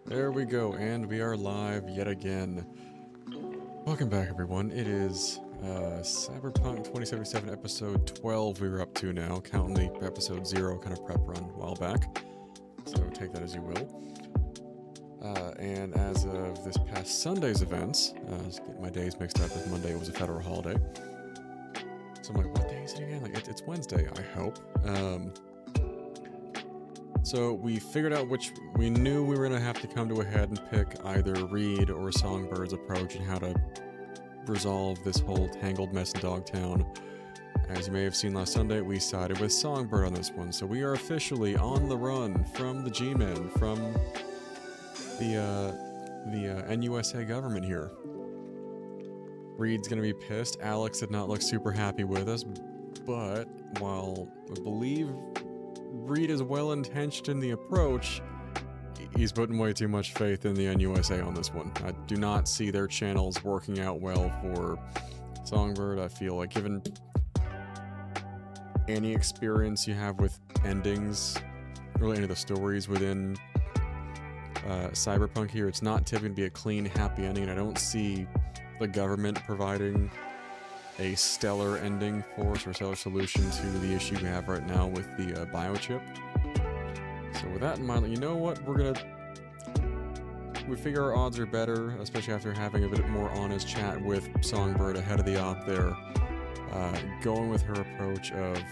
There we go, and we are live yet again. Welcome back, everyone. It is Cyberpunk 2077 episode 12 we were up to now, counting the episode 0 kind of prep run a while back. So take that as you will. And as of this past Sunday's events, I was getting my days mixed up with Monday was a federal holiday. So I'm like, what day is it again? Like, it's Wednesday, I hope. So we figured out we knew we were going to have to come to a head and pick either Reed or Songbird's approach and how to resolve this whole tangled mess in Dogtown. As you may have seen last Sunday, we sided with Songbird on this one. So we are officially on the run from the G-Men, from the NUSA government here. Reed's going to be pissed. Alex did not look super happy with us, but while I believe Reed is well-intentioned in the approach, he's putting way too much faith in the NUSA on this one. I do not see their channels working out well for Songbird. I feel like given any experience you have with endings relating to the stories within Cyberpunk here, it's not typically to be a clean, happy ending, and I don't see the government providing a stellar ending for us, or stellar solution to the issue we have right now with the biochip. So with that in mind, you know what, we figure our odds are better, especially after having a bit more honest chat with Songbird ahead of the op there. Going with her approach of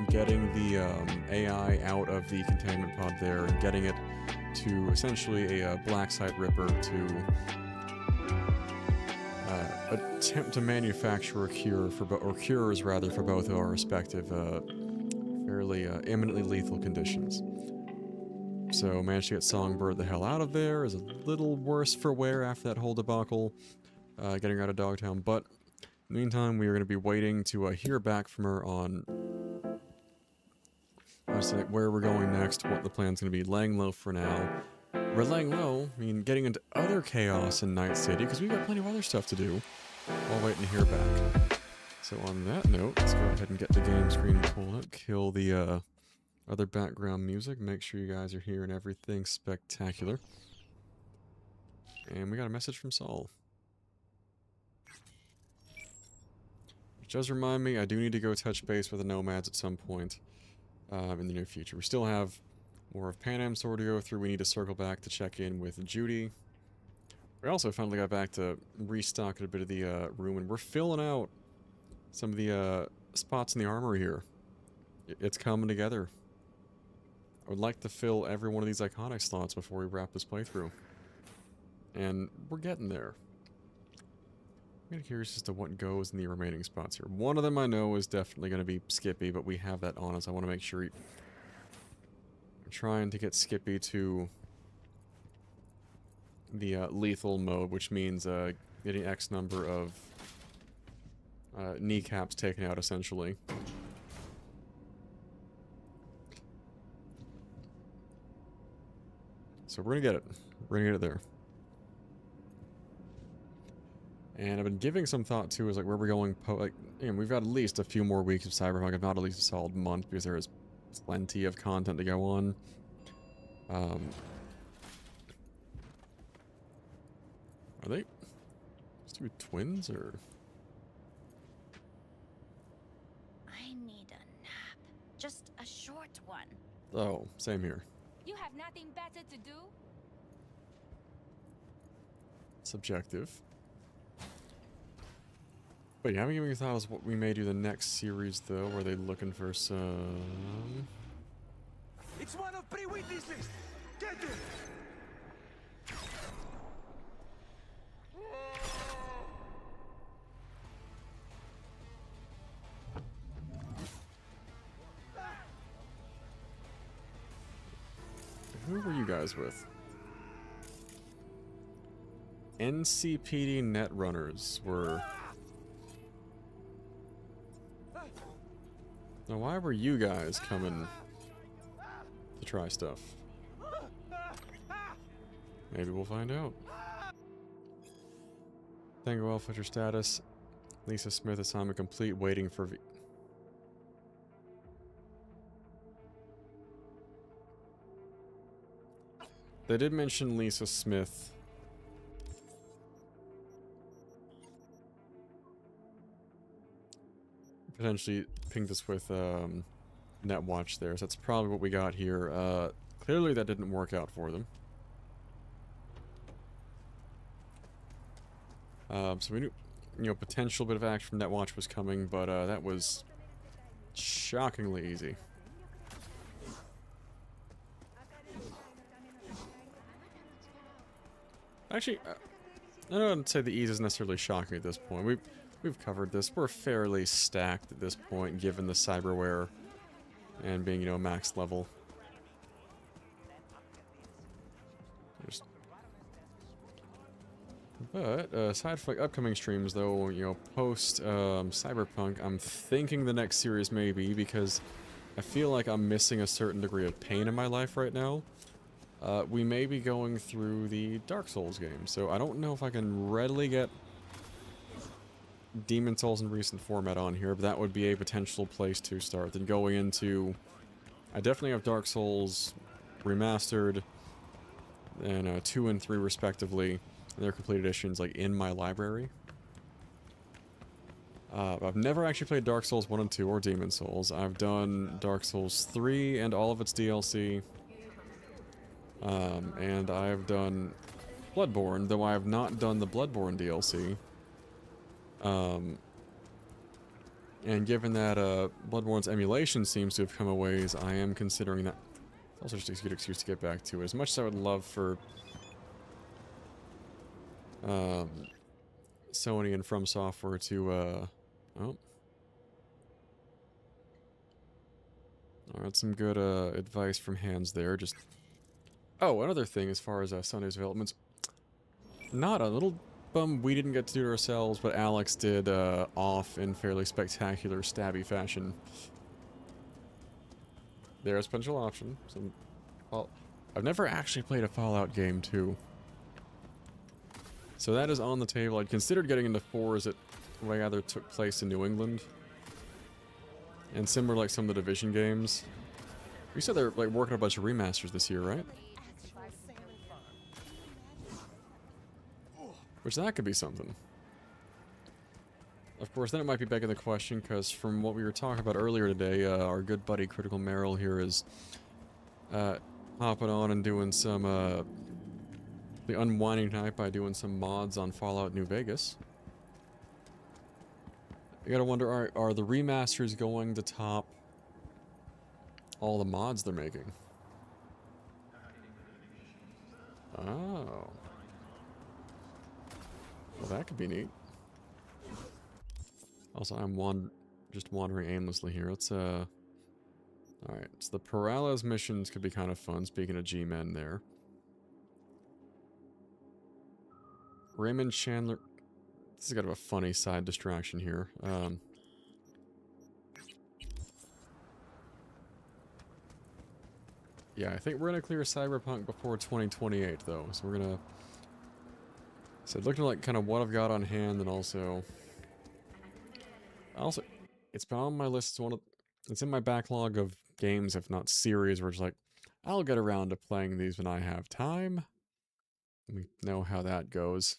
getting the AI out of the containment pod there and getting it to essentially a black site ripper to attempt to manufacture a cure or cures rather for both of our respective fairly imminently lethal conditions. So managed to get Songbird the hell out of there. Is a little worse for wear after that whole debacle, getting her out of Dogtown. But in the meantime, we are going to be waiting to hear back from her on where we're going next, what the plan's going to be. Laying low for now. We're laying low, I mean getting into other chaos in Night City, because we've got plenty of other stuff to do while waiting to hear back. So on that note, let's go ahead and get the game screen pulled up, kill the other background music, make sure you guys are hearing everything spectacular. And we got a message from Saul. Which does remind me, I do need to go touch base with the Nomads at some point in the near future. We still have more of Pan Am Sword to go through. We need to circle back to check in with Judy. We also finally got back to restock a bit of the room, and we're filling out some of the spots in the armory here. It's coming together. I would like to fill every one of these iconic slots before we wrap this playthrough. And we're getting there. I'm kind of curious as to what goes in the remaining spots here. One of them I know is definitely going to be Skippy, but we have that on us. I want to make sure I'm trying to get Skippy to the lethal mode, which means getting X number of kneecaps taken out, essentially. So we're gonna get it. We're gonna get it there. And I've been giving some thought to is like where we're going. We've got at least a few more weeks of Cyberpunk, if not at least a solid month, because there is plenty of content to go on. Are they these two twins or? I need a nap, just a short one. Oh, same here. You have nothing better to do? Subjective. But you haven't given me thoughts what we may do the next series though. Were they looking for some? It's one of pre-witness list. Get it. Who were you guys with? NCPD Netrunners were... Now why were you guys coming to try stuff? Maybe we'll find out. Tango Elf, what's your status? Lisa Smith, assignment complete, waiting for... They did mention Lisa Smith. Potentially pinged us with Netwatch there, so that's probably what we got here. Clearly that didn't work out for them. So we knew, potential bit of action from Netwatch was coming, but that was shockingly easy. Actually, I don't say the ease is necessarily shocking at this point. We've covered this. We're fairly stacked at this point, given the cyberware and being, max level. But aside from upcoming streams, though, post Cyberpunk, I'm thinking the next series may be, because I feel like I'm missing a certain degree of pain in my life right now. We may be going through the Dark Souls game, so I don't know if I can readily get Demon Souls in recent format on here, but that would be a potential place to start. Then going into... I definitely have Dark Souls Remastered and 2 and 3 respectively, and their complete editions in my library. I've never actually played Dark Souls 1 and 2 or Demon Souls. I've done Dark Souls 3 and all of its DLC. And I've done Bloodborne, though I have not done the Bloodborne DLC. And given that Bloodborne's emulation seems to have come a ways, I am considering that. It's also just a good excuse to get back to it. As much as I would love for Sony and From Software to, oh. Alright, some good advice from Hans there. Just, oh, another thing as far as Sony's developments. Not a little bum we didn't get to do it ourselves, but Alex did off in fairly spectacular stabby fashion. There's potential option. Well, I've never actually played a Fallout game too. So that is on the table. I'd considered getting into 4 as it rather took place in New England. And similar like some of the Division games. You said they're like working on a bunch of remasters this year, right? Which that could be something. Of course, then it might be begging the question, because from what we were talking about earlier today, our good buddy Critical Merrill here is hopping on and doing some the unwinding tonight by doing some mods on Fallout New Vegas. You gotta wonder, are the remasters going to top all the mods they're making? Oh. Well, that could be neat. Also, I'm just wandering aimlessly here. Let's, alright, so the Perales missions could be kind of fun, speaking of G-Men there. Raymond Chandler... This is kind of a funny side distraction here. Yeah, I think we're gonna clear Cyberpunk before 2028, though. So we're gonna... So looking like kind of what I've got on hand, and also... it's been on my list. It's in my backlog of games, if not series, where it's like, I'll get around to playing these when I have time. We know how that goes.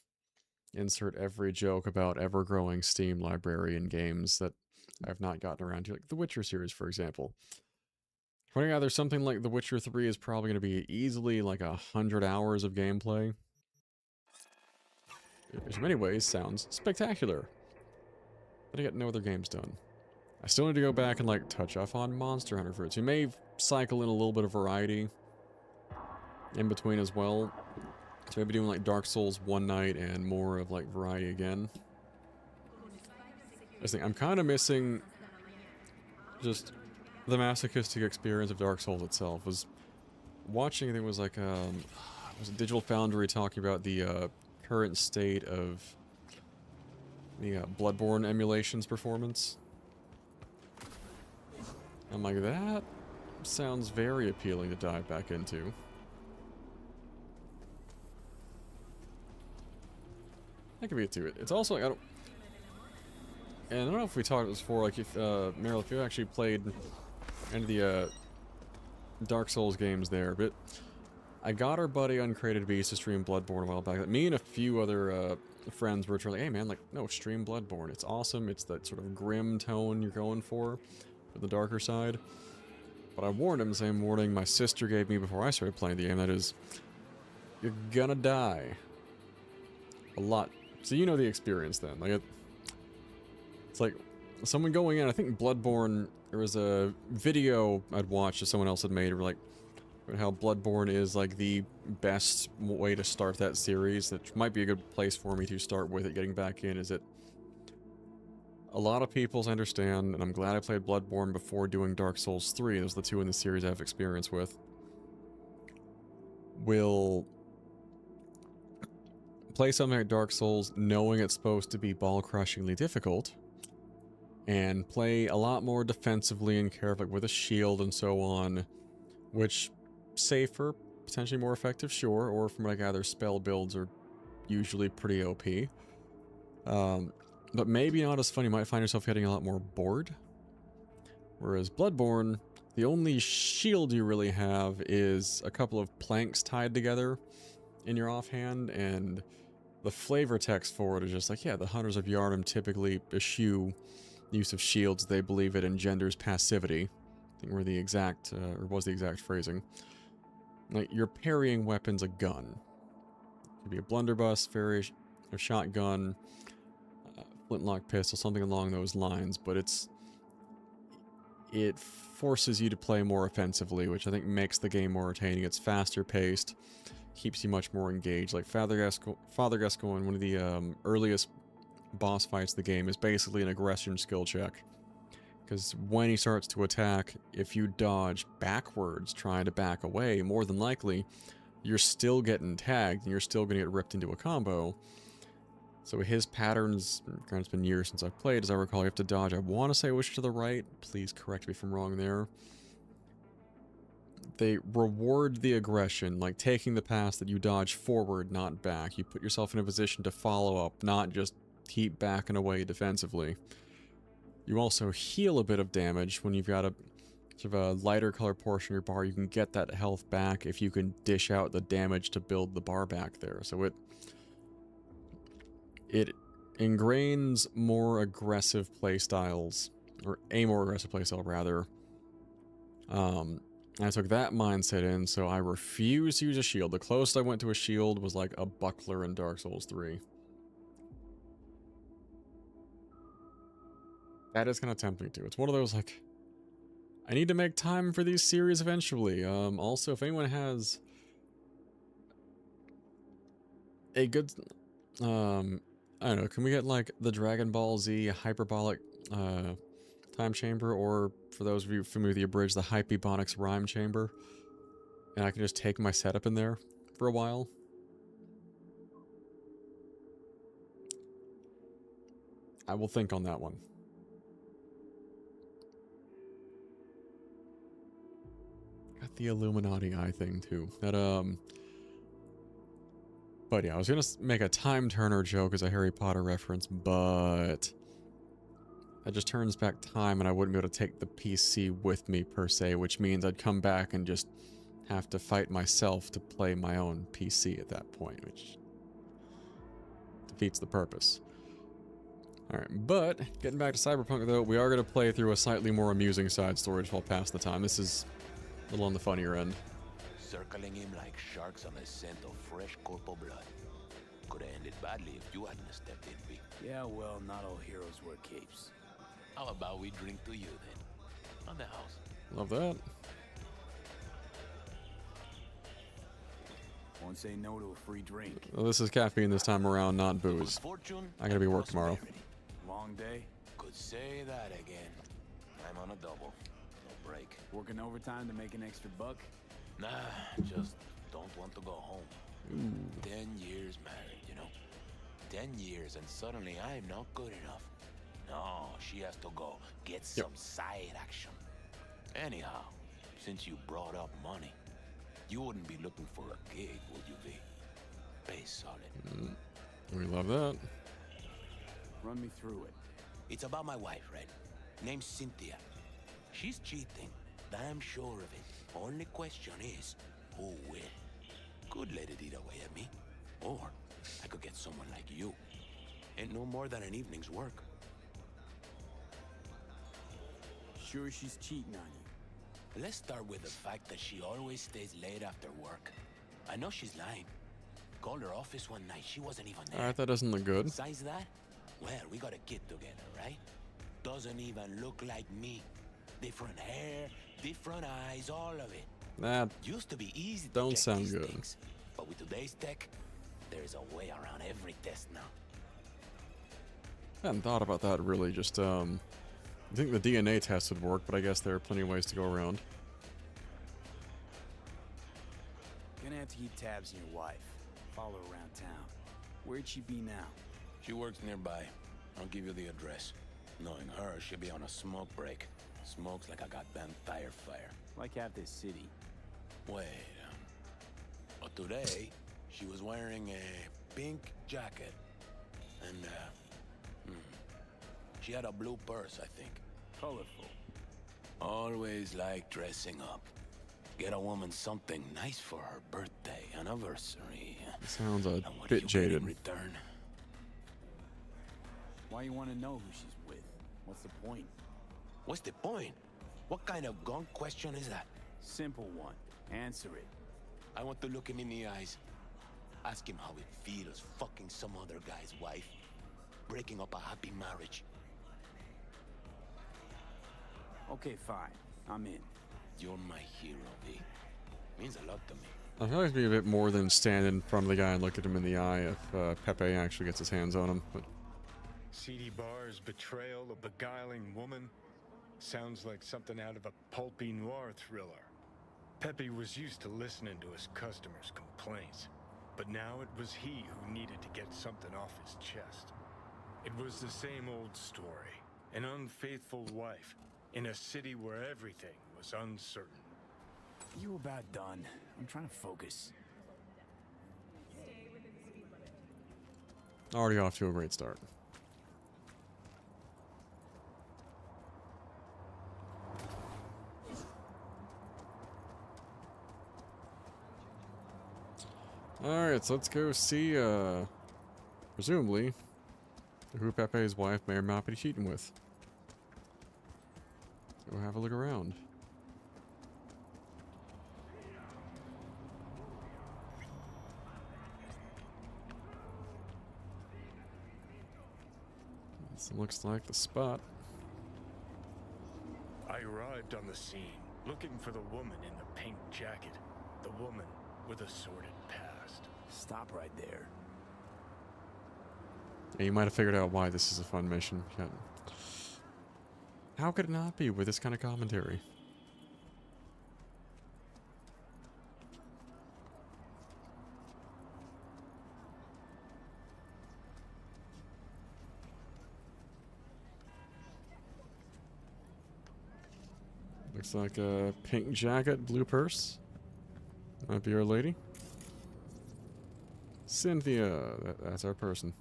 Insert every joke about ever-growing Steam library and games that I've not gotten around to, like the Witcher series, for example. Pointing out there's something like The Witcher 3 is probably going to be easily like 100 hours of gameplay. Which in many ways sounds spectacular. But I get no other games done. I still need to go back and like touch off on Monster Hunter for it. So you may cycle in a little bit of variety in between as well. So maybe doing like Dark Souls one night and more of like variety again. I think I'm kind of missing just the masochistic experience of Dark Souls itself. Was watching, I think it was like was it Digital Foundry talking about the current state of the Bloodborne emulation's performance. I'm like, that sounds very appealing to dive back into. That could be it too. It's also like, and I don't know if we talked about this before, like if, Meryl, if you actually played any of the, Dark Souls games there, but I got our buddy Uncrated Beast to stream Bloodborne a while back. Like, me and a few other, friends were like, hey man, like, no, stream Bloodborne. It's awesome. It's that sort of grim tone you're going for the darker side. But I warned him the same warning my sister gave me before I started playing the game, that is, you're gonna die. A lot. So you know the experience then. Like, it's like someone going in, I think Bloodborne, there was a video I'd watched that someone else had made, like how Bloodborne is like the best way to start that series. That might be a good place for me to start with it, getting back in, is it a lot of people's understand, and I'm glad I played Bloodborne before doing Dark Souls 3, those are the two in the series I have experience with, will play something like Dark Souls knowing it's supposed to be ball-crushingly difficult, and play a lot more defensively and carefully with a shield and so on, which, safer, potentially more effective, sure, or from what I gather, spell builds are usually pretty OP. But maybe not as fun. You might find yourself getting a lot more bored. Whereas Bloodborne, the only shield you really have is a couple of planks tied together in your offhand, and the flavor text for it is just like, yeah, the Hunters of Yharnam typically eschew use of shields. They believe it engenders passivity. I think were the exact, or was the exact phrasing. Like, you're parrying weapons a gun. It could be a blunderbuss, a shotgun, flintlock pistol, something along those lines, but it forces you to play more offensively, which I think makes the game more entertaining. It's faster paced, keeps you much more engaged. Like Father Gascoigne, one of the earliest boss fights of the game, is basically an aggression skill check. Because when he starts to attack, if you dodge backwards trying to back away, more than likely, you're still getting tagged and you're still going to get ripped into a combo. So his patterns, granted it's been years since I've played, as I recall, you have to dodge, I want to say wish to the right, please correct me if I'm wrong there. They reward the aggression, like taking the pass that you dodge forward, not back. You put yourself in a position to follow up, not just keep backing away defensively. You also heal a bit of damage when you've got a sort of a lighter color portion of your bar. You can get that health back if you can dish out the damage to build the bar back there. So it ingrains more aggressive playstyles, or a more aggressive playstyle rather. I took that mindset in, so I refused to use a shield. The closest I went to a shield was like a buckler in Dark Souls 3. That is kind of tempting too. It's one of those like, I need to make time for these series eventually. Also, if anyone has a good, I don't know, can we get like the Dragon Ball Z hyperbolic time chamber, or for those of you familiar with the abridged, the Hypebonics rhyme chamber, and I can just take my setup in there for a while? I will think on that one. Got the Illuminati eye thing too. That but yeah, I was gonna make a time turner joke as a Harry Potter reference, but that just turns back time and I wouldn't be able to take the PC with me per se, which means I'd come back and just have to fight myself to play my own PC at that point, which defeats the purpose. Alright, but getting back to Cyberpunk though, we are going to play through a slightly more amusing side story while past the time. This is a little on the funnier end. Circling him like sharks on the scent of fresh corpo blood. Could have ended badly if you hadn't stepped in, V. Yeah, well, not all heroes wear capes. How about we drink to you then? On the house. Love that. Won't say no to a free drink. Well, this is caffeine this time around, not booze. Fortune, I gotta be work tomorrow. Long day? could say that again. I'm on a double. No break. Working overtime to make an extra buck? Nah, just don't want to go home. 10 years married, you know? 10 years and suddenly I'm not good enough. No, she has to go get some side action. Anyhow, since you brought up money, you wouldn't be looking for a gig, would you be? Pay solid. We love that. Run me through it. It's about my wife, right? Name's Cynthia. She's cheating. Damn sure of it. Only question is, who will? Could let it eat away at me. Or I could get someone like you. Ain't no more than an evening's work. Sure she's cheating on you? Let's start with the fact that she always stays late after work. I know she's lying. Called her office one night, she wasn't even there. Alright, that doesn't look good. Besides that, well, we got a kid together, right? Doesn't even look like me. Different hair, different eyes, all of it. That Used to be easy to don't check sound these good. things, but with today's tech, there's a way around every test now. I hadn't thought about that really. Just I think the DNA test would work, but I guess there are plenty of ways to go around. Gonna have to keep tabs on your wife. Follow her around town. Where'd she be now? She works nearby. I'll give you the address. Knowing her, she'll be on a smoke break. Smokes like a goddamn tire fire. Like half this city. Wait, but today, she was wearing a pink jacket. And, she had a blue purse, I think. Colorful. Always like dressing up. Get a woman something nice for her birthday, anniversary. Sounds a And what do bit you get jaded. in return? Why you want to know who she's with? What's the point? What's the point? What kind of gun question is that? Simple one. Answer it. I want to look him in the eyes. Ask him how it feels fucking some other guy's wife. Breaking up a happy marriage. Okay, fine. I'm in. You're my hero, V. Means a lot to me. I feel like it'd be a bit more than stand in front of the guy and look at him in the eye if Pepe actually gets his hands on him. But C.D. Barr's betrayal of beguiling woman sounds like something out of a pulpy noir thriller. Pepe was used to listening to his customers' complaints, but now it was he who needed to get something off his chest. It was the same old story. An unfaithful wife in a city where everything was uncertain. You about done. I'm trying to focus. already off to a great start. Alright, so let's go see, presumably, who Pepe's wife may or may not be cheating with. Go have a look around. This looks like the spot. I arrived on the scene, looking for the woman in the pink jacket. The woman with a sordid past. Stop right there. Yeah, you might have figured out why this is a fun mission. Yeah. How could it not be with this kind of commentary? Looks like a pink jacket, blue purse. Might be our lady. Cynthia, that's our person.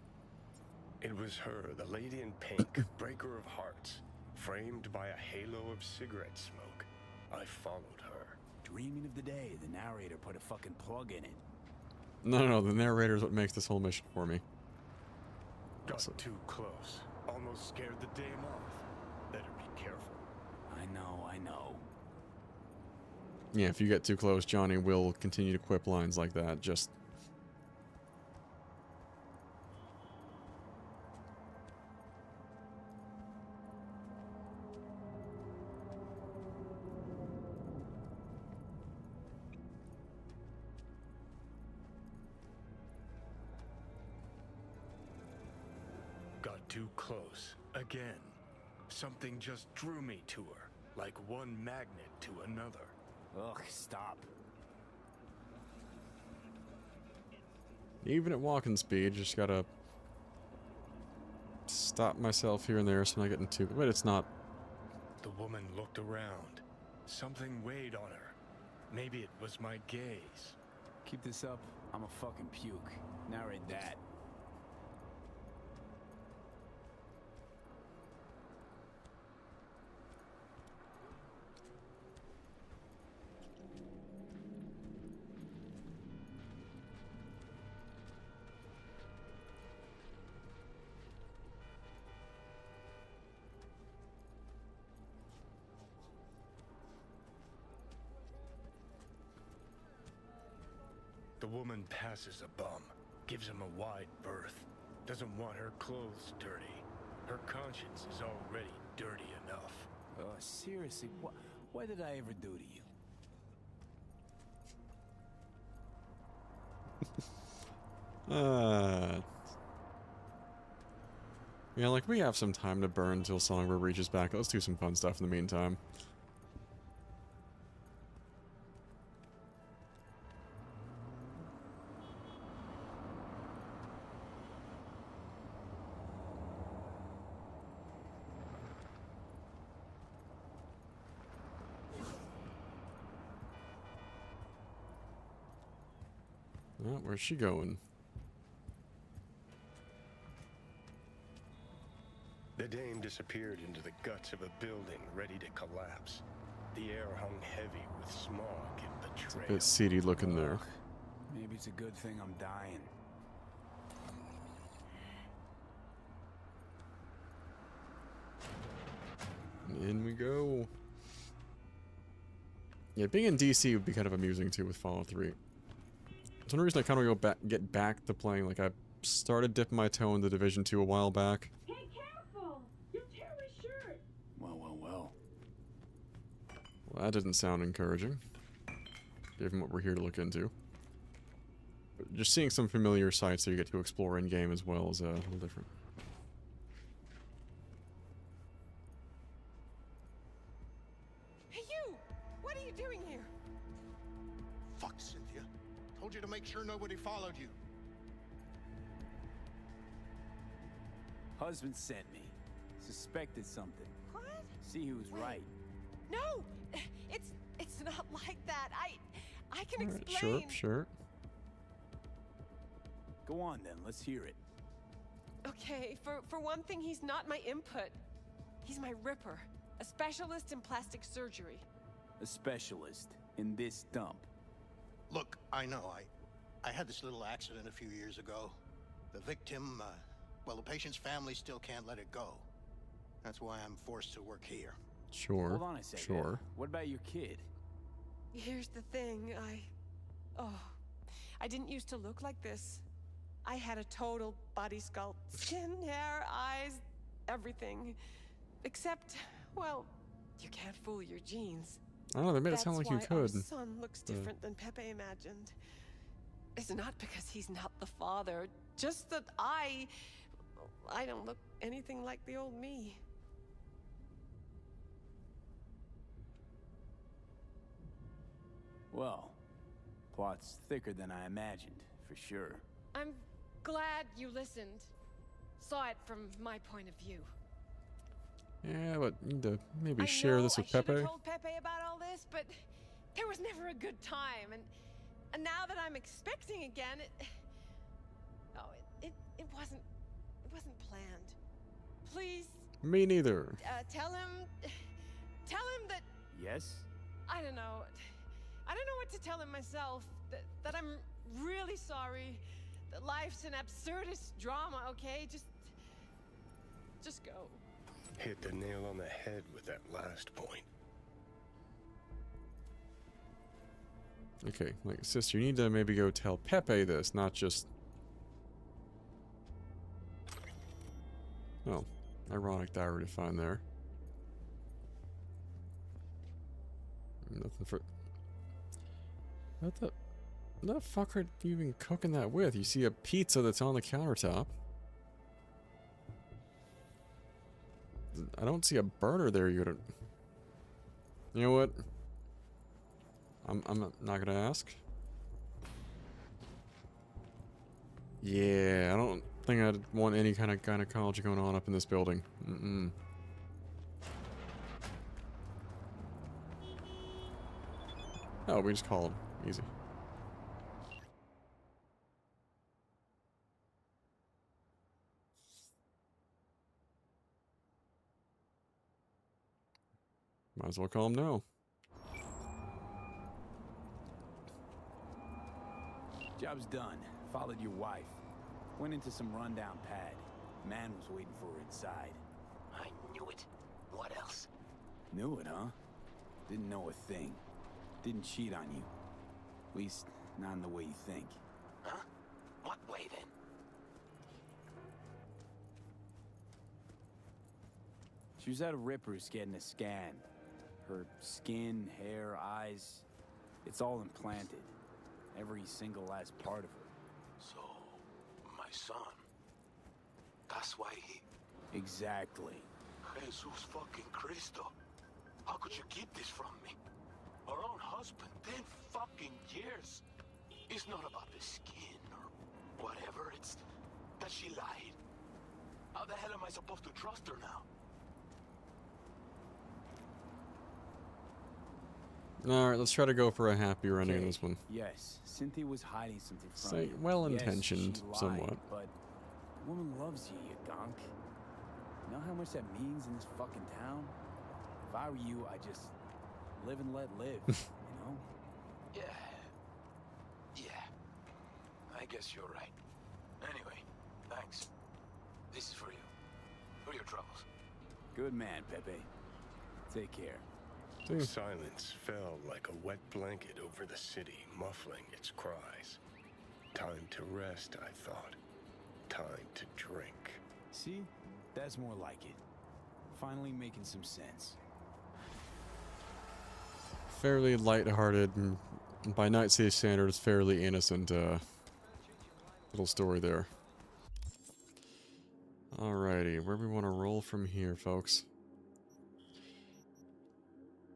It was her, the lady in pink, breaker of hearts, framed by a halo of cigarette smoke. I followed her. Dreaming of the day the narrator put a fucking plug in it. No, the narrator is what makes this whole mission for me. Got Also- too close. Almost scared the dame off. Better be careful. I know. Yeah, if you get too close, Johnny will continue to quip lines like that. Just Got too close. Again. Something just drew me to her, like one magnet to another. Ugh, stop. even at walking speed, just gotta stop myself here and there so I'm not getting too. But it's not. The woman looked around. Something weighed on her. Maybe it was my gaze. Keep this up, I'm a fucking puke. Narrate that. The woman passes a bum, gives him a wide berth, doesn't want her clothes dirty. Her conscience is already dirty enough. Seriously, what did I ever do to you? Yeah, like we have some time to burn until Songbird reaches back. Let's do some fun stuff in the meantime. Oh, where's she going? The dame disappeared into the guts of a building ready to collapse. The air hung heavy with smog and betrayal. Bit seedy looking there. Maybe it's a good thing I'm dying. In we go. Yeah, being in DC would be kind of amusing too with Fallout 3. It's one reason I kind of get back to playing. Like I started dipping my toe into Division 2 a while back. Hey, careful! You'll tear my shirt! Well. Well, that didn't sound encouraging, given what we're here to look into. But just seeing some familiar sites that you get to explore in-game as well is a little different. Hey, you! What are you doing here? Fuck, Cynthia. Told you to make sure nobody followed you. Husband sent me. Suspected something. What? See who was right. No! It's not like that. I can Alright, explain. sure. Go on then, let's hear it. Okay, for one thing, he's not my input. He's my ripper. A specialist in plastic surgery. A specialist in this dump. Look, I know, I had this little accident a few years ago. The victim, well, the patient's family still can't let it go. That's why I'm forced to work here. Sure. Hold on a second. Sure. What about your kid? Here's the thing, I didn't used to look like this. I had a total body sculpt. Skin, hair, eyes, everything. Except, well, you can't fool your genes. I don't know, they made it sound like you That's why our could. son looks different than Pepe imagined. It's not because he's not the father, just that I don't look anything like the old me. Well, plot's thicker than I imagined, for sure. I'm glad you listened. Saw it from my point of view. Yeah, but you need to maybe I share know this with I should Pepe. have told Pepe about all this, but there was never a good time, and now that I'm expecting again, it wasn't planned. Please, Me neither. tell him that Yes? I don't know what to tell him myself. That I'm really sorry. That life's an absurdist drama. Okay, just go. Hit the nail on the head with that last point. Okay, like, sister, you need to maybe go tell Pepe this, not just... Oh, ironic diary to find there. Nothing for... What the fuck are you even cooking that with? You see a pizza that's on the countertop. I don't see a burner there. You know what? I'm not gonna ask. Yeah, I don't think I'd want any kind of gynecology going on up in this building. Oh, we just called. Easy. Might as well call him now. Job's done. Followed your wife. Went into some rundown pad. Man was waiting for her inside. I knew it. What else? Knew it, huh? Didn't know a thing. Didn't cheat on you. At least, not in the way you think. Huh? What way then? She was at a Ripper's getting a scan. Her skin, hair, eyes, it's all implanted. Every single last part of her. So, my son. That's why he... Exactly. Jesus fucking Cristo. How could you keep this from me? Our own husband, 10 fucking years. It's not about the skin or whatever, it's that she lied. How the hell am I supposed to trust her now? Alright, let's try to go for a happier ending in this one. Yes, Cynthia was hiding something from Say, you. well-intentioned, Yes, she lied, somewhat. But the woman loves you, you gonk. You know how much that means in this fucking town? If I were you, I'd just live and let live, you know? Yeah. I guess you're right. Anyway, thanks. This is for you. For your troubles. Good man, Pepe. Take care. Silence fell like a wet blanket over the city, muffling its cries. Time to rest, I thought. Time to drink. See? That's more like it. Finally making some sense. Fairly lighthearted, and by Night City standards, fairly innocent little story there. Alrighty, where we want to roll from here, folks?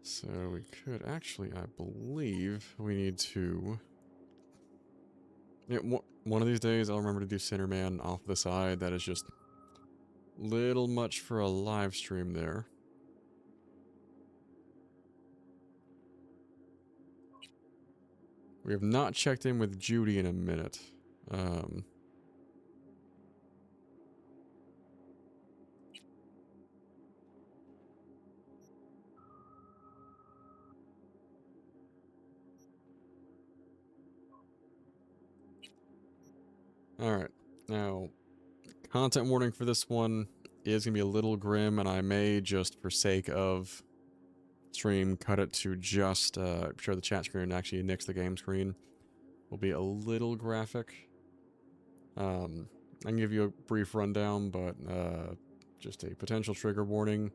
So we could actually, I believe, we need to... Yeah, one of these days I'll remember to do Centerman off the side. That is just little much for a live stream there. We have not checked in with Judy in a minute. Alright, now, content warning for this one is going to be a little grim, and I may, just for sake of stream, cut it to just share the chat screen and actually nix the game screen. Will be a little graphic. I can give you a brief rundown, but just a potential trigger warning.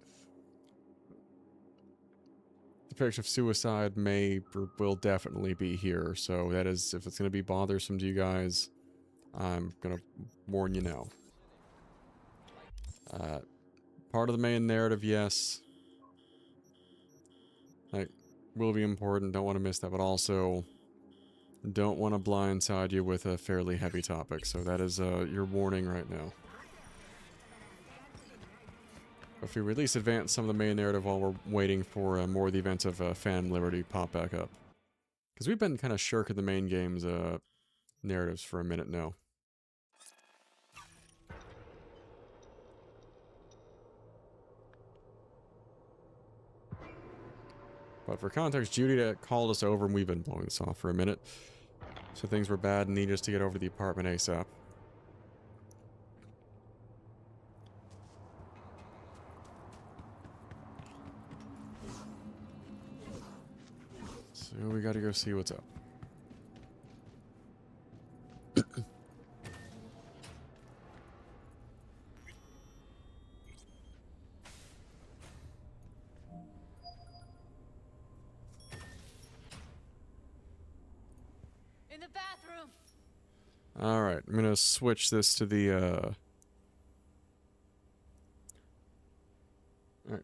Depiction of suicide may or will definitely be here, so that is, if it's going to be bothersome to you guys, I'm going to warn you now. Part of the main narrative, yes. Like, will be important, don't want to miss that, but also don't want to blindside you with a fairly heavy topic, so that is your warning right now. If we release advance some of the main narrative while we're waiting for more of the events of Phantom Liberty pop back up. Because we've been kind of shirking the main game's narratives for a minute now. But for context, Judy called us over and we've been blowing this off for a minute. So things were bad and needed us to get over to the apartment ASAP. So we gotta go see what's up. In the bathroom. Alright, I'm gonna switch this to the Alright.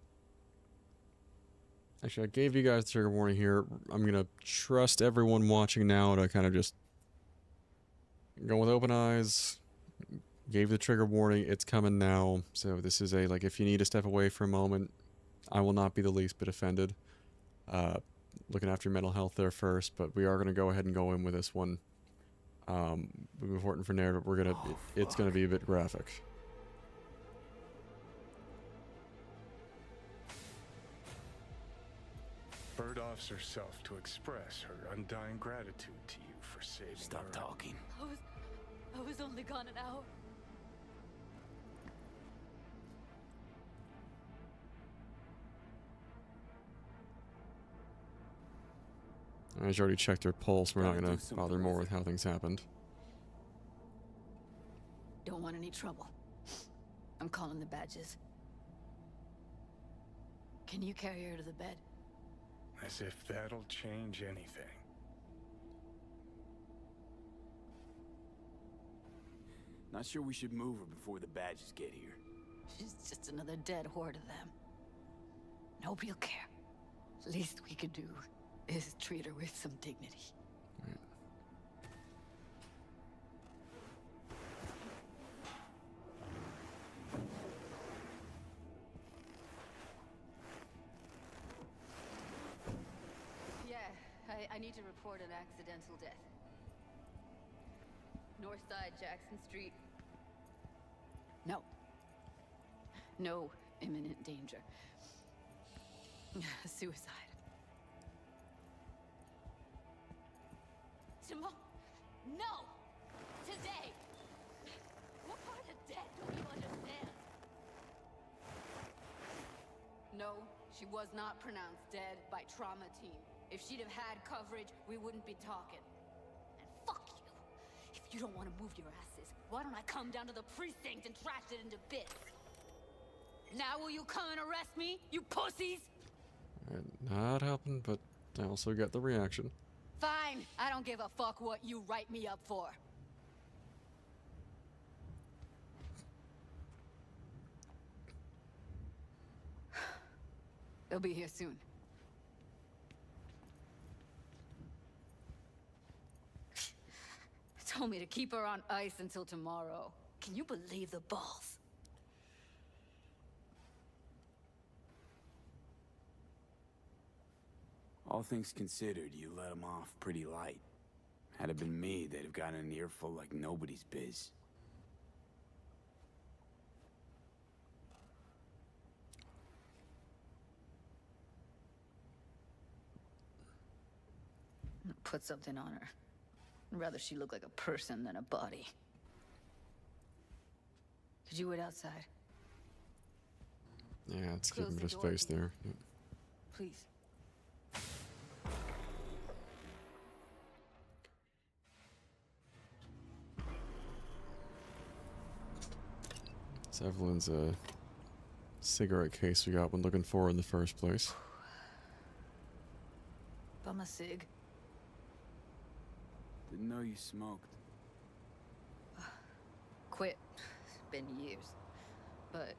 Actually, I gave you guys the trigger warning here. I'm gonna trust everyone watching now to kind of just go with open eyes. Gave the trigger warning, it's coming now. So this is a, like, if you need to step away for a moment, I will not be the least bit offended. Looking after your mental health there first, but we are going to go ahead and go in with this one. Important for narrative, we're gonna, it's going to be a bit graphic. Bird offers herself to express her undying gratitude to you for saving her. Stop talking. I was only gone an hour. I already checked her pulse. We're not Gotta going do to something bother more with with how things happened. Don't want any trouble. I'm calling the badges. Can you carry her to the bed? As if that'll change anything. Not sure we should move her before the badges get here. She's just another dead horde of them. Nobody'll care. Least we could do is treat her with some dignity. Yeah, I need to report an accidental death. North side, Jackson Street. No. No imminent danger. Suicide. Simone, no! She was not pronounced dead by trauma team. If she'd have had coverage, we wouldn't be talking. And fuck you. If you don't want to move your asses, why don't I come down to the precinct and trash it into bits? Now will you come and arrest me, you pussies? Not happened, but I also get the reaction. Fine. I don't give a fuck what you write me up for. They'll be here soon. Told me to keep her on ice until tomorrow. Can you believe the balls? All things considered, you let them off pretty light. Had it been me, they'd have gotten an earful like nobody's biz. Put something on her. I'd rather she look like a person than a body. Could you wait outside? Yeah, let's give Close him the his door, space please. there. Please. It's Evelyn's cigarette case we got when looking for in the first place. Bum a cig. Didn't know you smoked. Quit. It's been years. But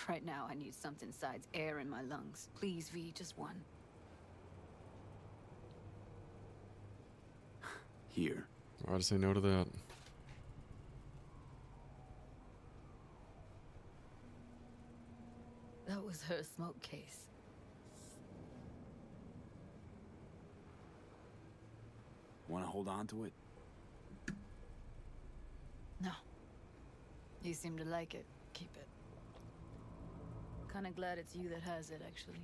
right now I need something besides air in my lungs. Please, V, just one. Here. Why'd I say no to that? That was her smoke case. Want to hold on to it? No. You seem to like it. Keep it. Kinda glad it's you that has it, actually.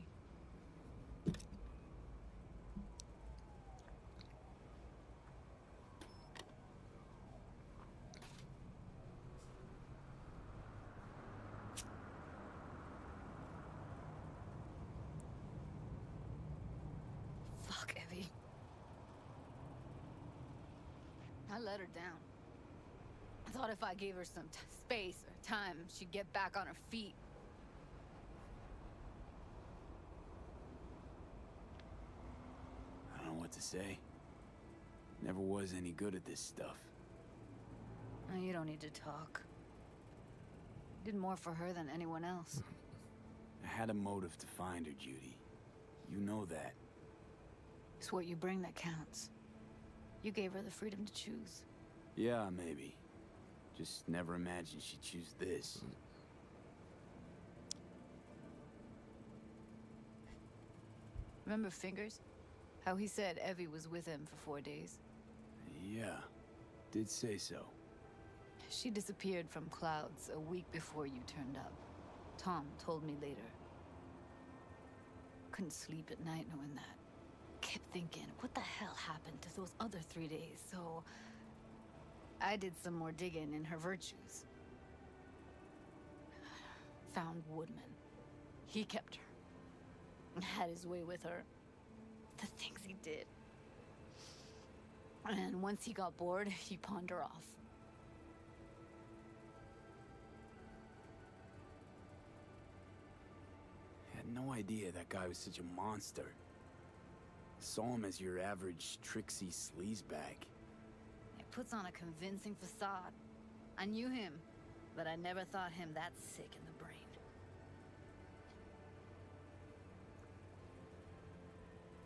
Fuck, Evie. I let her down. I thought if I gave her some space or time, she'd get back on her feet. I don't know what to say. Never was any good at this stuff. Oh, you don't need to talk. You did more for her than anyone else. I had a motive to find her, Judy. You know that. It's what you bring that counts. You gave her the freedom to choose. Yeah, maybe. Just never imagined she'd choose this. Remember Fingers? How he said Evie was with him for 4 days? Yeah, did say so. She disappeared from Clouds a week before you turned up. Tom told me later. Couldn't sleep at night knowing that. Kept thinking, what the hell happened to those other 3 days? So I did some more digging in her virtues. Found Woodman. He kept her. And had his way with her. The things he did. And once he got bored, he pawned her off. Had no idea that guy was such a monster. Saw him as your average tricksy sleazebag. He puts on a convincing facade. I knew him, but I never thought him that sick in the brain.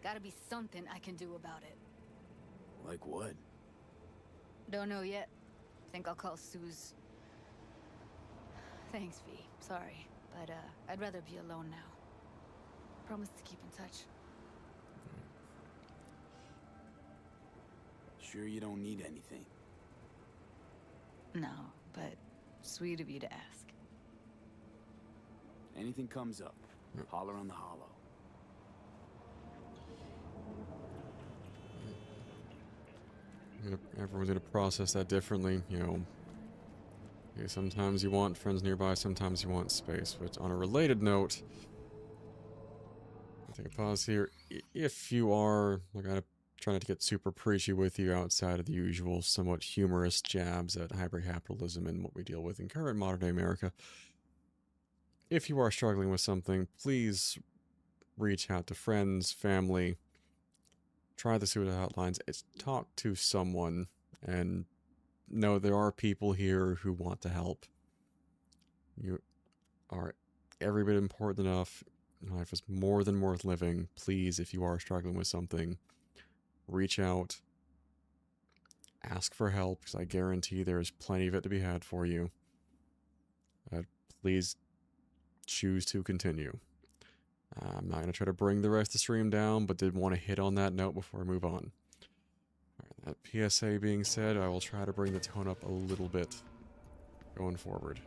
Gotta be something I can do about it. Like what? Don't know yet. Think I'll call Suze. Thanks, V. Sorry, but I'd rather be alone now. Promise to keep in touch. Sure you don't need anything? No, but sweet of you to ask. Anything comes up, holler on the hollow. Everyone's gonna process that differently, you know. Okay, sometimes you want friends nearby, sometimes you want space. But on a related note, Take a pause here. If you are, like, I'm trying not to get super preachy with you outside of the usual somewhat humorous jabs at hypercapitalism and what we deal with in current modern day America. If you are struggling with something, please reach out to friends, family, try the suicide hotlines. Talk to someone, and know there are people here who want to help. You are every bit important enough. Life is more than worth living. Please, if you are struggling with something, reach out. Ask for help, because I guarantee there's plenty of it to be had for you. Please choose to continue. I'm not going to try to bring the rest of the stream down, but did want to hit on that note before I move on. Alright, that PSA being said, I will try to bring the tone up a little bit going forward.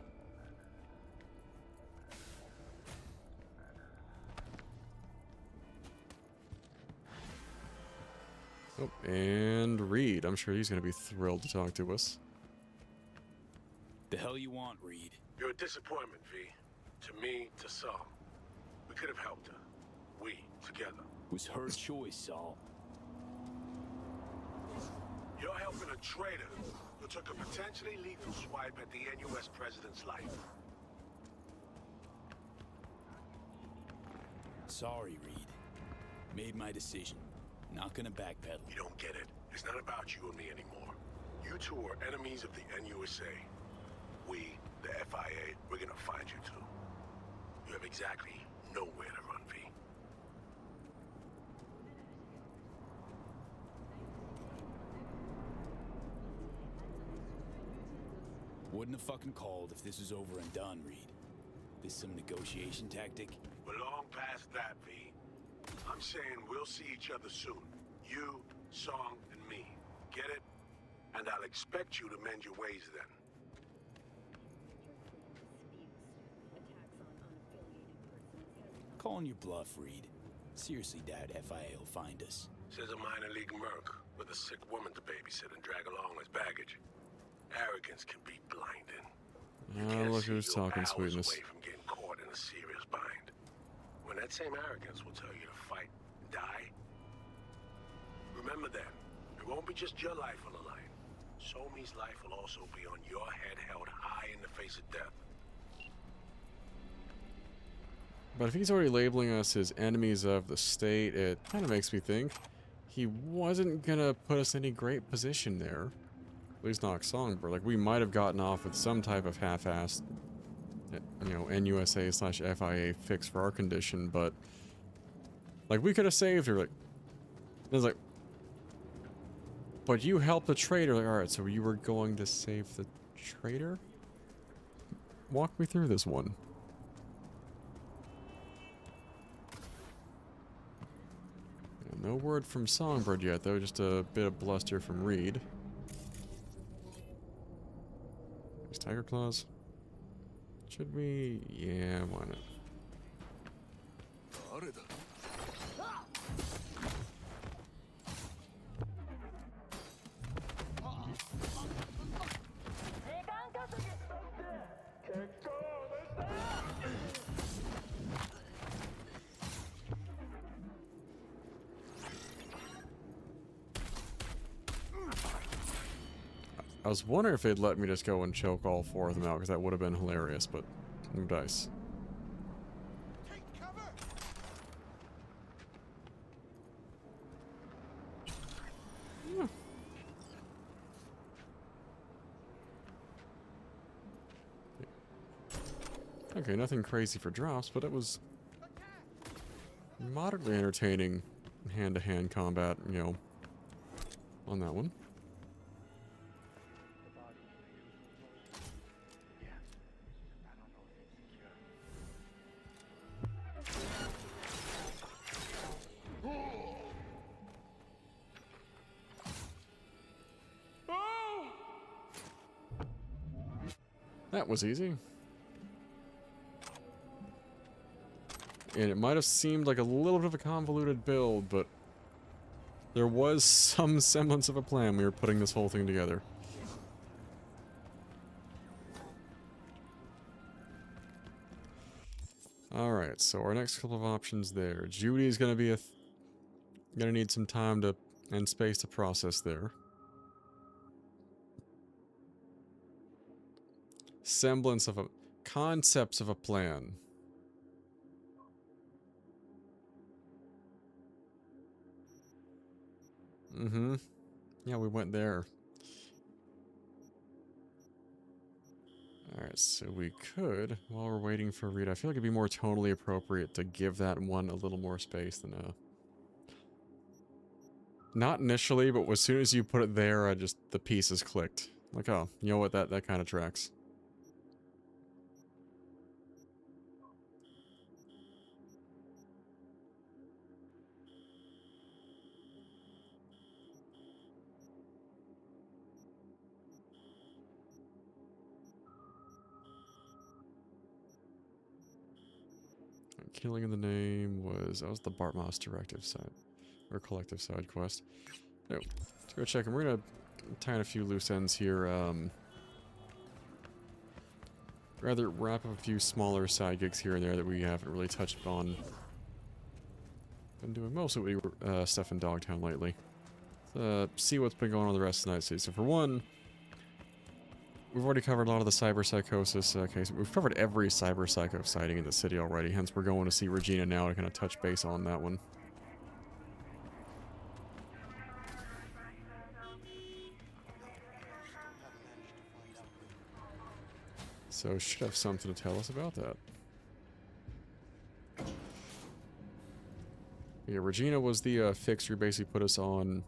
Oh, and Reed. I'm sure he's going to be thrilled to talk to us. The hell you want, Reed? You're a disappointment, V. To me, to Saul. We could have helped her. We, together. It was her choice, Saul. You're helping a traitor who took a potentially lethal swipe at the NUS president's life. Sorry, Reed. Made my decision. Not gonna backpedal. You don't get it. It's not about you and me anymore. You two are enemies of the NUSA. We, the FIA, we're gonna find you two. You have exactly nowhere to run, V. Wouldn't have fucking called if this was over and done, Reed. This some negotiation tactic? We're long past that, V. I'm saying we'll see each other soon. You, Song, and me. Get it? And I'll expect you to mend your ways then. Calling your bluff, Reed. Seriously doubt FIA will find us. Says a minor league merc with a sick woman to babysit and drag along as baggage. Arrogance can be blinding. Oh, look who's talking sweetness. Away from getting caught in a serious bind. When that same arrogance will tell you to fight and die. Remember then, it won't be just your life on the line. Somi's life will also be on your head held high in the face of death. But if he's already labeling us as enemies of the state, it kind of makes me think he wasn't gonna put us in any great position there. At least not Songbird. Like, we might have gotten off with some type of half-assed, you know, NUSA/FIA fix for our condition, but like, we could have saved her. Like, it was like, but you helped the traitor. Like, all right, so you were going to save the traitor? Walk me through this one. No word from Songbird yet, though. Just a bit of bluster from Reed. There's Tiger Claws. Should we? Yeah, why not? I was wondering if they'd let me just go and choke all four of them out, because that would have been hilarious, but no dice. Take cover! Yeah. Okay, nothing crazy for drops, but it was moderately entertaining hand-to-hand combat, you know, on that one. That was easy. And it might have seemed like a little bit of a convoluted build, but there was some semblance of a plan. We were putting this whole thing together. Alright, so our next couple of options there. Judy's gonna be gonna need some time to and space to process there. Semblance of a concepts of a plan. Mm-hmm. Yeah, we went there. Alright, so we could, while we're waiting for Rita, I feel like it'd be more tonally appropriate to give that one a little more space than not initially, but as soon as you put it there, the pieces clicked. Like, oh, you know what, that kind of tracks. Killing in the Name was, that was the Bartmoss directive side, or collective side quest. No, let's go check, and we're gonna tie in a few loose ends here, rather wrap up a few smaller side gigs here and there that we haven't really touched on. Been doing mostly stuff in Dogtown lately. See what's been going on the rest of the Night City. So for one, we've already covered a lot of the cyberpsychosis case. We've covered every cyberpsycho sighting in the city already, hence we're going to see Regina now to kind of touch base on that one. So should have something to tell us about that. Yeah, Regina was the fixer who basically put us on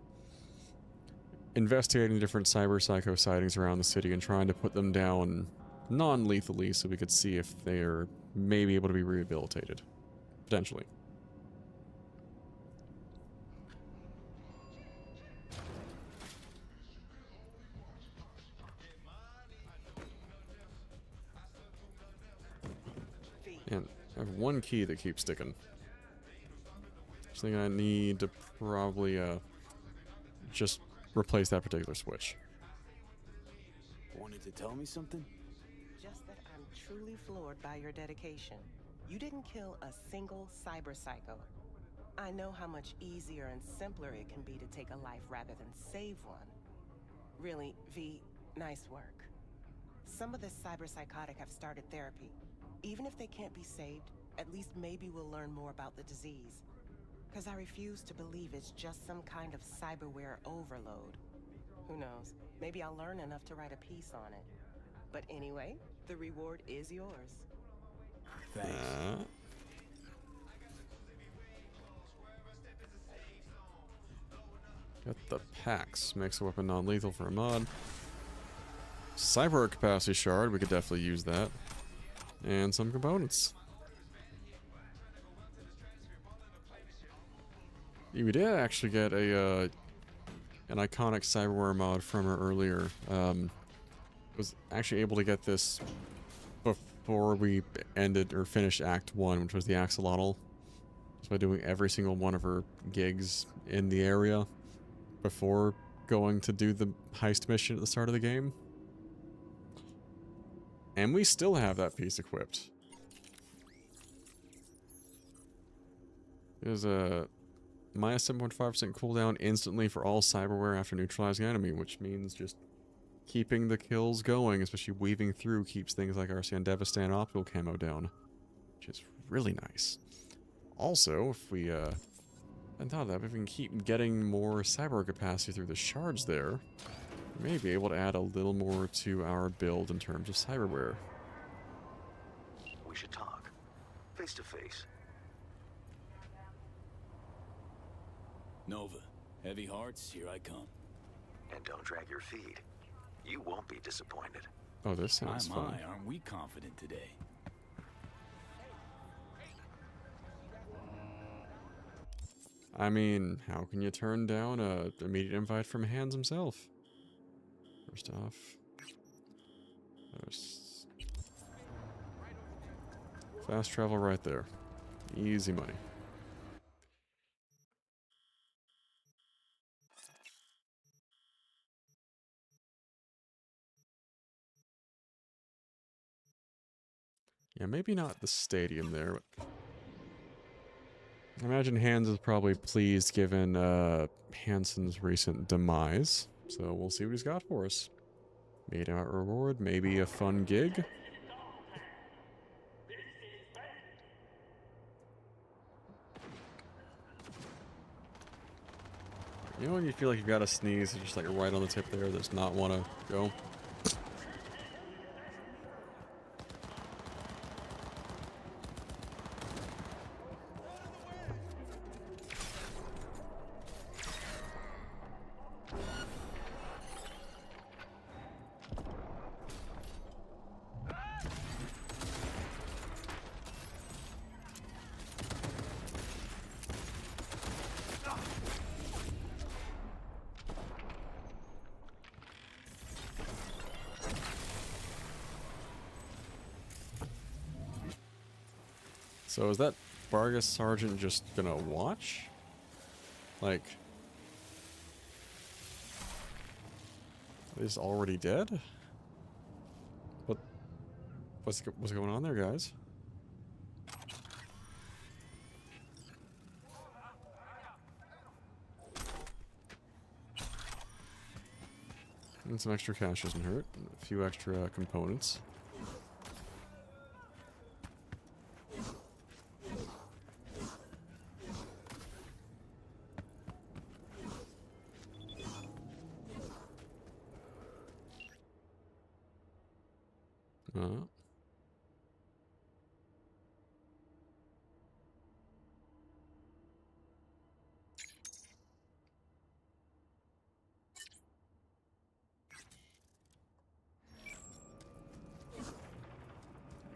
investigating different cyberpsycho sightings around the city and trying to put them down non-lethally so we could see if they're maybe able to be rehabilitated. Potentially. And I have one key that keeps sticking. I think I need to probably just replace that particular switch. Wanted to tell me something? Just that I'm truly floored by your dedication. You didn't kill a single cyberpsycho. I know how much easier and simpler it can be to take a life rather than save one. Really, V, nice work. Some of the cyberpsychotic have started therapy. Even if they can't be saved, at least maybe we'll learn more about the disease. Because I refuse to believe it's just some kind of cyberware overload. Who knows? Maybe I'll learn enough to write a piece on it. But anyway, the reward is yours. Thanks. Got the packs. Makes a weapon non-lethal for a mod. Cyber capacity shard. We could definitely use that. And some components. We did actually get an iconic cyberware mod from her earlier. Was actually able to get this before we ended or finished Act 1, which was the axolotl. Just by doing every single one of her gigs in the area before going to do the heist mission at the start of the game. And we still have that piece equipped. There's a minus 7.5% cooldown instantly for all cyberware after neutralizing enemy, which means just keeping the kills going, especially weaving through, keeps things like Arcyan Devastan optical camo down, which is really nice. Also, if we, I thought that if we can keep getting more cyber capacity through the shards there, we may be able to add a little more to our build in terms of cyberware. We should talk. Face to face. Nova, heavy hearts, here I come. And don't drag your feet. You won't be disappointed. Oh, this sounds fun. My, aren't we confident today? I mean, how can you turn down a immediate invite from Hans himself? First off, there's fast travel right there. Easy money. Yeah, maybe not the stadium there, but I imagine Hans is probably pleased given Hansen's recent demise. So we'll see what he's got for us. Made out reward, maybe a fun gig. You know when you feel like you gotta sneeze, it's just like right on the tip there, does not want to go. So is that Vargas Sergeant just gonna watch? Like, is already dead? What's going on there, guys? And some extra cash doesn't hurt. A few extra components.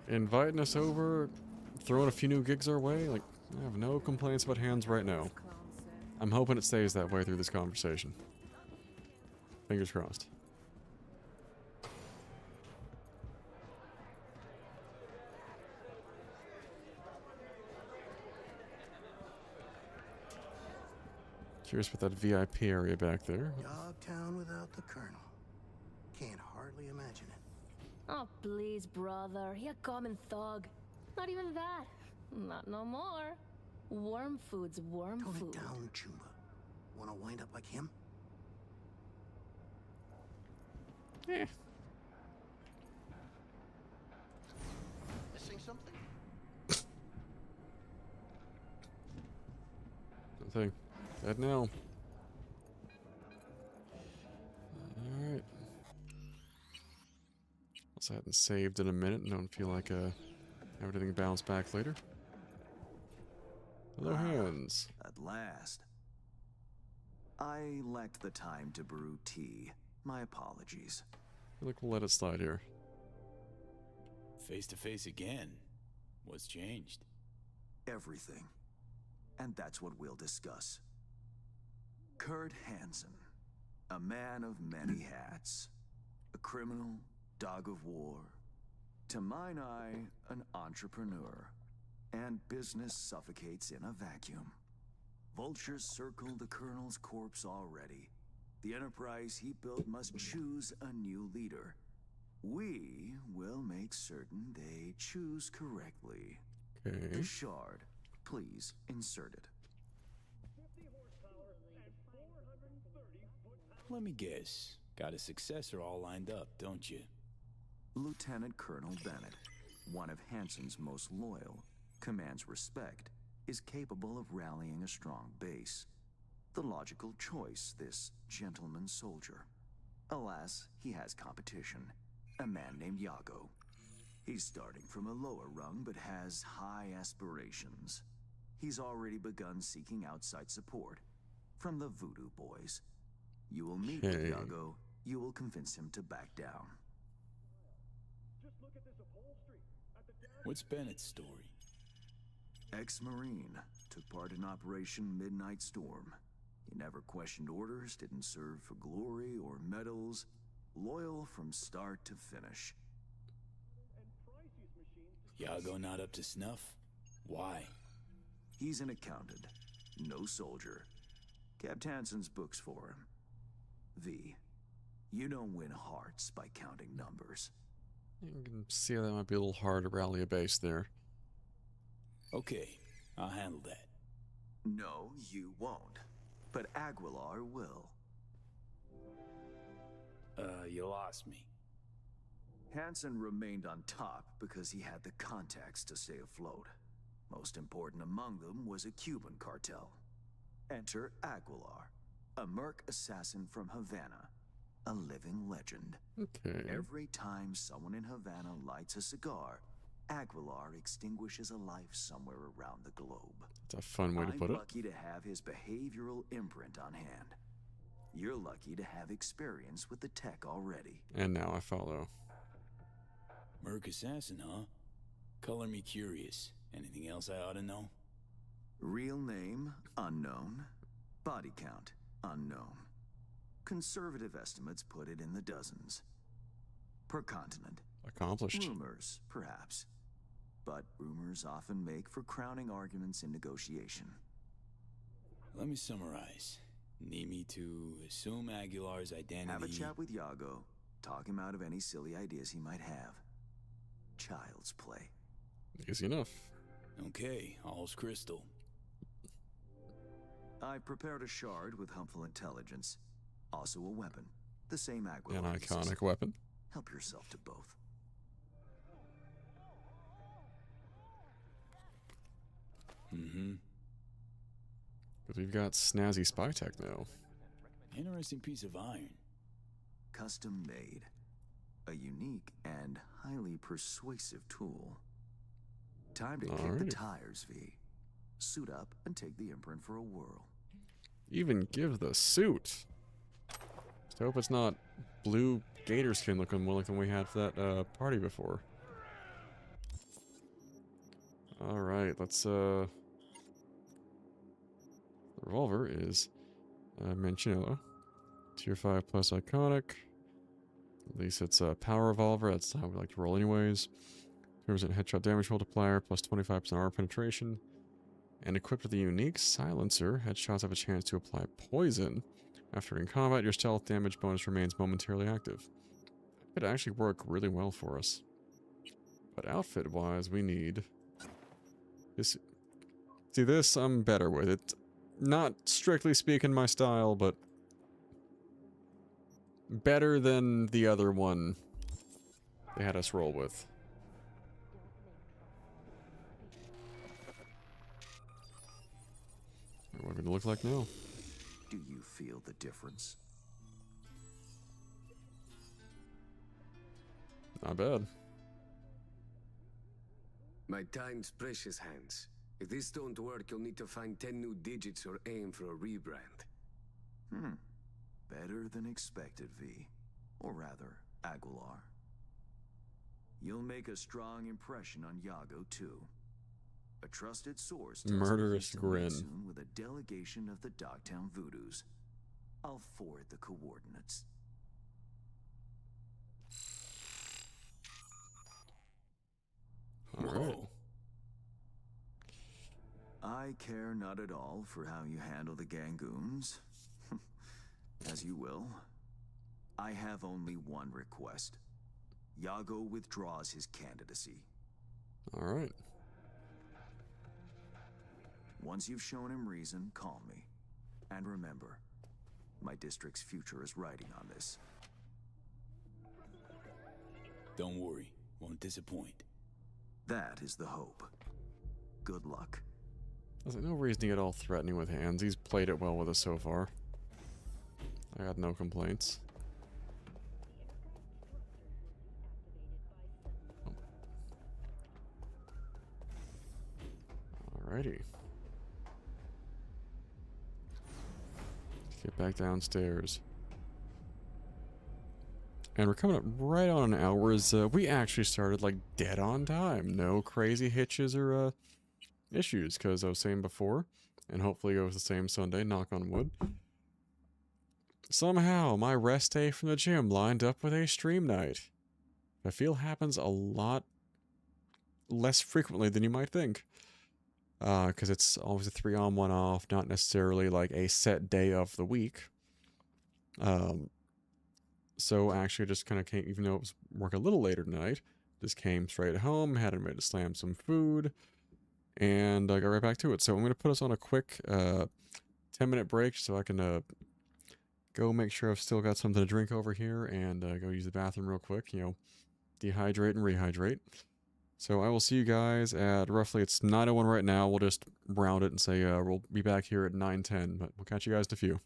Inviting us over, throwing a few new gigs our way. Like, I have no complaints about Hands right now. I'm hoping it stays that way through this conversation. Fingers crossed. Curious about that VIP area back there. Dogtown without the Colonel. Can't hardly imagine it. Oh, please, brother. He a common thug. Not even that. Not no more. Worm food's worm Tone food. it down, Chumba. Wanna wind up like him? Eh. Missing something? Nothing. Dead now. Alright. Also hadn't saved in a minute and don't feel like everything bounce back later. Hello, Hands. At last. I lacked the time to brew tea. My apologies. I feel like we'll let it slide here. Face to face again. What's changed? Everything. And that's what we'll discuss. Kurt Hansen, a man of many hats. A criminal, dog of war. To mine eye, an entrepreneur. And business suffocates in a vacuum. Vultures circle the Colonel's corpse already. The enterprise he built must choose a new leader. We will make certain they choose correctly. Okay. The shard, please insert it. Let me guess. Got a successor all lined up, don't you? Lieutenant Colonel Bennett, one of Hansen's most loyal, commands respect, is capable of rallying a strong base. The logical choice, this gentleman soldier. Alas, he has competition, a man named Yago. He's starting from a lower rung, but has high aspirations. He's already begun seeking outside support from the Voodoo Boys. You will meet with Yago, you will convince him to back down. What's Bennett's story? Ex-Marine, took part in Operation Midnight Storm. He never questioned orders, didn't serve for glory or medals. Loyal from start to finish. Yago not up to snuff? Why? He's an accountant, no soldier. Kept Hansen's books for him. V, you don't win hearts by counting numbers. You can see how that might be a little hard to rally a base there. Okay, I'll handle that. No, you won't. But Aguilar will. You lost me. Hansen remained on top because he had the contacts to stay afloat. Most important among them was a Cuban cartel. Enter Aguilar, a merc assassin from Havana, a living legend. Okay. Every time someone in Havana lights a cigar, Aguilar extinguishes a life somewhere around the globe. That's a fun way to put it. I'm lucky to have his behavioral imprint on hand. You're lucky to have experience with the tech already. And now I follow. Merc assassin, huh? Color me curious. Anything else I ought to know? Real name, unknown. Body count, unknown. Conservative estimates put it in the dozens. Per continent. Accomplished. Rumors, perhaps. But rumors often make for crowning arguments in negotiation. Let me summarize. Need me to assume Aguilar's identity... Have a chat with Yago. Talk him out of any silly ideas he might have. Child's play. Easy enough. Okay, all's crystal. I prepared a shard with helpful intelligence. Also a weapon. The same Aguilar. An iconic weapon. Help yourself to both. Mm-hmm. Because we've got snazzy spy tech now. Interesting piece of iron. Custom made. A unique and highly persuasive tool. Time to kick the tires, V. Suit up and take the imprint for a whirl. Even give the suit. Just hope it's not blue gator skin looking more like the one we had for that party before. Alright, let's the revolver is Manchinello. Tier 5 plus iconic. At least it's a power revolver, that's how we like to roll anyways. 2% headshot damage multiplier, plus 25% armor penetration. And equipped with a unique silencer, headshots have a chance to apply poison. After in combat, your stealth damage bonus remains momentarily active. That could actually work really well for us. But outfit-wise, we need this. See, this I'm better with. It, not strictly speaking my style, but better than the other one they had us roll with. What are we gonna look like now? Do you feel the difference? Not bad. My time's precious, Hans. If this don't work, you'll need to find 10 new digits or aim for a rebrand. Better than expected, V. Or rather, Aguilar. You'll make a strong impression on Yago, too. A trusted source tells Murderous me grin. soon with a delegation of the Dogtown Voodoos. I'll forward the coordinates. Alright. I care not at all for how you handle the Gangoons. As you will. I have only one request. Yago withdraws his candidacy. Alright. Once you've shown him reason, call me. And remember, my district's future is riding on this. Don't worry, won't disappoint. That is the hope. Good luck. There's no reason to get all threatening with hands. He's played it well with us so far. I got no complaints. Alrighty. Get back downstairs. And we're coming up right on an hour. We actually started like dead on time. No crazy hitches or issues, because I was saying before, and hopefully it was the same Sunday, knock on wood. Somehow my rest day from the gym lined up with a stream night. I feel happens a lot less frequently than you might think. Because it's always a 3-on, 1-off, not necessarily like a set day of the week. So actually just kind of came, even though it was work a little later tonight, Just came straight home, had him ready to slam some food, and I got right back to it. So I'm going to put us on a quick 10-minute break so I can go make sure I've still got something to drink over here and go use the bathroom real quick, you know, dehydrate and rehydrate. So I will see you guys at roughly, it's 9:01 right now. We'll just round it and say we'll be back here at 9:10, but we'll catch you guys in a few.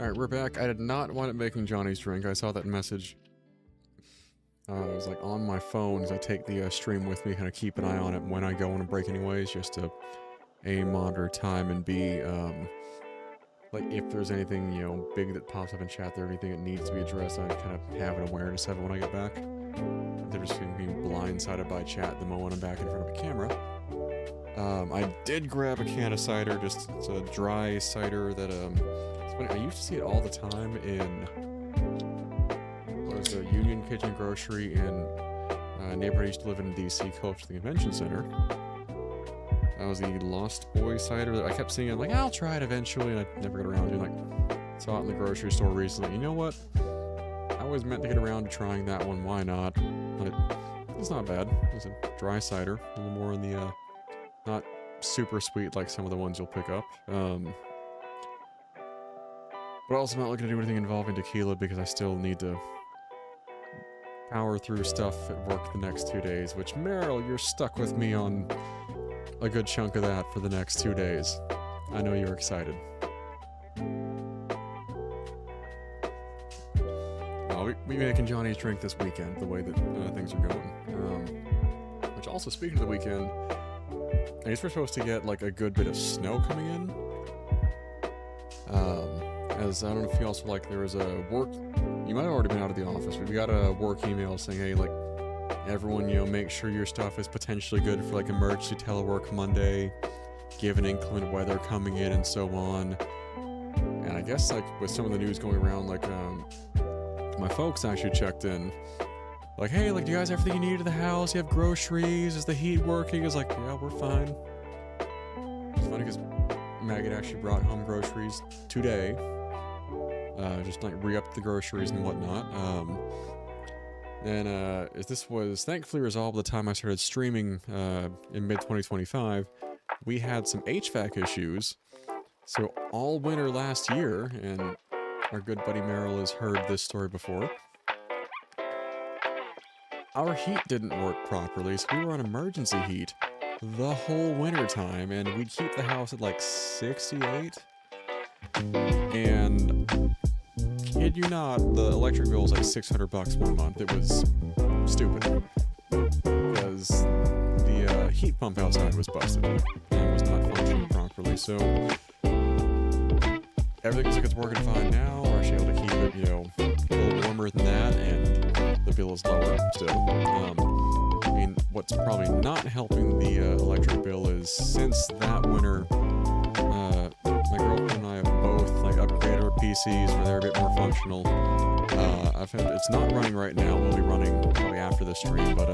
Alright, we're back. I did not wind up making Johnny's drink. I saw that message. It was like on my phone as I take the stream with me, kind of keep an eye on it when I go on a break anyways, just to A, monitor time, and B, like if there's anything, you know, big that pops up in chat there, anything that needs to be addressed, I kind of have an awareness of it when I get back. They're just being blindsided by chat the moment I'm back in front of a camera. I did grab a can of cider, just it's a dry cider that, it's funny, I used to see it all the time in, what was the Union Kitchen Grocery in a neighborhood I used to live in DC, close to the convention center. That was the Lost Boy cider that I kept seeing. I'm like, I'll try it eventually, and I never got around to it. Like, saw it in the grocery store recently. You know what? I always meant to get around to trying that one. Why not? But it's not bad. It's a dry cider, a little more in the not super sweet like some of the ones you'll pick up. But also not looking to do anything involving tequila because I still need to power through stuff at work the next 2 days. Which, Meryl, you're stuck with me on a good chunk of that for the next 2 days. I know you're excited. I'll be making Johnny's drink this weekend, the way that things are going. Which also, speaking of the weekend, I guess we're supposed to get like a good bit of snow coming in. As I don't know if you also like, there was a work, you might have already been out of the office, but we got a work email saying, hey, like, everyone, you know, make sure your stuff is potentially good for like emergency telework Monday, given inclement weather coming in and so on. And I guess like with some of the news going around, like my folks actually checked in. Like, hey, like, do you guys have everything you need at the house? You have groceries? Is the heat working? It's like, yeah, we're fine. It's funny because Maggot actually brought home groceries today. Just like re-upped the groceries and whatnot. And this was thankfully resolved by the time I started streaming in mid-2025. We had some HVAC issues. So all winter last year, and our good buddy Meryl has heard this story before, our heat didn't work properly, so we were on emergency heat the whole winter time, and we'd keep the house at like 68. And kid you not, the electric bill was like $600 one month. It was stupid because the heat pump outside was busted and was not functioning properly. So everything looks like it's working fine now. We're actually able to keep it, you know, a little warmer than that, and the bill is lower still. I mean, what's probably not helping the electric bill is since that winter, my girlfriend and I have both like upgraded our PCs where they're a bit more functional. I've had, it's not running right now. We'll be running probably after the stream, but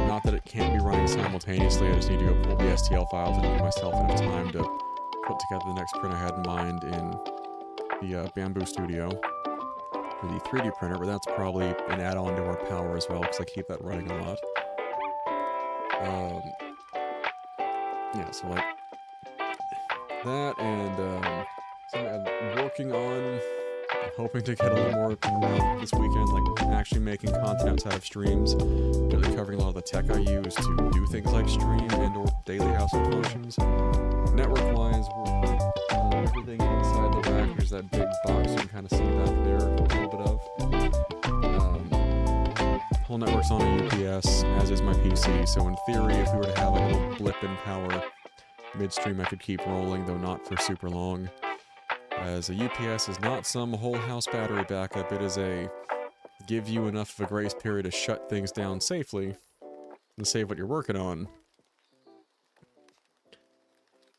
not that it can't be running simultaneously. I just need to go pull the STL files and give myself enough time to put together the next print I had in mind in the Bamboo Studio for the 3D printer, but that's probably an add-on to our power as well, because I keep that running a lot. Yeah, so like that, and so I'm working on hoping to get a little more around this weekend, like actually making content outside of streams, really covering a lot of the tech I use to do things like stream and or daily household functions. Network-wise, we're everything inside the rack. There's that big box you can kind of see back there a little bit of. Whole network's on a UPS, as is my PC, so in theory, if we were to have like a little blip in power midstream, I could keep rolling, though not for super long. As a UPS is not some whole house battery backup, it is a give you enough of a grace period to shut things down safely and save what you're working on.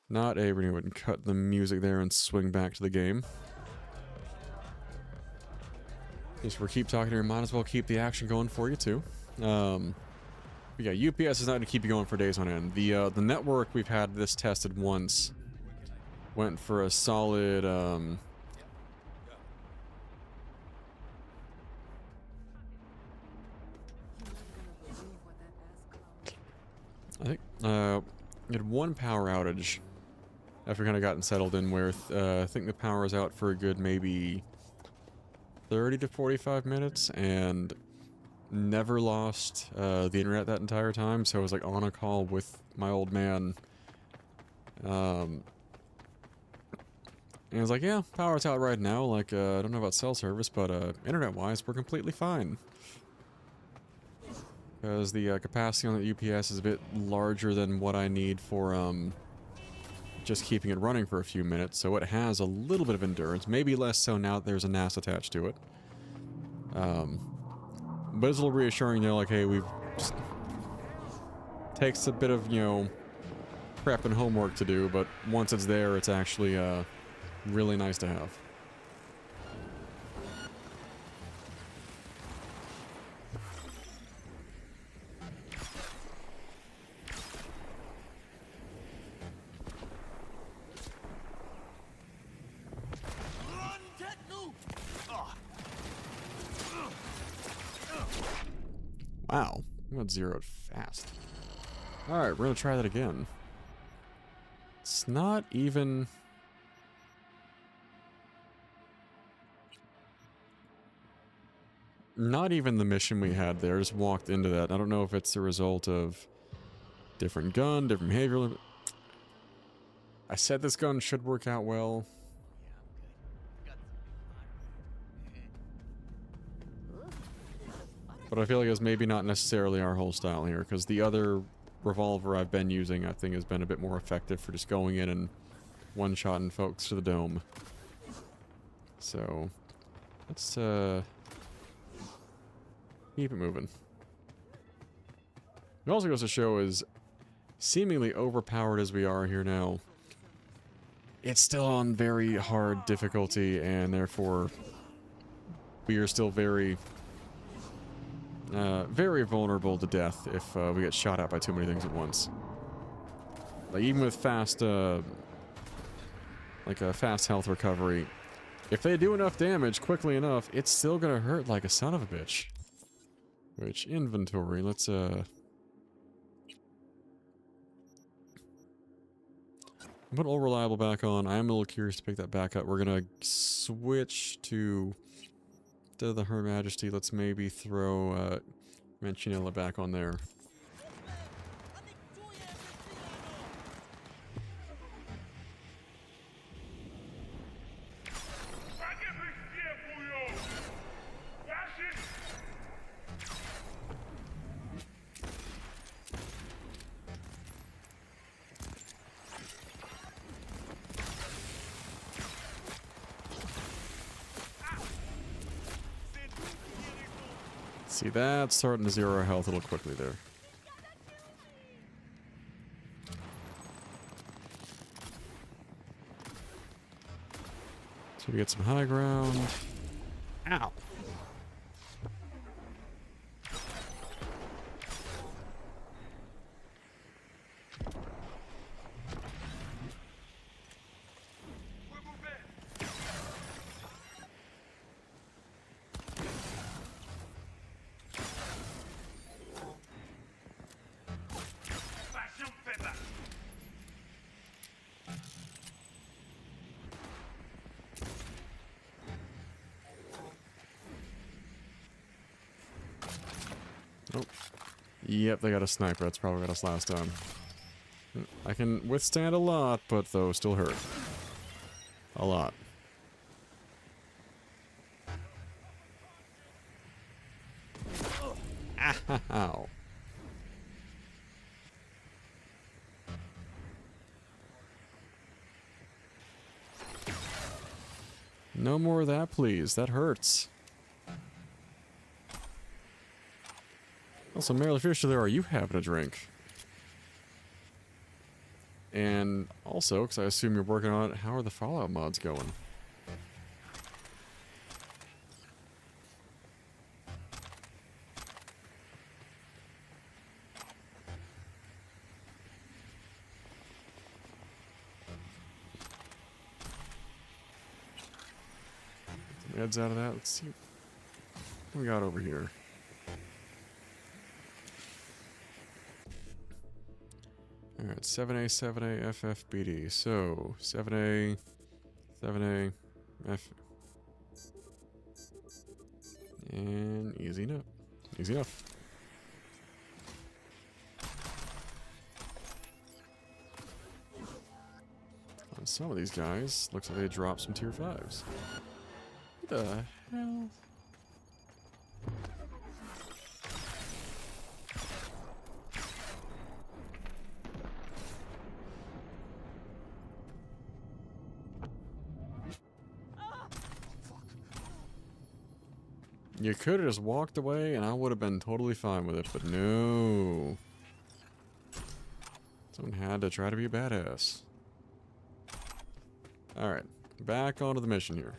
Not a, we're going to cut the music there and swing back to the game. Just we keep talking here, might as well keep the action going for you too. Yeah, UPS is not going to keep you going for days on end. The network, we've had this tested once. Went for a solid, I think, we had one power outage after kind of gotten settled in where, I think the power was out for a good maybe 30 to 45 minutes and never lost the internet that entire time, so I was like on a call with my old man And it's like, yeah, power's out right now. Like, I don't know about cell service, but internet-wise, we're completely fine. Because the capacity on the UPS is a bit larger than what I need for just keeping it running for a few minutes, so it has a little bit of endurance. Maybe less so now that there's a NAS attached to it. But it's a little reassuring, you know, like, hey, we've just... Takes a bit of, you know, prep and homework to do, but once it's there, it's actually really nice to have. Wow, we got zeroed fast. Alright, we're gonna try that again. It's not even... Not even the mission we had there, just walked into that. I don't know if it's the result of different gun, different behavior. I said this gun should work out well. But I feel like it's maybe not necessarily our whole style here, because the other revolver I've been using, I think, has been a bit more effective for just going in and one-shotting folks to the dome. So, let's, keep it moving. It also goes to show, as seemingly overpowered as we are here now, it's still on very hard difficulty, and therefore, we are still very... very vulnerable to death if we get shot at by too many things at once. Like, even with fast, like a fast health recovery, if they do enough damage quickly enough, it's still gonna hurt like a son of a bitch. Which, inventory, let's, put All Reliable back on. I am a little curious to pick that back up. We're gonna switch to... Instead of the Her Majesty, let's maybe throw Mancinella back on there. See, that's starting to zero our health a little quickly there. So we get some high ground. Ow! Nope. Yep, they got a sniper. That's probably got us last time. I can withstand a lot, but those still hurt. A lot. Ow. No more of that, please. That hurts. Also, Merrily Fisher, there are you having a drink? And also, because I assume you're working on it, how are the Fallout mods going? Some heads out of that. Let's see what we got over here. Alright, 7A, 7A, FFBD. So, 7A, 7A, F. And easy enough. Easy enough. some of these guys, looks like they dropped some tier 5s. What the hell? You could have just walked away and I would have been totally fine with it, but no. Someone had to try to be a badass. Alright, back onto the mission here.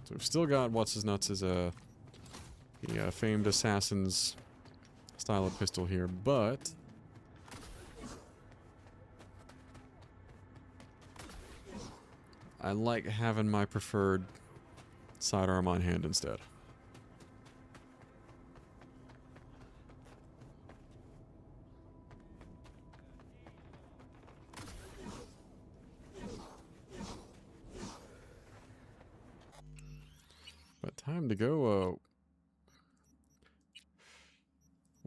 So we've still got what's-his-nuts as the famed assassin's style of pistol here, but I like having my preferred sidearm on hand instead. But time to go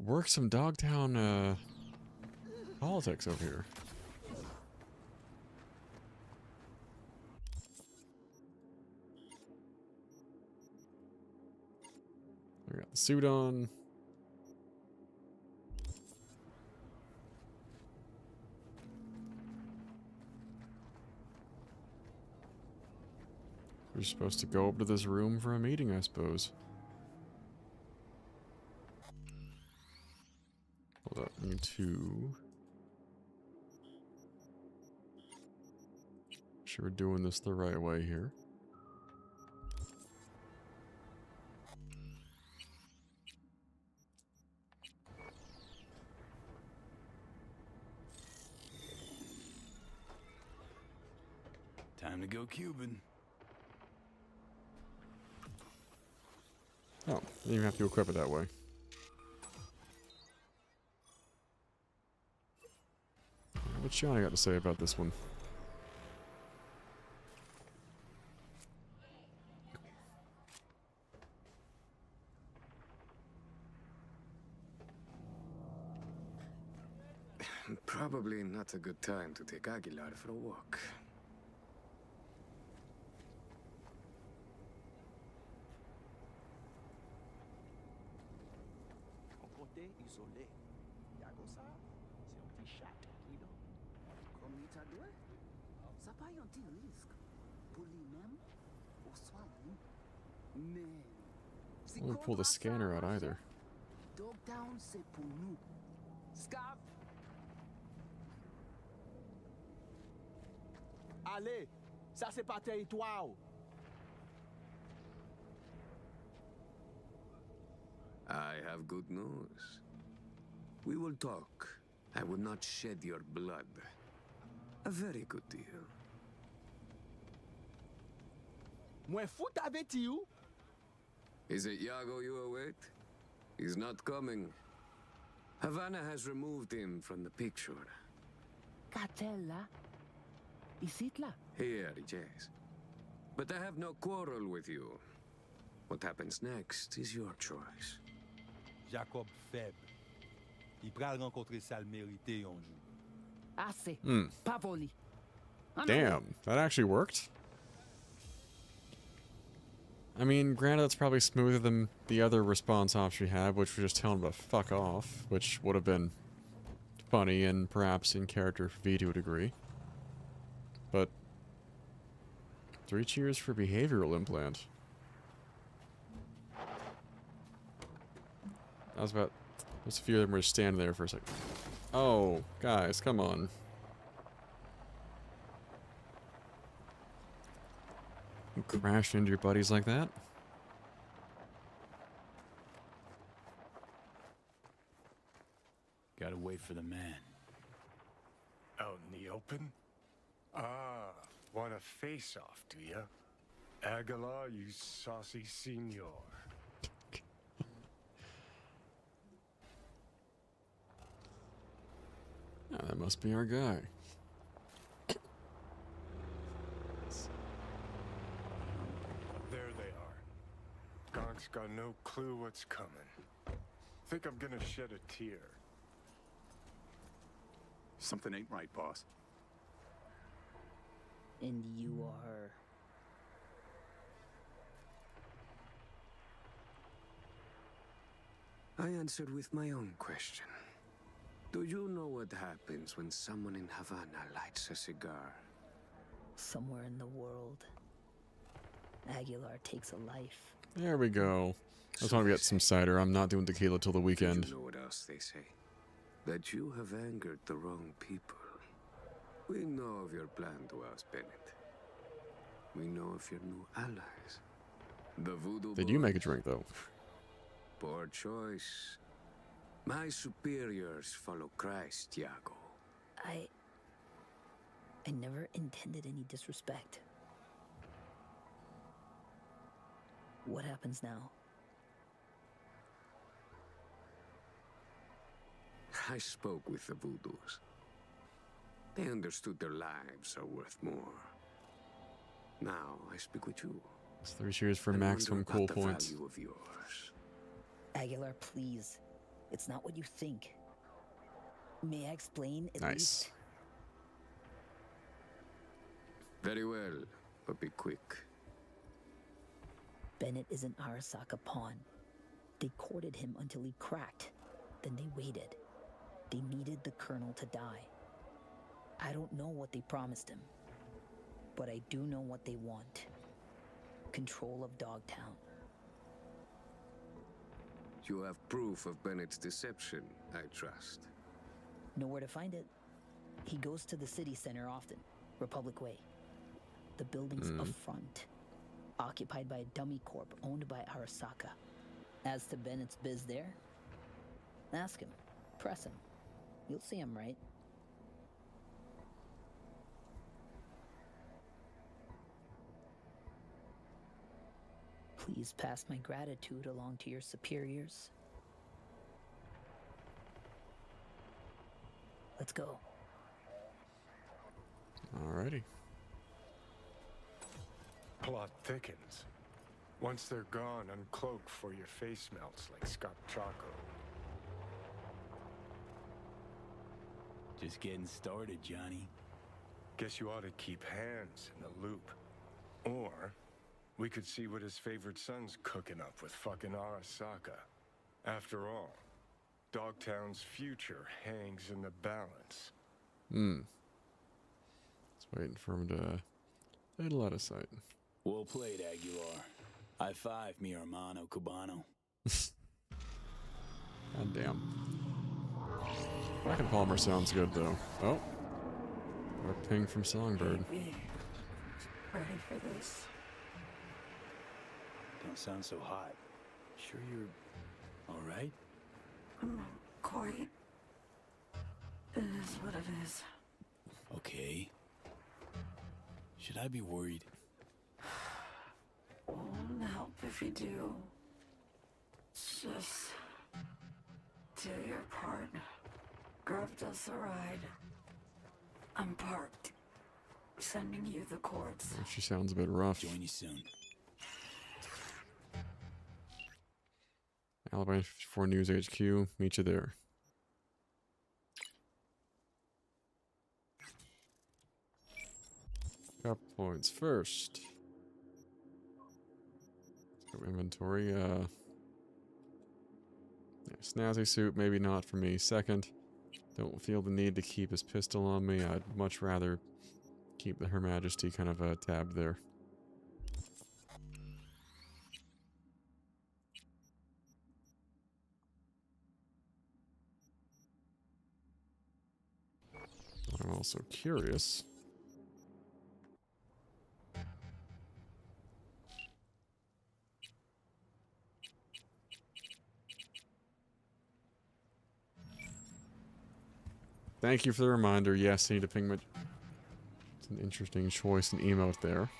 work some Dogtown politics over here. We got the suit on. We're supposed to go up to this room for a meeting, I suppose. Hold up, I need to... Sure we're doing this the right way here. Time to go Cuban. Oh, you even have to equip it that way. What's Johnny got to say about this one? Probably not a good time to take Aguilar for a walk. Isolé. Ya go ça, c'est un petit chat tranquille. Comme il t'a dit, ça pas un petit risque pour lui-même ou soi-même. Mais I won't pull the scanner out either. Dogtown c'est pour nous. Scav. Allez, ça c'est pas territoire. I have good news. We will talk. I will not shed your blood. A very good deal. Mwen fout avec you. Is it Yago you await? He's not coming. Havana has removed him from the picture. Cartel là. Ici là. Here, yes. But I have no quarrel with you. What happens next is your choice. Jacob faible. Il pral rencontrer ça le mérité un jour. Assez. Hmm. Pas volé. Damn, that actually worked? I mean, granted that's probably smoother than the other response option we had, which was just telling him to fuck off, which would have been funny and perhaps in character for V to a degree. But 3 cheers for behavioral implant. I was about... There's a few of them were just standing there for a second. Oh, guys, come on. You crash into your buddies like that? Gotta wait for the man. Out in the open? Ah, want a face-off, do ya? Aguilar, you saucy senor. Oh, that must be our guy. There they are. Gonk's got no clue what's coming. Think I'm gonna shed a tear. Something ain't right, boss. And you are... I answered with my own question. Do you know what happens when someone in Havana lights a cigar? Somewhere in the world, Aguilar takes a life. There we go. I just want to get some cider. I'm not doing tequila till the weekend. You know what else they say? That you have angered the wrong people. We know of your plan to oust Bennett. We know of your new allies. The voodoo They do make a drink, though. Poor choice. My superiors follow Christ, Iago. I never intended any disrespect. What happens now? I spoke with the voodoos. They understood their lives are worth more. Now I speak with you. It's 3 cheers for maximum cool points. The value of yours. Aguilar, please. It's not what you think. May I explain at least? Very well, but be quick. Bennett is an Arasaka pawn. They courted him until he cracked. Then they waited. They needed the Colonel to die. I don't know what they promised him, but I do know what they want. Control of Dogtown. You have proof of Bennett's deception, I trust. Know where to find it. He goes to the city center often, Republic Way. The building's up front, occupied by a dummy corp owned by Arasaka. As to Bennett's biz there, ask him, press him. You'll see him right. Please pass my gratitude along to your superiors. Let's go. Alrighty. Plot thickens. Once they're gone, uncloak before your face melts like Scott Choco. Just getting started, Johnny. Guess you ought to keep hands in the loop. Or we could see what his favorite son's cooking up with fucking Arasaka. After all, Dogtown's future hangs in the balance. Just waiting for him to hit a lot of sight. Well played, Aguilar. High five, mi hermano cubano. God damn. Black and Palmer sounds good, though. Oh. Or a ping from Songbird. Ready for this? Don't sound so hot. Sure you're all right? Quite. It is what it is. Okay. Should I be worried? Won't help if you do. Just do your part. Grab us a ride. I'm parked. Sending you the cords. Oh, she sounds a bit rough. Join you soon. Alabama 54 News HQ. Meet you there. Couple points. First. Let's go inventory. Yeah, snazzy suit, maybe not for me. Second, don't feel the need to keep his pistol on me. I'd much rather keep the Her Majesty kind of tabbed there. I'm also curious. Thank you for the reminder. Yes, I need to ping my... It's an interesting choice and emote there.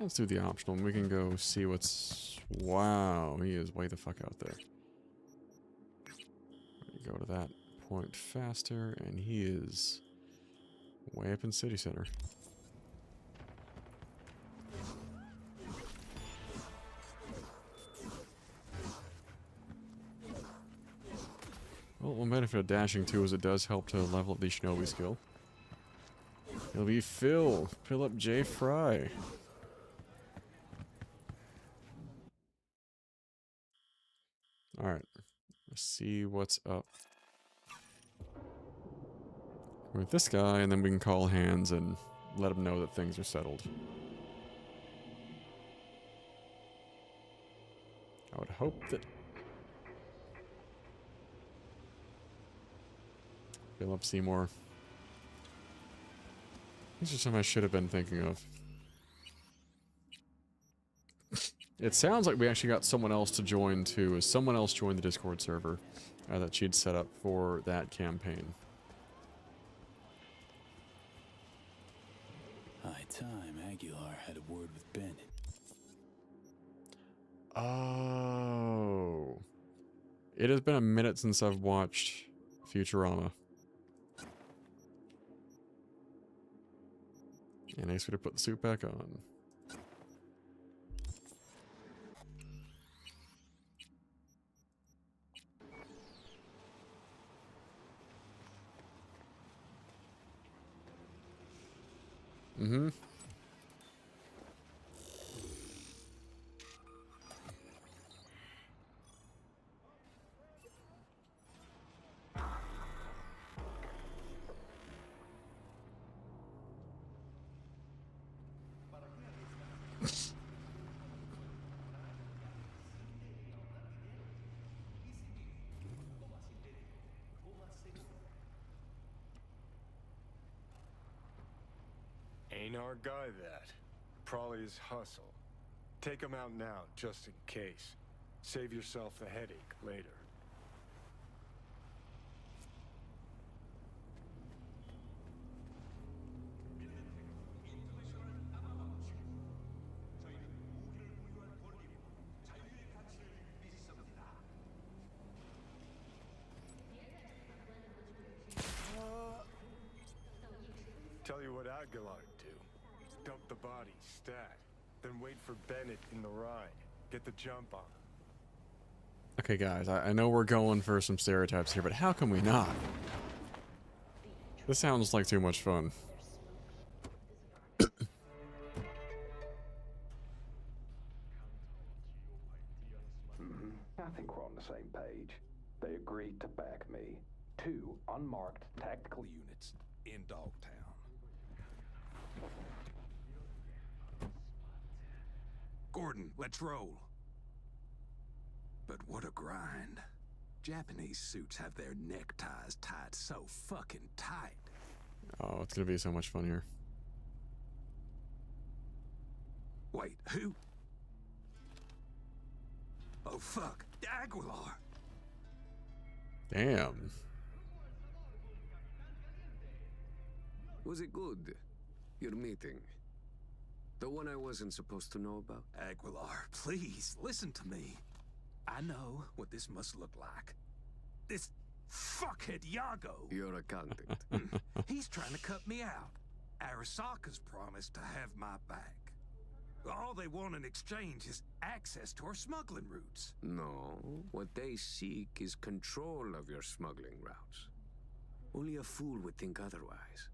Let's do the optional. We can go see what's... Wow, he is way the fuck out there. Go to that point faster, and he is way up in city center. Well, one benefit of dashing too is it does help to level up the shinobi skill. It'll be Phil. Fill up J. Fry. Alright. Let's see what's up with this guy, and then we can call hands and let him know that things are settled. I would hope that... Fill up Seymour. These are some I should have been thinking of. It sounds like we actually got someone else to join too. Someone else joined the Discord server that she'd set up for that campaign. High time Aguilar had a word with Bennett. Oh. It has been a minute since I've watched Futurama. And I guess we to put the suit back on. Mm-hmm. Ain't our guy that. Probably his hustle. Take him out now, just in case. Save yourself the headache later. Tell you what Aguilar'd do. Dump the body, stat. Then wait for Bennett in the ride. Get the jump on him. Okay, guys, I know we're going for some stereotypes here, but how can we not? This sounds like too much fun. I think we're on the same page. They agreed to back me. 2 unmarked tactical units in Dogtown. Gordon, let's roll. But what a grind. Japanese suits have their neckties tied so fucking tight. Oh, it's gonna be so much fun here. Wait, who? Oh fuck, Aguilar! Damn. Was it good? Your meeting? The one I wasn't supposed to know about? Aguilar, please, listen to me. I know what this must look like. This fuckhead Yago. Your accountant. He's trying to cut me out. Arasaka's promised to have my back. All they want in exchange is access to our smuggling routes. No, what they seek is control of your smuggling routes. Only a fool would think otherwise.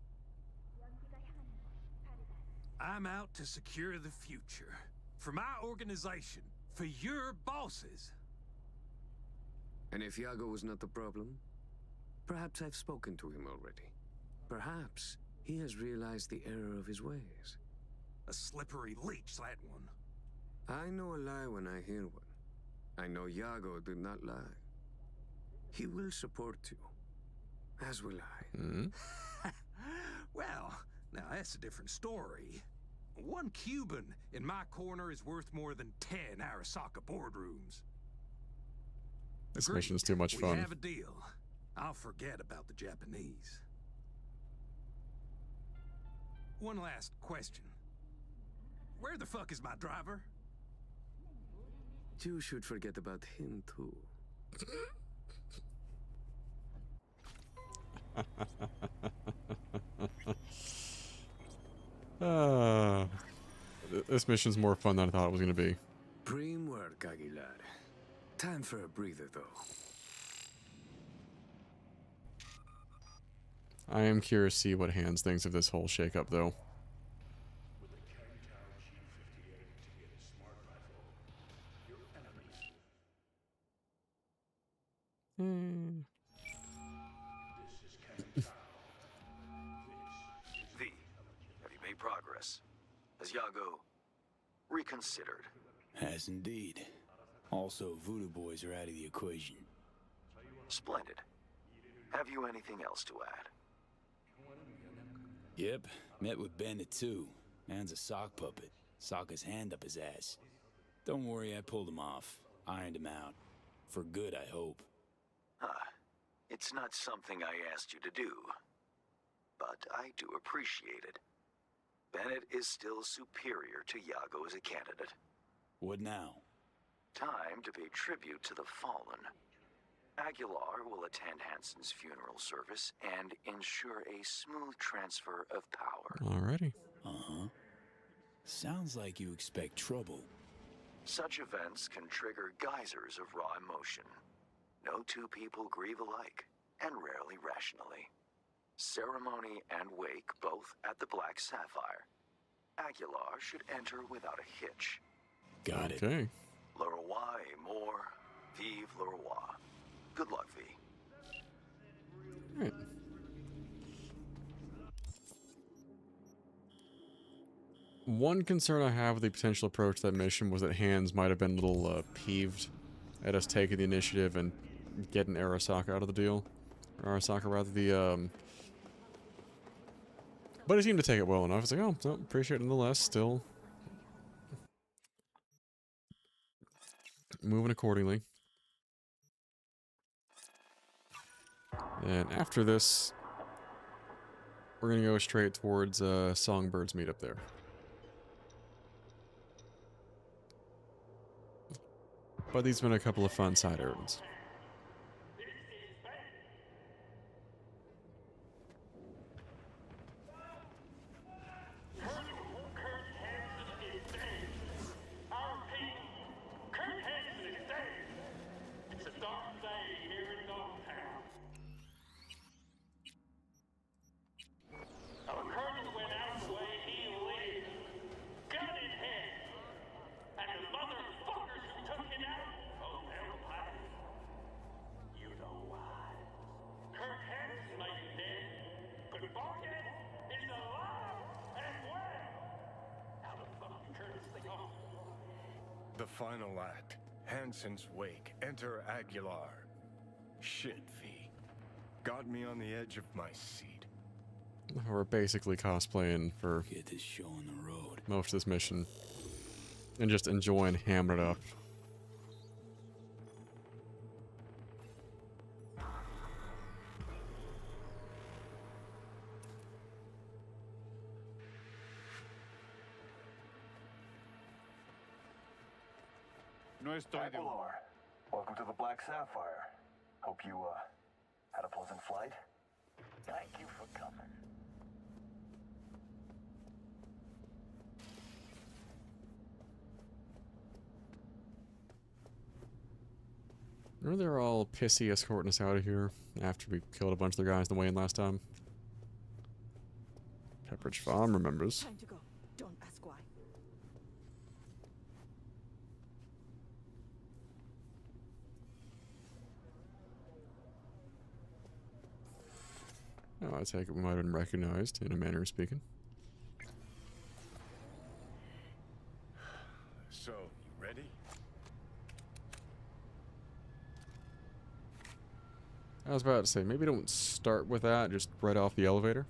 I'm out to secure the future. For my organization. For your bosses. And if Yago was not the problem, perhaps I've spoken to him already. Perhaps he has realized the error of his ways. A slippery leech, that one. I know a lie when I hear one. I know Yago did not lie. He will support you. As will I. Mm-hmm. Well, now that's a different story. 1 Cuban in my corner is worth more than 10 Arasaka boardrooms. This mission's too much fun. We have a deal. I'll forget about the 1 last question. Where the fuck is my driver? You should forget about him, too. This mission's more fun than I thought it was going to be. Prim work, Aguilar. Time for a breather, though. I am curious to see what Hans thinks of this whole shakeup, though. Hmm. V, have you made progress? Has Yago reconsidered? Has indeed. Also, Voodoo Boys are out of the equation. Splendid. Have you anything else to add? Yep, met with Bennett too. Man's a sock puppet. Sock his hand up his ass. Don't worry, I pulled him off. Ironed him out. For good, I hope. It's not something I asked you to do. But I do appreciate it. Bennett is still superior to Yago as a candidate. What now? Time to pay tribute to the fallen. Aguilar will attend Hansen's funeral service and ensure a smooth transfer of power. Alrighty. Uh-huh. Sounds like you expect trouble. Such events can trigger geysers of raw emotion. No two people grieve alike, and rarely rationally. Ceremony and wake both at the Black Sapphire. Aguilar should enter without a hitch. Got it. Okay. Le roi est mort, vive le roi. Good luck, V. Alright. One concern I have with the potential approach to that mission was that Hans might have been a little peeved at us taking the initiative and getting Arasaka out of the deal. Or Arasaka, rather, the, But he seemed to take it well enough. It's like, oh, so appreciate it nonetheless. Still moving accordingly. And after this, we're gonna go straight towards Songbird's meetup there. But these have been a couple of fun side errands. The final act. Hansen's wake. Enter Aguilar. Shit, V. Got me on the edge of my seat. We're basically cosplaying for Get this show on the road. most of this mission. And just enjoying hammering it up. Aguilar, welcome to the Black Sapphire. Hope you, had a pleasant flight. Thank you for coming. Remember they were all pissy escorting us out of here after we killed a bunch of their guys on the way in last time? Pepperidge Farm remembers. Time to go. Don't ask why. Oh, I take it we might have been recognized, in a manner of speaking. So, you ready? I was about to say, maybe don't start with that, just right off the elevator.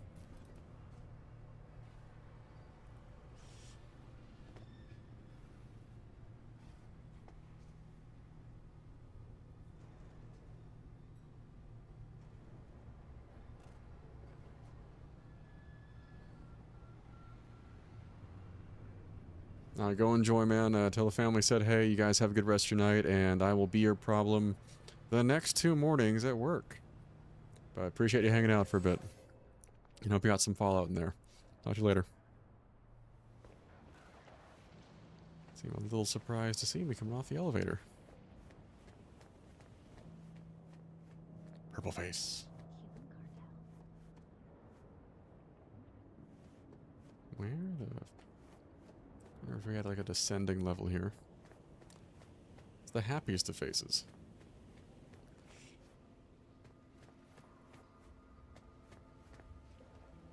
Go enjoy, man. Tell the family said, hey, you guys have a good rest of your night, and I will be your problem the next 2 mornings at work. But I appreciate you hanging out for a bit. And hope you got some fallout in there. Talk to you later. Seem a little surprised to see me coming off the elevator. Purple face. Where the... I wonder if we had like a descending level here. It's the happiest of faces.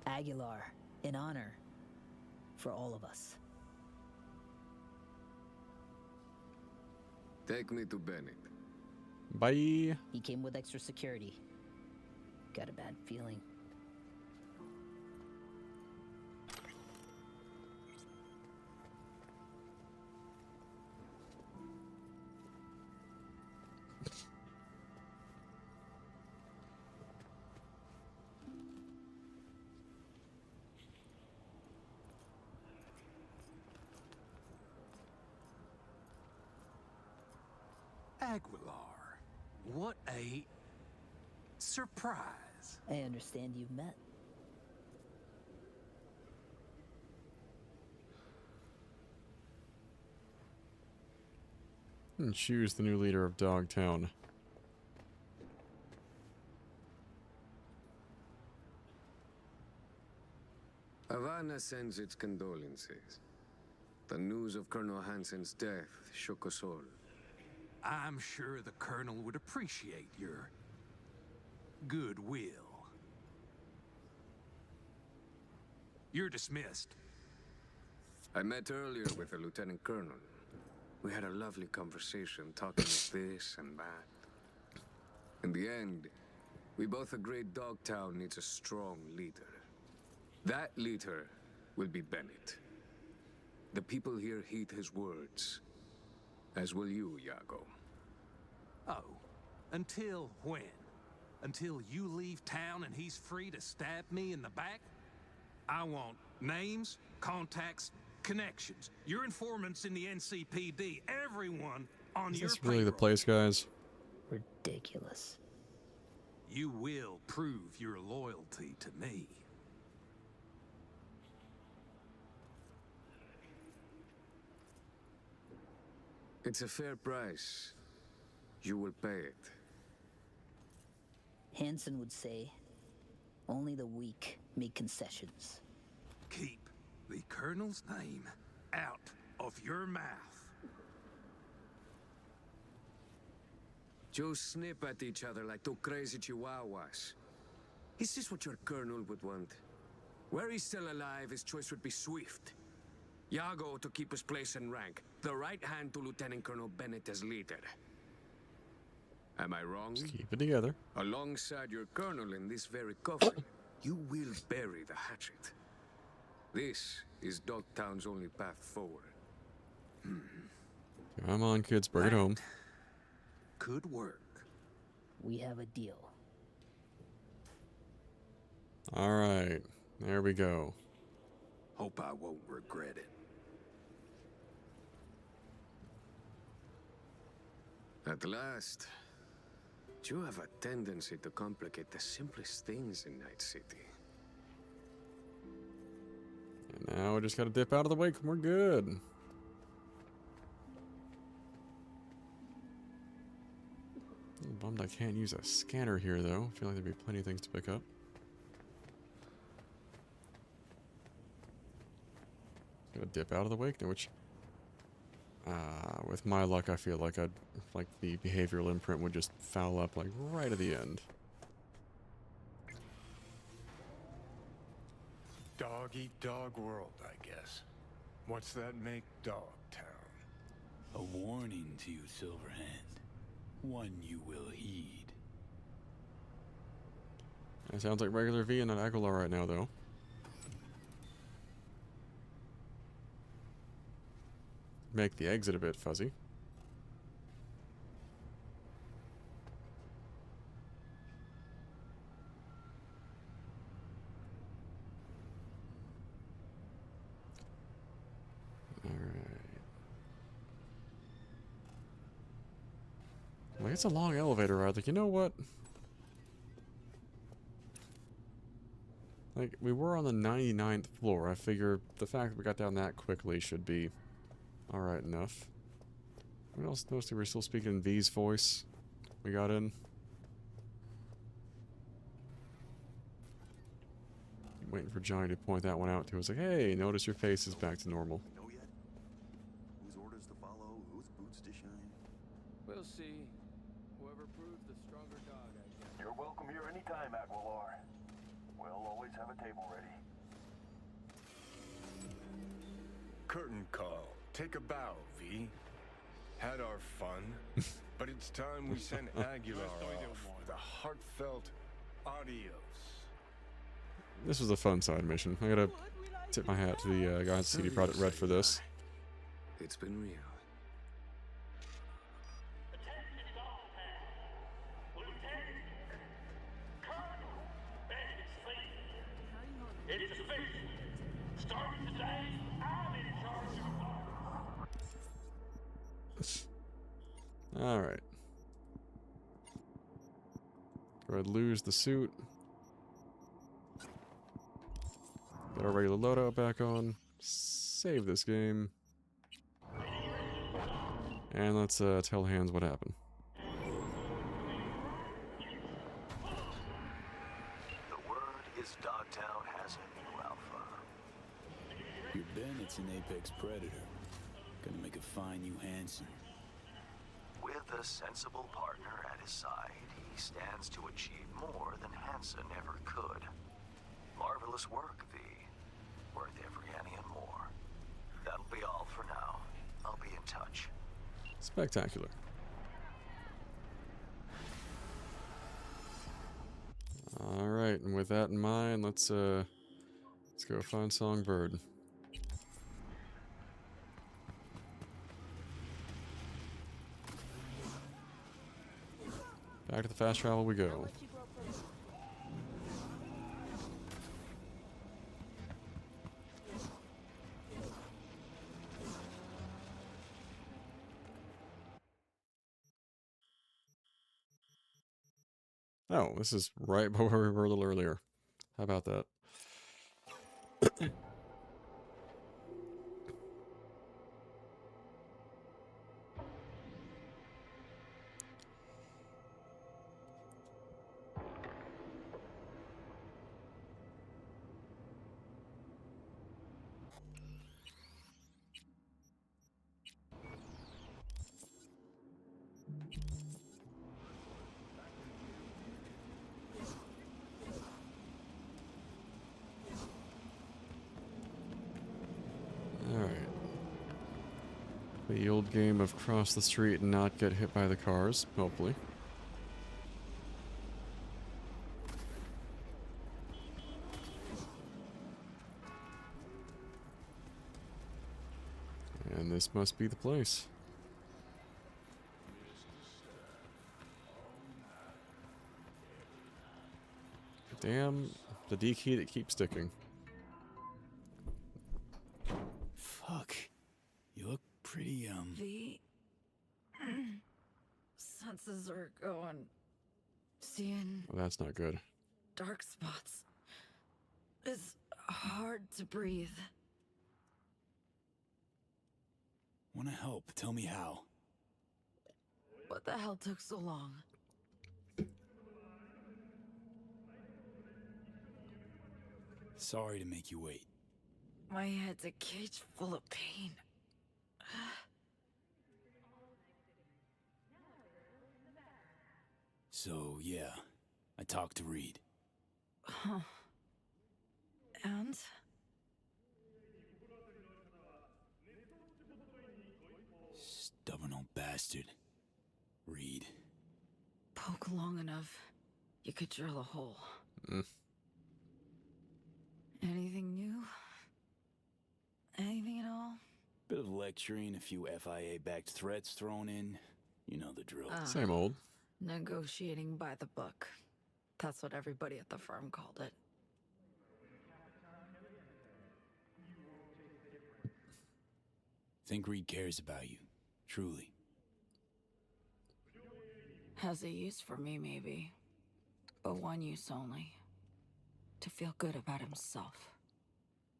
Aguilar, in honor for all of us. Take me to Bennett. Bye. He came with extra security. Got a bad feeling. Aguilar, what a surprise. I understand you've met. And choose the new leader of Dogtown. Havana sends its condolences. The news of Colonel Hansen's death shook us all. I'm sure the Colonel would appreciate your goodwill. You're dismissed. I met earlier with the Lieutenant Colonel. We had a lovely conversation talking of this and that. In the end, we both agreed Dogtown needs a strong leader. That leader will be Bennett. The people here heed his words, as will you, Iago. Oh, until when? Until you leave town and he's free to stab me in the back? I want names, contacts, connections. Your informants in the NCPD, everyone on Is your this really the payroll. place, guys? Ridiculous. You will prove your loyalty to me. It's a fair price. You will pay it. Hansen would say, only the weak make concessions. Keep the Colonel's name out of your mouth. Just snip at each other like two crazy chihuahuas. Is this what your Colonel would want? Were he still alive, his choice would be swift. Iago to keep his place and rank, the right hand to Lieutenant Colonel Bennett as leader. Am I wrong? Just keep it together. Alongside your Colonel in this very coffin, you will bury the hatchet. This is Dogtown's only path forward. Come on, kids, bring it home. Could work. We have a deal. Alright, there we go. Hope I won't regret it. At last. You have a tendency to complicate the simplest things in Night City. And now we just gotta dip out of the way and we're good. I'm bummed I can't use a scanner here, though. I feel like there'd be plenty of things to pick up. Gonna dip out of the way, which, with my luck, I feel like the behavioral imprint would just foul up like right at the end. Dog eat dog world, I guess. What's that make Dogtown? A warning to you, Silverhand. One you will heed. That sounds like regular V and not Aguilar right now, though. Make the exit a bit fuzzy. Alright. Like, it's a long elevator ride. Like, you know what? Like, we were on the 99th floor. I figure the fact that we got down that quickly should be alright enough. What else noticed we were still speaking in V's voice? We got in. Waiting for Johnny to point that one out to us. Like, hey, notice your face is back to normal. Know yet? Whose orders to follow, whose boots to shine? We'll see. Whoever proves the stronger dog, I guess. You're welcome here anytime, Aguilar. We'll always have a table ready. Curtain call. Take a bow, V. Had our fun, but it's time we send Aguilar off with a heartfelt adios. This was a fun side mission. I gotta tip my hat to the guys at CD Projekt Red for this. It's been real. Alright. Go ahead, lose the suit. Get our regular loadout back on. Save this game. And let's tell Hans what happened. The word is Dogtown has a new alpha. Your Bennett's an apex predator. Gonna make a fine new Hanson. With a sensible partner at his side, he stands to achieve more than Hansen ever could. Marvelous work, V. Worth every penny and more. That'll be all for now. I'll be in touch. Spectacular. Alright, and with that in mind, let's go find Songbird. Back to the fast travel we go. Oh, this is right where we were a little earlier. How about that? The old game of cross the street and not get hit by the cars, hopefully. And this must be the place. Damn, the D key that keeps sticking. Fuck. You look pretty, The senses are going. Seeing Well, that's not good. dark spots. It's hard to breathe. Wanna help? Tell me how. What the hell took so long? Sorry to make you wait. My head's a cage full of pain. So, yeah, I talked to Reed. Huh. And? Stubborn old bastard. Reed. Poke long enough, you could drill a hole. Anything new? Anything at all? Bit of lecturing, a few FIA-backed threats thrown in. You know the drill. Same old. Negotiating by the book. That's what everybody at the firm called it. Think Reed cares about you. Truly. Has a use for me, maybe. But one use only. To feel good about himself.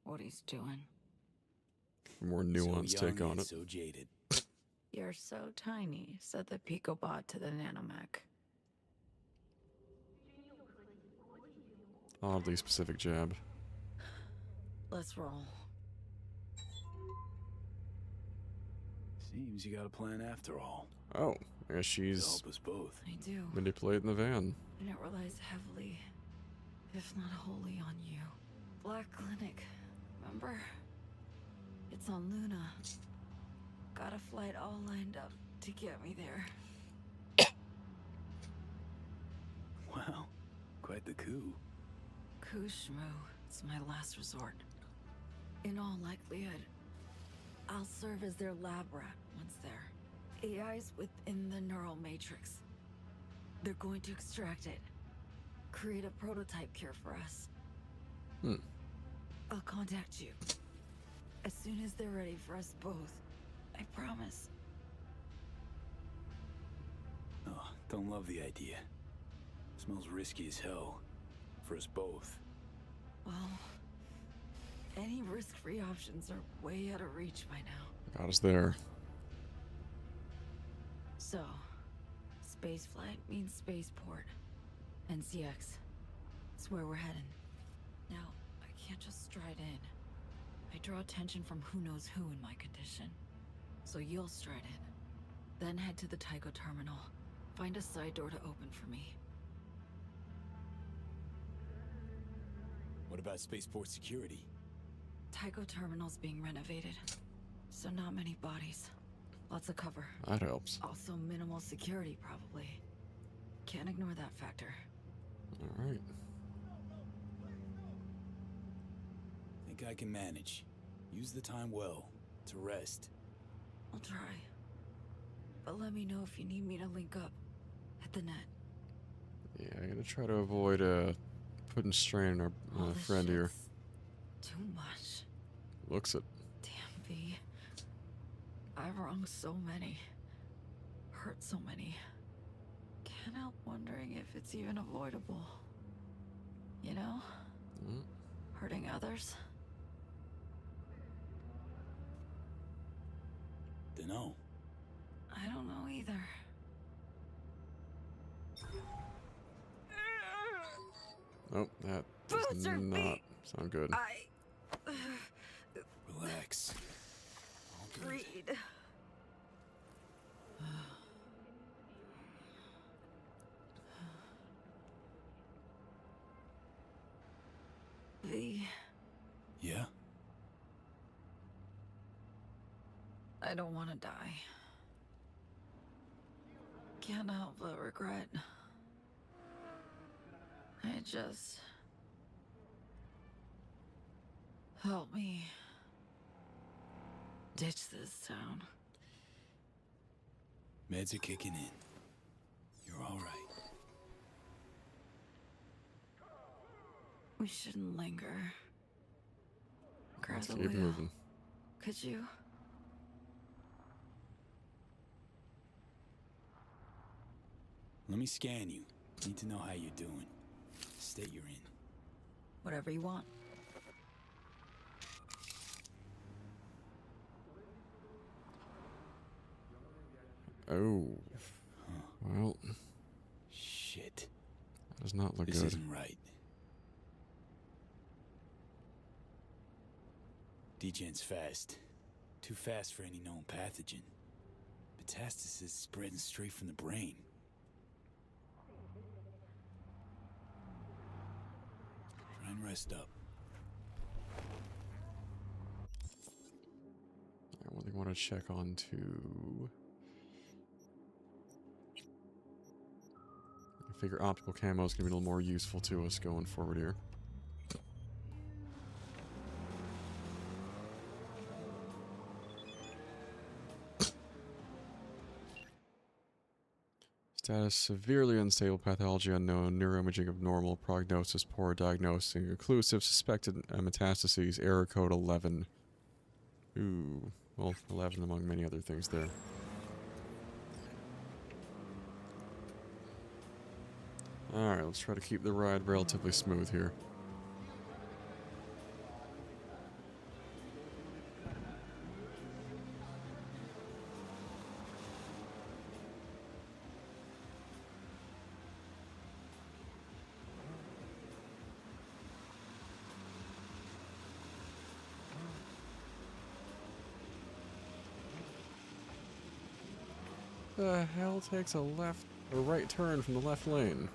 What he's doing. More nuanced take on it. So jaded. You're so tiny, said the Picobot to the nanomech. Oddly specific jab. Let's roll. Seems you got a plan after all. Oh, I guess she's Help us both. I do. manipulating the van. And it relies heavily, if not wholly, on you. Black Clinic, remember? It's on Luna. Got a flight all lined up to get me there. Wow, quite the coup. Coup shmoo. It's my last resort. In all likelihood, I'll serve as their lab rat once there. AI's within the neural matrix. They're going to extract it. Create a prototype cure for us. I'll contact you. As soon as they're ready for us both. I promise. Oh, don't love the idea. Smells risky as hell. For us both. Well, any risk-free options are way out of reach by now. Got us there. So, spaceflight means spaceport. NCX. It's where we're heading. Now, I can't just stride in. I draw attention from who knows who in my condition. So you'll stride in. Then head to the Tycho terminal. Find a side door to open for me. What about spaceport security? Tycho terminal's being renovated. So not many bodies. Lots of cover. That helps. Also minimal security, probably. Can't ignore that factor. Alright. Think I can manage. Use the time well. To rest. I'll try. But let me know if you need me to link up. At the net. Yeah, I'm gonna try to avoid putting strain on our friend here. Too much. Looks it. Damn, V. I've wronged so many. Hurt so many. Can't help wondering if it's even avoidable. You know? Hurting others? Dunno. I don't know either. Oh, that does not sound good. Relax. All good. Read. V. Yeah? I don't want to die. Can't help but regret. I just... Help me. Ditch this town. Meds are kicking in. You're all right. We shouldn't linger. Grab Let's the keep wheel. moving. Could you? Let me scan you. Need to know how you're doing. State you're in. Whatever you want. Oh. Well. Shit. That does not look This good. isn't right. Degen's fast. Too fast for any known pathogen. Metastasis is spreading straight from the brain. Try and rest up. I really want to check on to... I figure optical camo is going to be a little more useful to us going forward here. Status: severely unstable, pathology unknown, neuroimaging abnormal, prognosis poor, diagnosing inconclusive, suspected metastases, error code 11. Ooh, well, 11 among many other things there. Alright, let's try to keep the ride relatively smooth here. The hell takes a right turn from the left lane?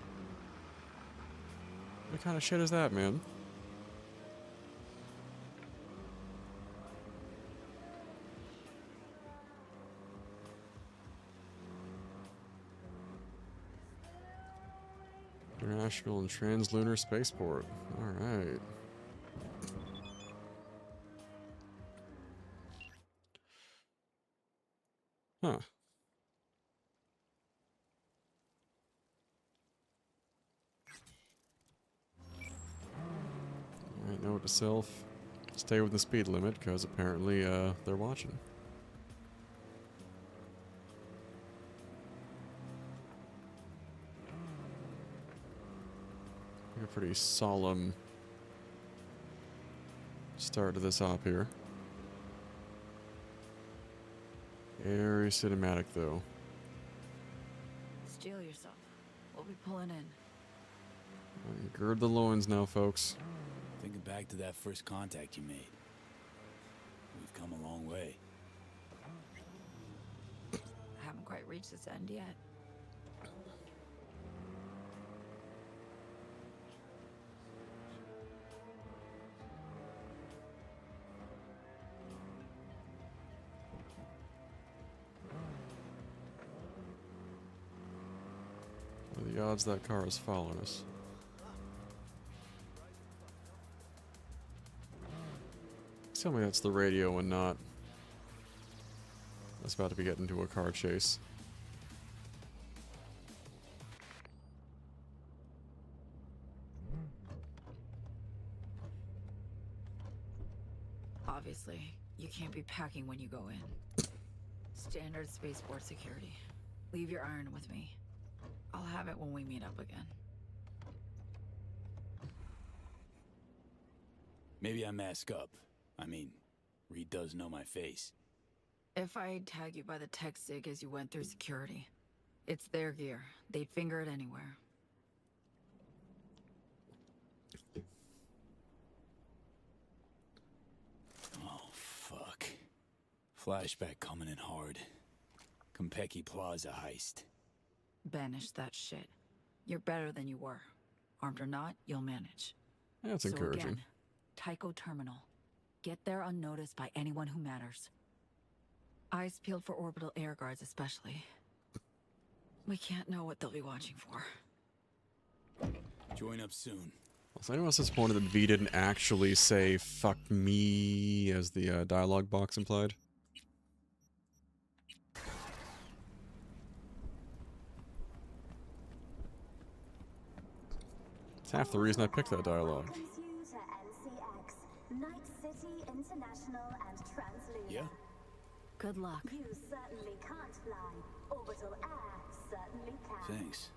What kind of shit is that, man? International and Translunar Spaceport. Alright. Huh. Alright, note to self. Stay with the speed limit, because apparently, they're watching. A pretty solemn start to this op here. Very cinematic, though. Steel yourself. We'll be pulling in. Gird the loins now, folks. Thinking back to that first contact you made. We've come a long way. Haven't quite reached this end yet. What are the odds that car is following us? Tell me that's the radio and not. That's about to be getting into a car chase. Obviously, you can't be packing when you go in. Standard spaceport security. Leave your iron with me. I'll have it when we meet up again. Maybe I mask up. I mean, Reed does know my face. If I'd tag you by the tech sig as you went through security, it's their gear. They'd finger it anywhere. Oh, fuck. Flashback coming in hard. Konpeki Plaza heist. Banish that shit. You're better than you were. Armed or not, you'll manage. That's so encouraging. Again, Tycho Terminal. Get there unnoticed by anyone who matters. Eyes peeled for orbital air guards especially. We can't know what they'll be watching for. Join up soon. Was anyone else disappointed that V didn't actually say "fuck me" as the dialogue box implied? It's half the reason I picked that dialogue. Yeah? Good luck. You certainly can't fly. Orbital air certainly can. Thanks.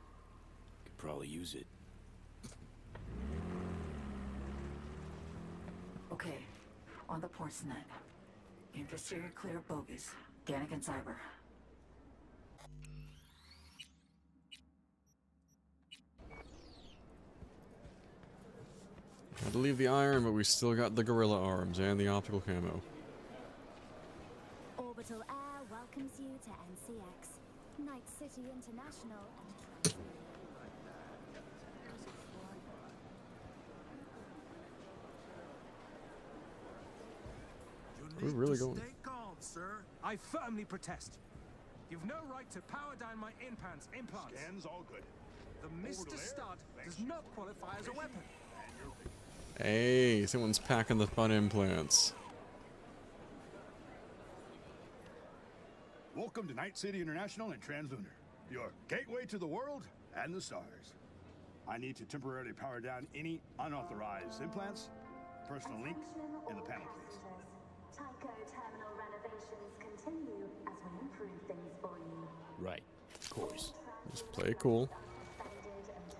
Could probably use it. Okay, on the ports tonight. Infrastructure clear bogies. Danik and Cyber. Had to leave the iron, but we still got the gorilla arms and the optical camo. Orbital Air welcomes you to NCX, Night City International and We're really going. Stay calm, sir. I firmly protest. You've no right to power down my implants. Scans all good. The Mr. Stud does not qualify as a weapon. Hey, someone's packing the fun implants. Welcome to Night City International and Translunar, your gateway to the world and the stars. I need to temporarily power down any unauthorized implants. Personal link in the panel, please. Tycho terminal renovations continue as we improve things for you. Right, of course. Just play it cool.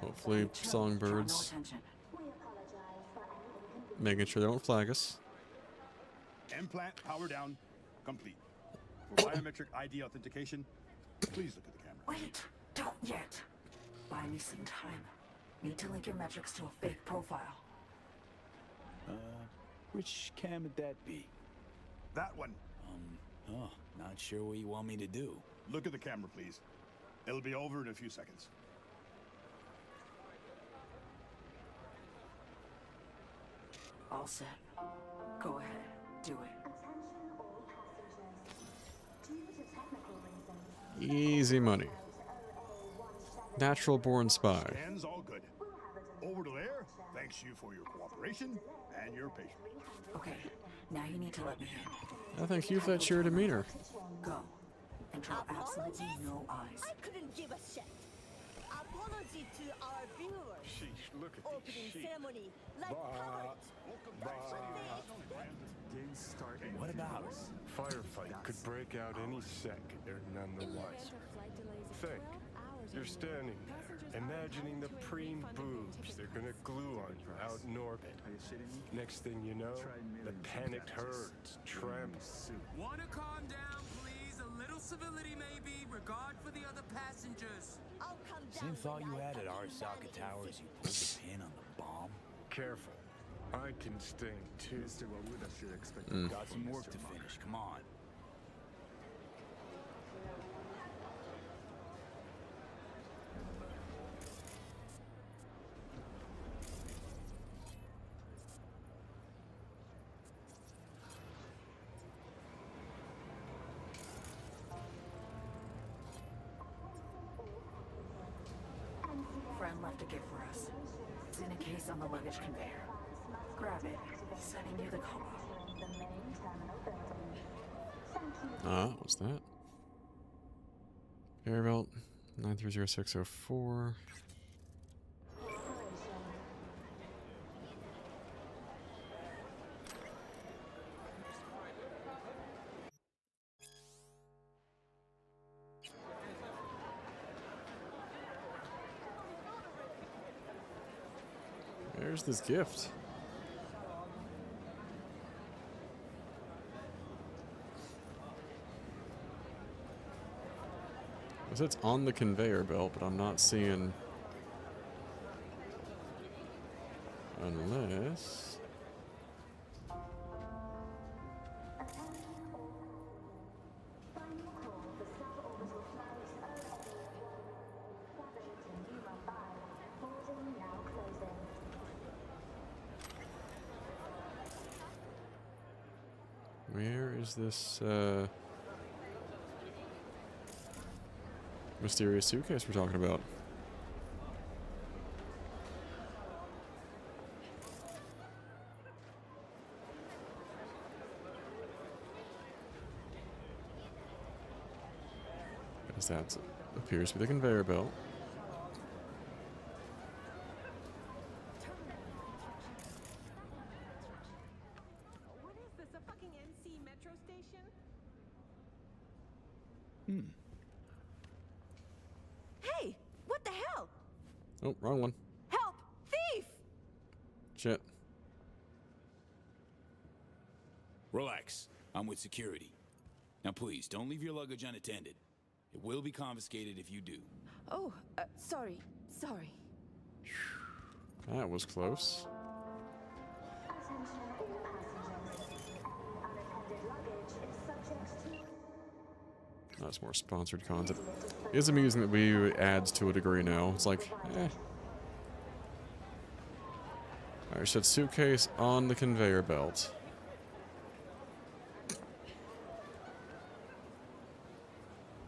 Hopefully, songbirds. Making sure they don't flag us. Implant power down, complete. For biometric ID authentication, please look at the camera. Wait, don't yet. Buy me some time. Need to link your metrics to a fake profile. Which cam would that be? That one. Not sure what you want me to do. Look at the camera, please. It'll be over in a few seconds. All set. Go ahead. Do it. Easy money. Natural born spy. Scans all good. Over to there. Thanks you for your cooperation and your patience. Okay, now you need to let me in. I thank you for that cheery demeanor. Go. And draw absolutely no eyes. I couldn't give a shit. Apology to our viewers. Sheesh, look at Opening these ceremony, like coverage. Game's starting. What about us? Firefight could break out any sec. They're none the wiser. Think. You're standing there, imagining the preem boobs they're gonna glue on you out in orbit. Next thing you know, the panicked herds trample. Wanna calm down, please? A little civility, maybe. Regard for the other passengers. I'll come down. Same thought you had at Arasaka Tower as you pulled the pin on the bomb? Careful. I can sting too. Got some work to finish, come on. Friend left a gift for us. It's in a case on the luggage conveyor. Grab it. Sending you the code. What's that? Conveyor belt 930604. There's this gift. It says it's on the conveyor belt, but I'm not seeing. Unless. Where is this mysterious suitcase we're talking about? Because that appears to be the conveyor belt. What is this, a fucking NC metro station? Hey, what the hell? Oh, wrong one. Help! Thief! Shit. Relax. I'm with security. Now please, don't leave your luggage unattended. It will be confiscated if you do. Oh, sorry. That was close. That's more sponsored content. It is amusing that we ads to a degree now. It's like, Alright, so it's suitcase on the conveyor belt.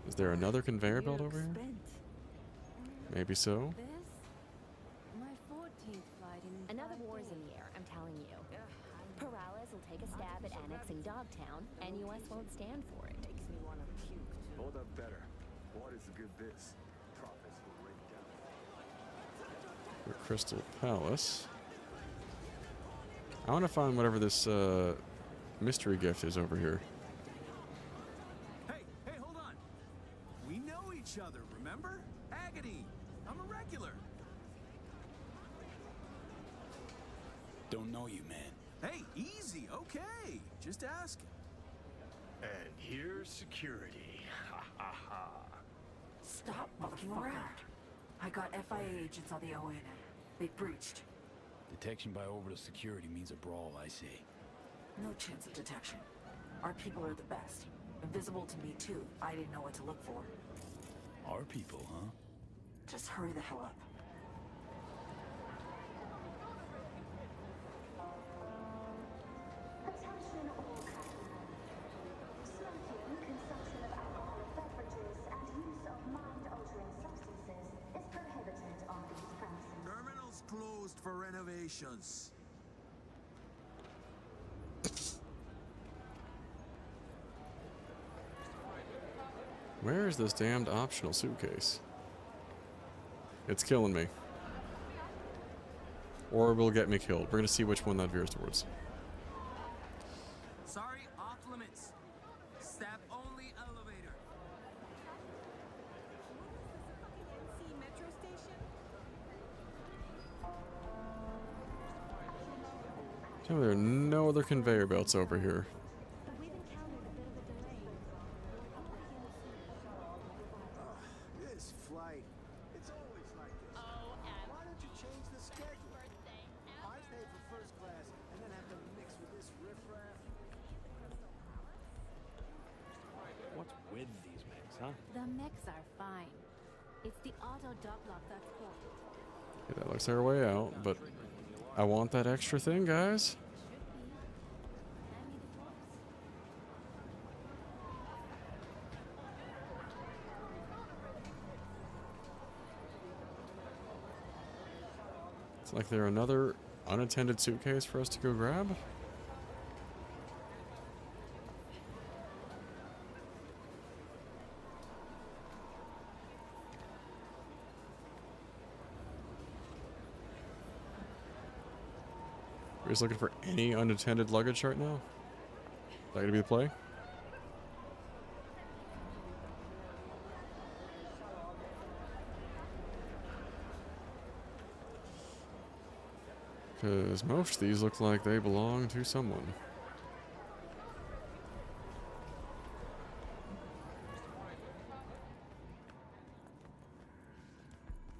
Is there another conveyor belt over here? Maybe so. My 14th flight in Another war's in the air, I'm telling you. Perales will take a stab at annexing Dogtown, and US won't stand for it. Makes me want to puke. Hold up better. What is good this? Profits will break down. For Crystal Palace. I want to find whatever this mystery gift is over here. Hey, hold on. We know each other, remember? Agony. I'm a regular. Don't know you, man. Hey, easy, okay. Just asking. And here's security. Ha ha ha. Stop fucking around. I got FIA agents on the ONA. They breached. Detection by orbital security means a brawl, I say. No chance of detection. Our people are the best. Invisible to me too. I didn't know what to look for. Our people, huh? Just hurry the hell up. Attention all customers. Smoking, consumption of alcoholic beverages, and use of mind-altering substances is prohibited on these premises. Terminal's closed for renovations. Where is this damned optional suitcase? It's killing me. Or it will get me killed. We're gonna see which one that veers towards. Sorry, off limits. Staff only elevator. metro station? Tell me there are no other conveyor belts over here. This flight, it's always like this. Why don't you change the schedule? I pay for first class and then have to mix with this riffraff. What's with these mechs, huh? The mechs are fine. It's the auto dog lock that's cool. Okay, that looks our way out, but I want that extra thing, guys. It's like there's another unattended suitcase for us to go grab. We're just looking for any unattended luggage right now. Is that gonna be the play? Because most of these look like they belong to someone.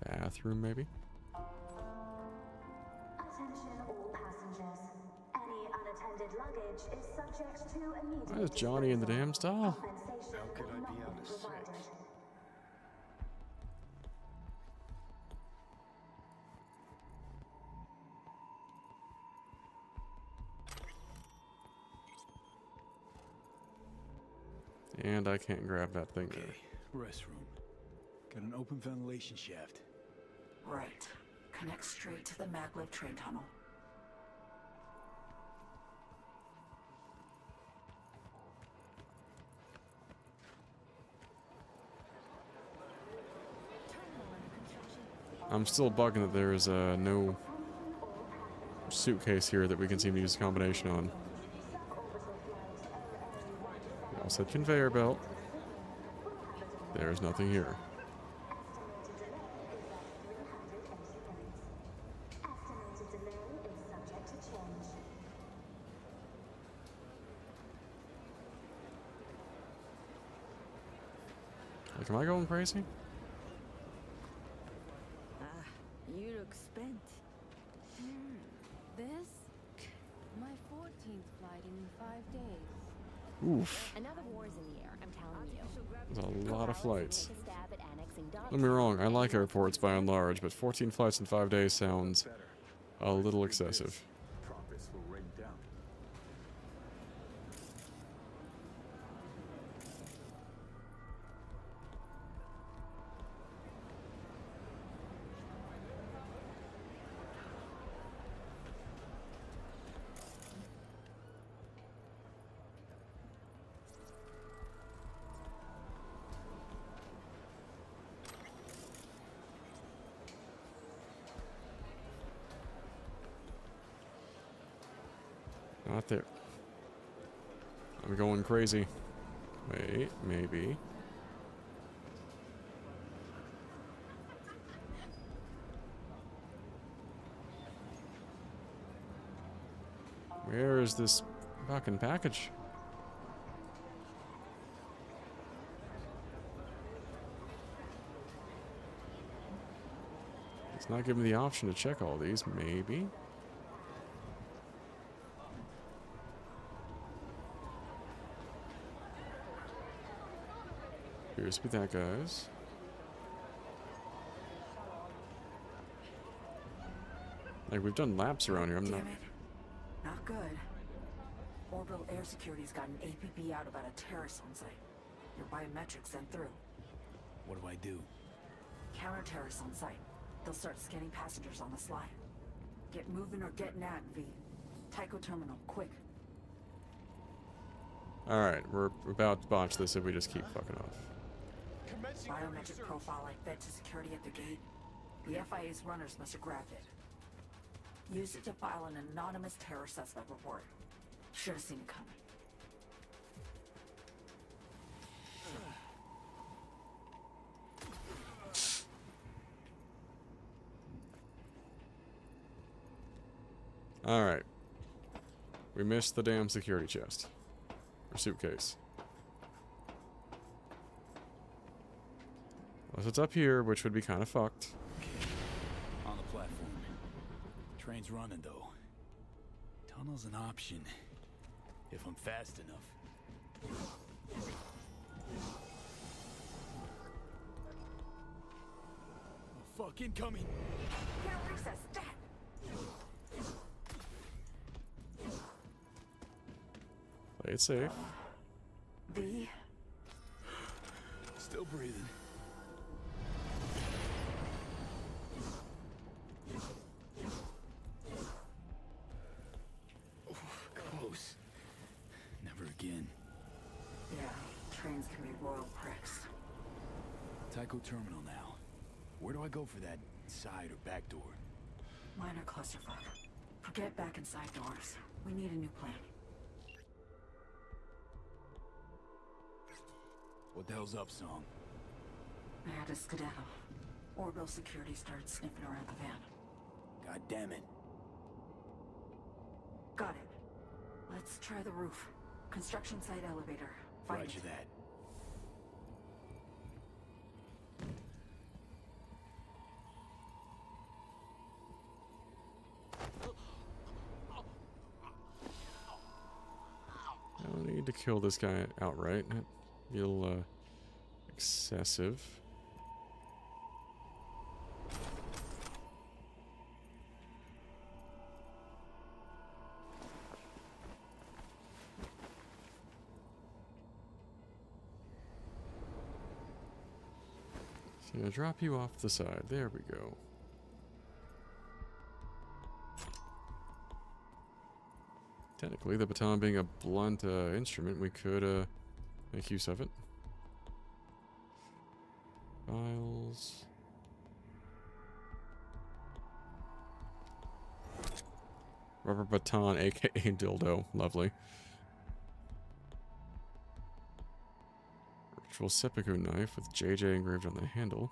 Bathroom, maybe? Attention all passengers. Any unattended luggage is subject to immediate Why is Johnny in the damn stall? compensation. How could I will be not out of provided. six? And I can't grab that thing there. Restroom. Got an open ventilation shaft. Right. Connect straight to the maglev train tunnel. I'm still bugging that there is no suitcase here that we can seem to use a combination on. We all said conveyor belt. There's nothing here. Estimated delay is subject to change. Like, am I going crazy? You look spent. This? My 14th flight in 5 days. Oof. Another war's in the air, I'm telling you. There's a lot of flights. Take a stab at annexing Don't get me wrong, I like airports by and large, but 14 flights in 5 days sounds a little excessive. Profits will rain down. Not there. I'm going crazy. Wait, maybe. Where is this fucking package? It's not giving me the option to check all these, maybe. Here's what that guys. Like, we've done laps around here. I'm not. Damn it. Not good. Orbital Air Security's got an APB out about a terrorist on site. Your biometrics sent through. What do I do? Counter terrorists on site. They'll start scanning passengers on the slide. Get moving or get nabbed, V. Tycho Terminal, quick. Alright, we're about to botch this if we just keep fucking off. Biometric profile like fed to security at the gate. The FIA's runners must have grabbed it. Use it to file an anonymous terror suspect report. Should have seen it coming. Alright. We missed the damn security chest. Or suitcase. Unless it's up here, which would be kind of fucked. On the platform. Train's running, though. Tunnel's an option. If I'm fast enough. Oh, fuck, incoming! Get a recess, stat! Play it safe. V. Still breathing. Close. Never again. Yeah, trains can be royal pricks. Tycho Terminal now. Where do I go for that side or back door? Minor clusterfuck. Forget back and side doors. We need a new plan. What the hell's up, Song? I had to skedaddle. Orbital security started sniffing around the van. God damn it. Got it. Let's try the roof. Construction site elevator. Find Roger it. that. I don't need to kill this guy outright. A little, excessive. So I'm gonna drop you off the side. There we go. Technically, the baton being a blunt instrument, we could make use of it. Files. Rubber baton, aka dildo. Lovely. Ritual seppuku knife with JJ engraved on the handle.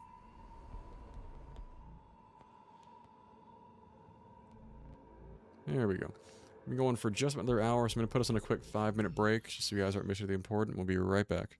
There we go. We've been going for just another hour, so I'm going to put us on a quick 5-minute break, just so you guys aren't missing the important. We'll be right back.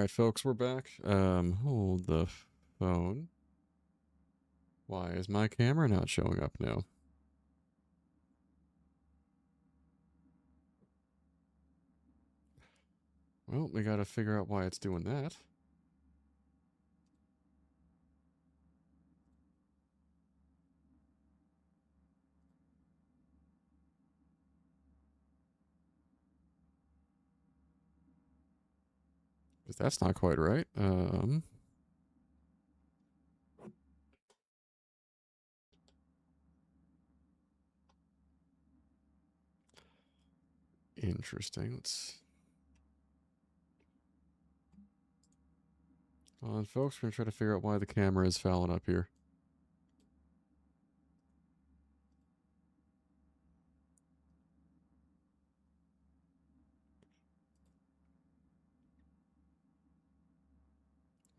Alright, folks, we're back. Hold the phone. Why is my camera not showing up now? Well, we gotta figure out why it's doing that. Because that's not quite right. Interesting. Let's... Hold on, folks. We're gonna try to figure out why the camera is fouling up here.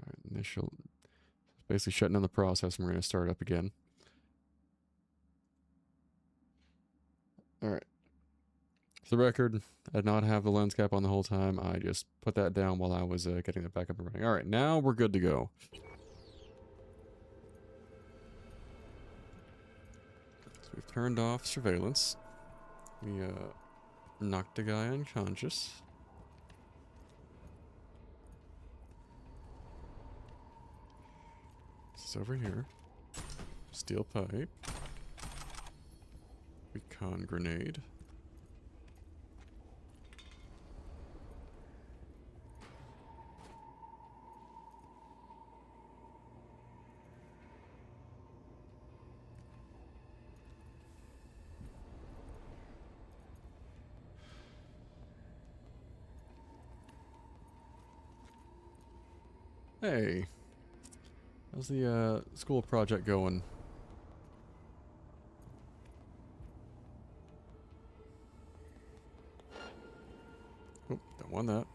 Alright, initial... Basically shutting down the process and we're gonna start up again. Alright. For the record, I did not have the lens cap on the whole time. I just put that down while I was getting it back up and running. Alright, now we're good to go. So we've turned off surveillance. We knocked the guy unconscious. This is over here. Steel pipe. Recon grenade. Hey, how's the school project going? Oh, don't want that.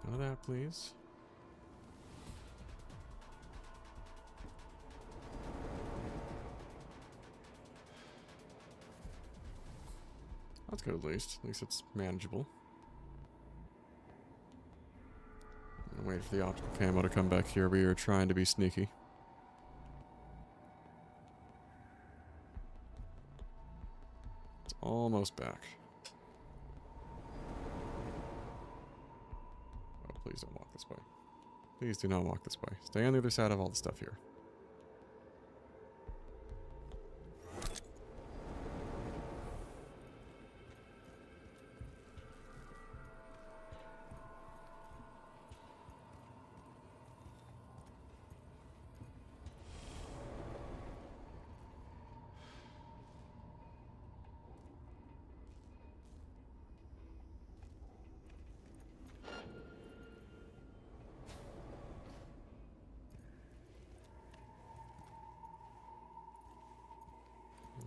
None of that, please. That's good at least. At least it's manageable. I'm gonna wait for the optical camo to come back here. We are trying to be sneaky. It's almost back. Oh, please don't walk this way. Please do not walk this way. Stay on the other side of all the stuff here.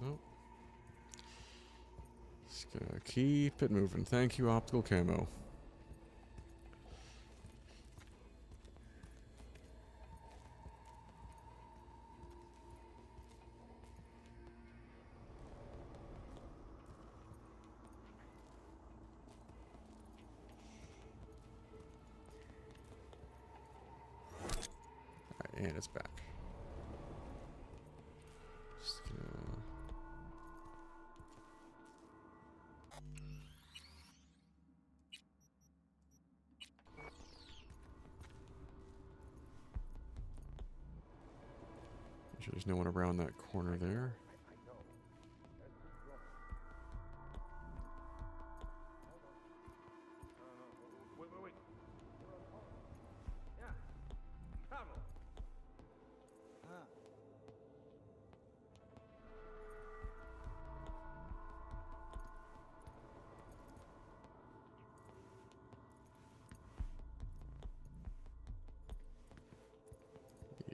Nope. Just gonna keep it moving. Thank you, optical camo. Alright, and it's back. Just gonna... Make sure there's no one around that corner there.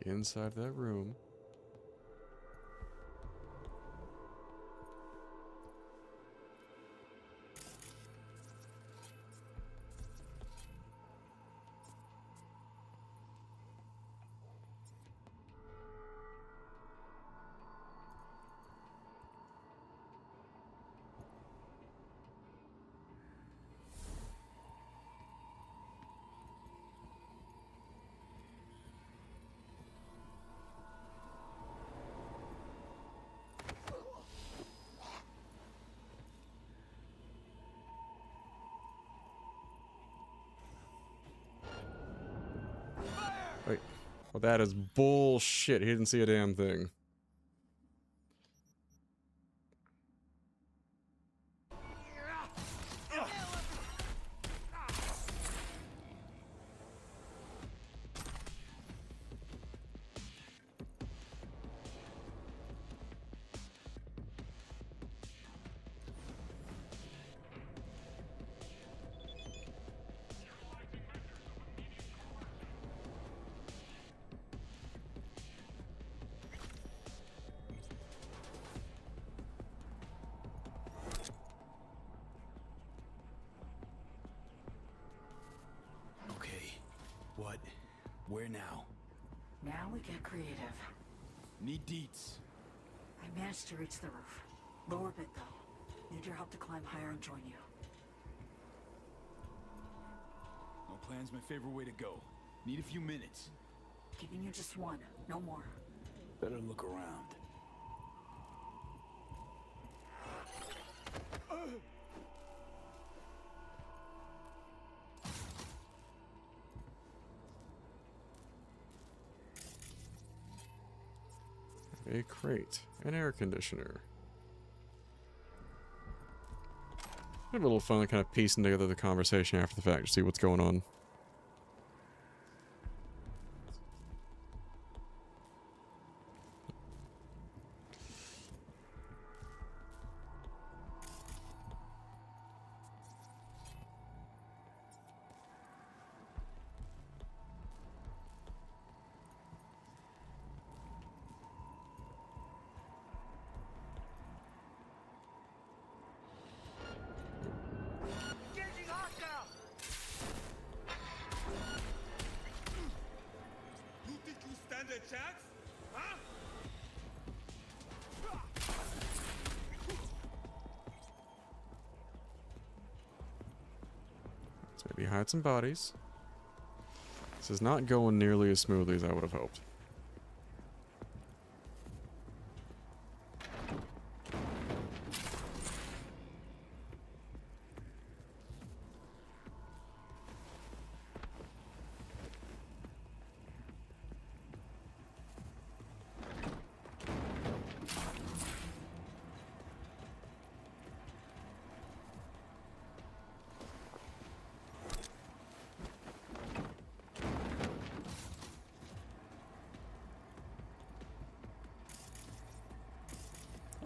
Inside that room. Wait. Well, that is bullshit. He didn't see a damn thing. What? Where now? Now we get creative. Need deets. I managed to reach the roof. Lower bit though. Need your help to climb higher and join you. No plan's my favorite way to go. Need a few minutes. Giving you just one, no more. Better look around. A crate. An air conditioner. Have a little fun kind of piecing together the conversation after the fact to see what's going on. Maybe hide some bodies. This is not going nearly as smoothly as I would have hoped.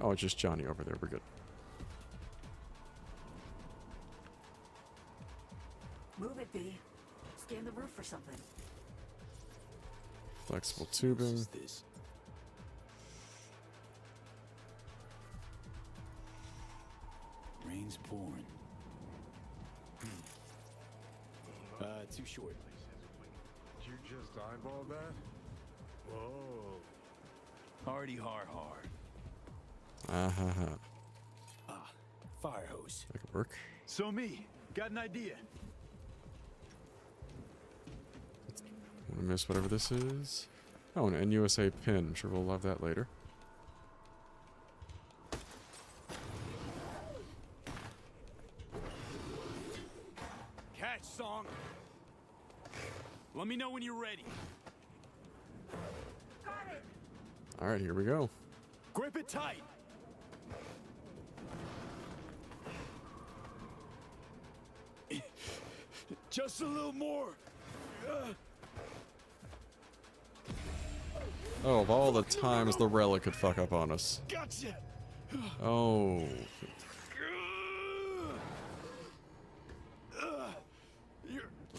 Oh, it's just Johnny over there. We're good. Move it, B. Scan the roof for something. Flexible tubing. Rain's pouring. Too short. Did you just eyeball that? Whoa. Hardy har har. Fire hose. That could work. So me, got an idea. I'm gonna miss whatever this is. Oh, an NUSA pin. I'm sure we'll love that later. Catch, Song. Let me know when you're ready. Got it. All right, here we go. Grip it tight. Just a little more. Oh, of all the times the relic could fuck up on us. Gotcha. Oh.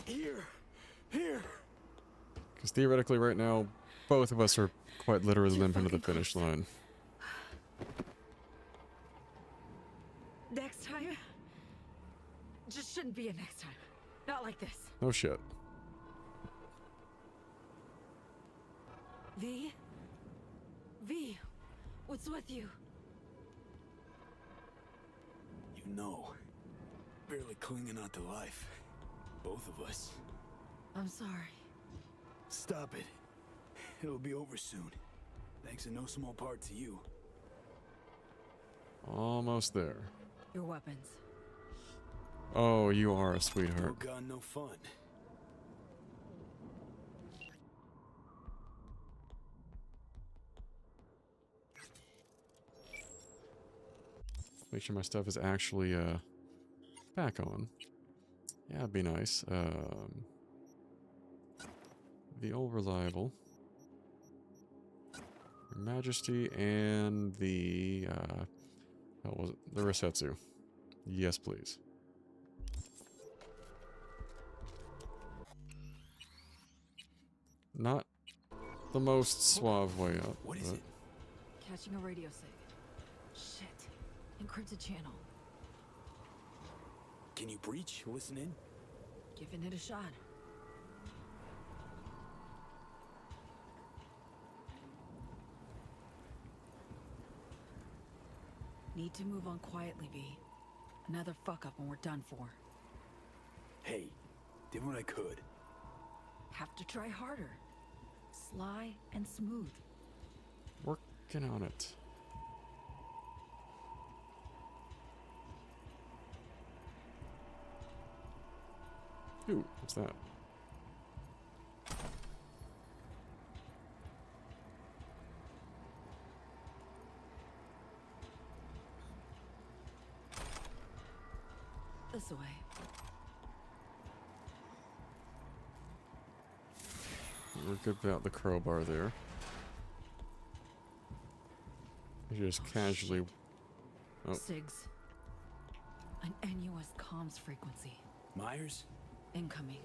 You're here. Because theoretically right now, both of us are quite literally limping to the finish line. Next time? Just shouldn't be a next time. Not like this. No shit. V? V, what's with you? You know, barely clinging on to life. Both of us. I'm sorry. Stop it. It'll be over soon. Thanks in no small part to you. Almost there. Your weapons. Oh, you are a sweetheart. No gun, no fun. Make sure my stuff is actually back on. Yeah, it'd be nice. The old reliable. Your Majesty and the what was it? The Resetsu. Yes, please. Not the most suave way up. What is it? Catching a radio sig. Shit. Encrypted channel. Can you breach? Listen in? Giving it a shot. Need to move on quietly, V. Another fuck up and we're done for. Hey, did what I could. Have to try harder. Sly and smooth. Working on it. Ooh, what's that? This way. We're good about the crowbar there. You just casually. Oh. SIGs. An NUS comms frequency. Myers? Incoming.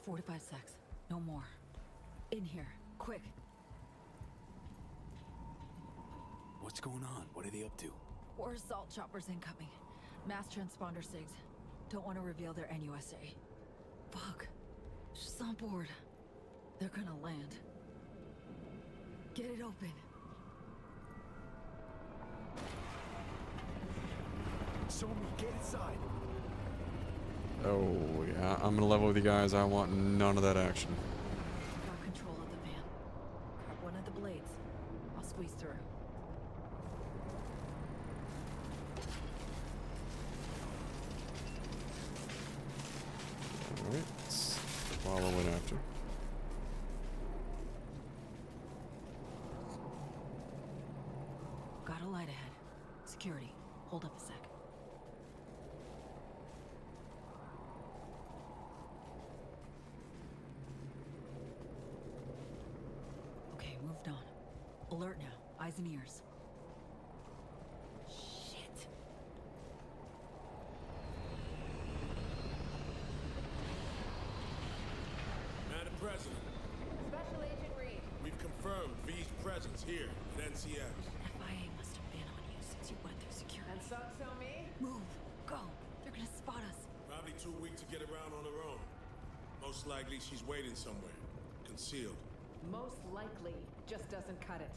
4 to 5 secs. No more. In here. Quick. What's going on? What are they up to? 4 assault choppers incoming. Mass transponder SIGs. Don't want to reveal their NUSA. Fuck. She's on board. They're gonna land. Get it open. Show me, get inside. Oh, yeah. I'm gonna level with you guys. I want none of that action. Got control of the van. Grab one of the blades. I'll squeeze through. Alright. Let's follow it after. Got a light ahead. Security. Hold up a sec. Okay, moved on. Alert now. Eyes and ears. Shit. Madam President. Special Agent Reed. We've confirmed V's presence here at NCX. FIA must have been on you since you went through security. And so me? Move. Go. They're gonna spot us. Probably too weak to get around on her own. Most likely she's waiting somewhere. Concealed. Most likely just doesn't cut it.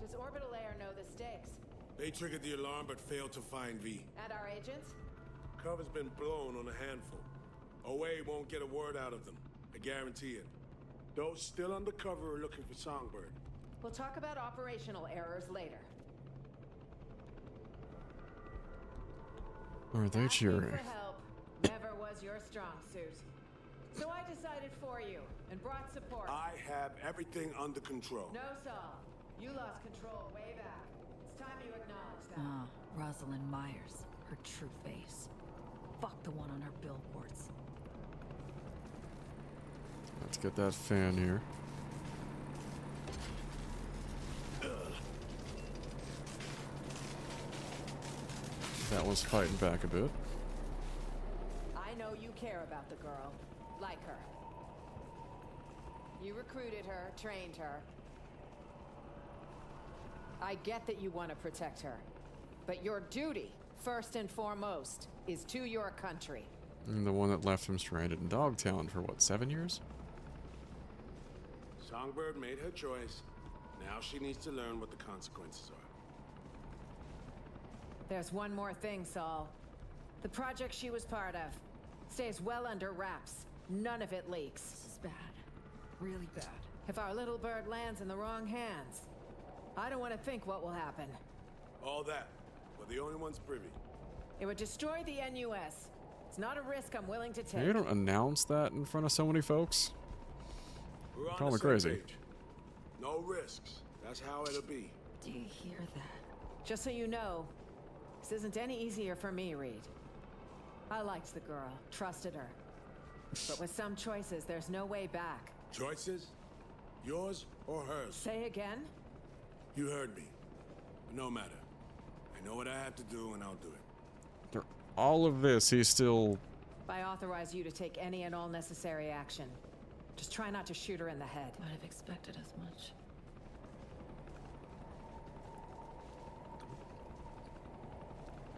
Does Orbital Air know the stakes? They triggered the alarm but failed to find V. And our agents? Cover's been blown on a handful. OA won't get a word out of them. I guarantee it. Those still undercover are looking for Songbird. We'll talk about operational errors later. Are they cheering? For help never was your strong suit. So I decided for you and brought support. I have everything under control. No, Saul. You lost control way back. It's time you acknowledge that. Ah, Rosalind Myers. Her true face. Fuck the one on her billboards. Let's get that fan here. That one's fighting back a bit. I know you care about the girl. Like her. You recruited her, trained her. I get that you want to protect her. But your duty, first and foremost, is to your country. And the one that left him stranded in Dogtown for what, 7 years? Songbird made her choice. Now she needs to learn what the consequences are. There's one more thing, Saul. The project she was part of stays well under wraps. None of it leaks. This is bad. Really bad. If our little bird lands in the wrong hands, I don't want to think what will happen. All that. We're the only ones privy. It would destroy the NUS. It's not a risk I'm willing to take. You don't announce that in front of so many folks. We're on Call the me same crazy. page. No risks. That's how it'll be. Do you hear that? Just so you know, this isn't any easier for me, Reed. I liked the girl, trusted her. But with some choices, there's no way back. Choices? Yours or hers? Say again? You heard me. But no matter. I know what I have to do, and I'll do it. For all of this, he's still... I authorize you to take any and all necessary action. Just try not to shoot her in the head. Might have expected as much.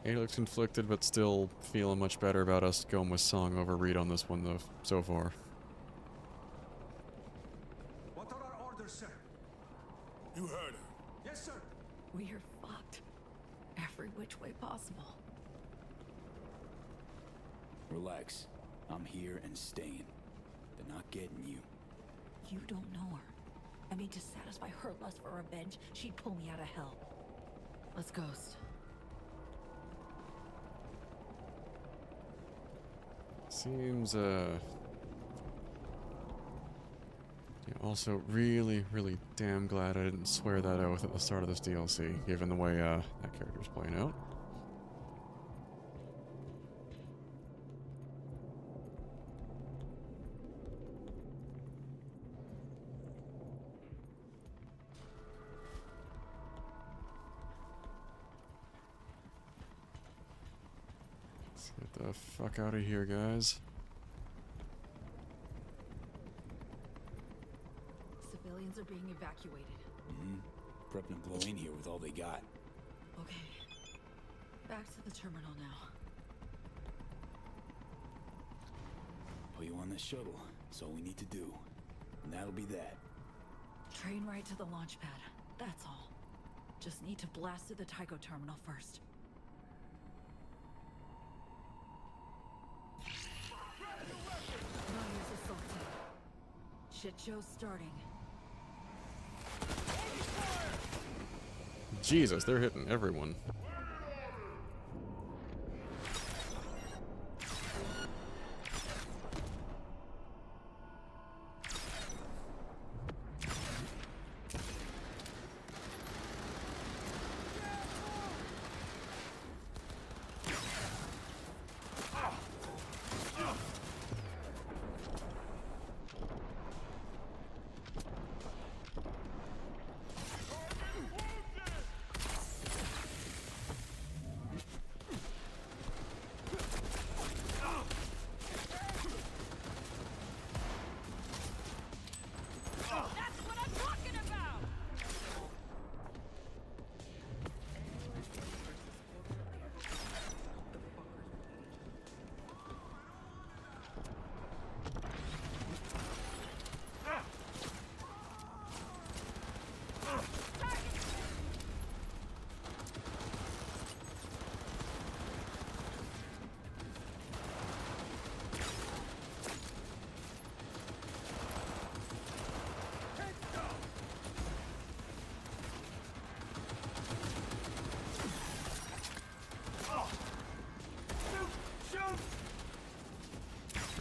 He looks conflicted, but still feeling much better about us going with Song over Reed on this one, though, so far. What are our orders, sir? You heard her. Yes, sir. We are fucked. Every which way possible. Relax. I'm here and staying. They're not getting you. You don't know her. I mean, to satisfy her lust for revenge, she'd pull me out of hell. Let's ghost. Seems, yeah, also really, really damn glad I didn't swear that oath at the start of this DLC, given the way, that character's playing out. Let's get the fuck out of here, guys. Civilians are being evacuated. Prepping to blow in here with all they got. Okay. Back to the terminal now. Put you on this shuttle. That's all we need to do. And that'll be that. Train right to the launch pad. That's all. Just need to blast through the Tycho terminal first. Myers assaulted. Shit show's starting. Jesus, they're hitting everyone.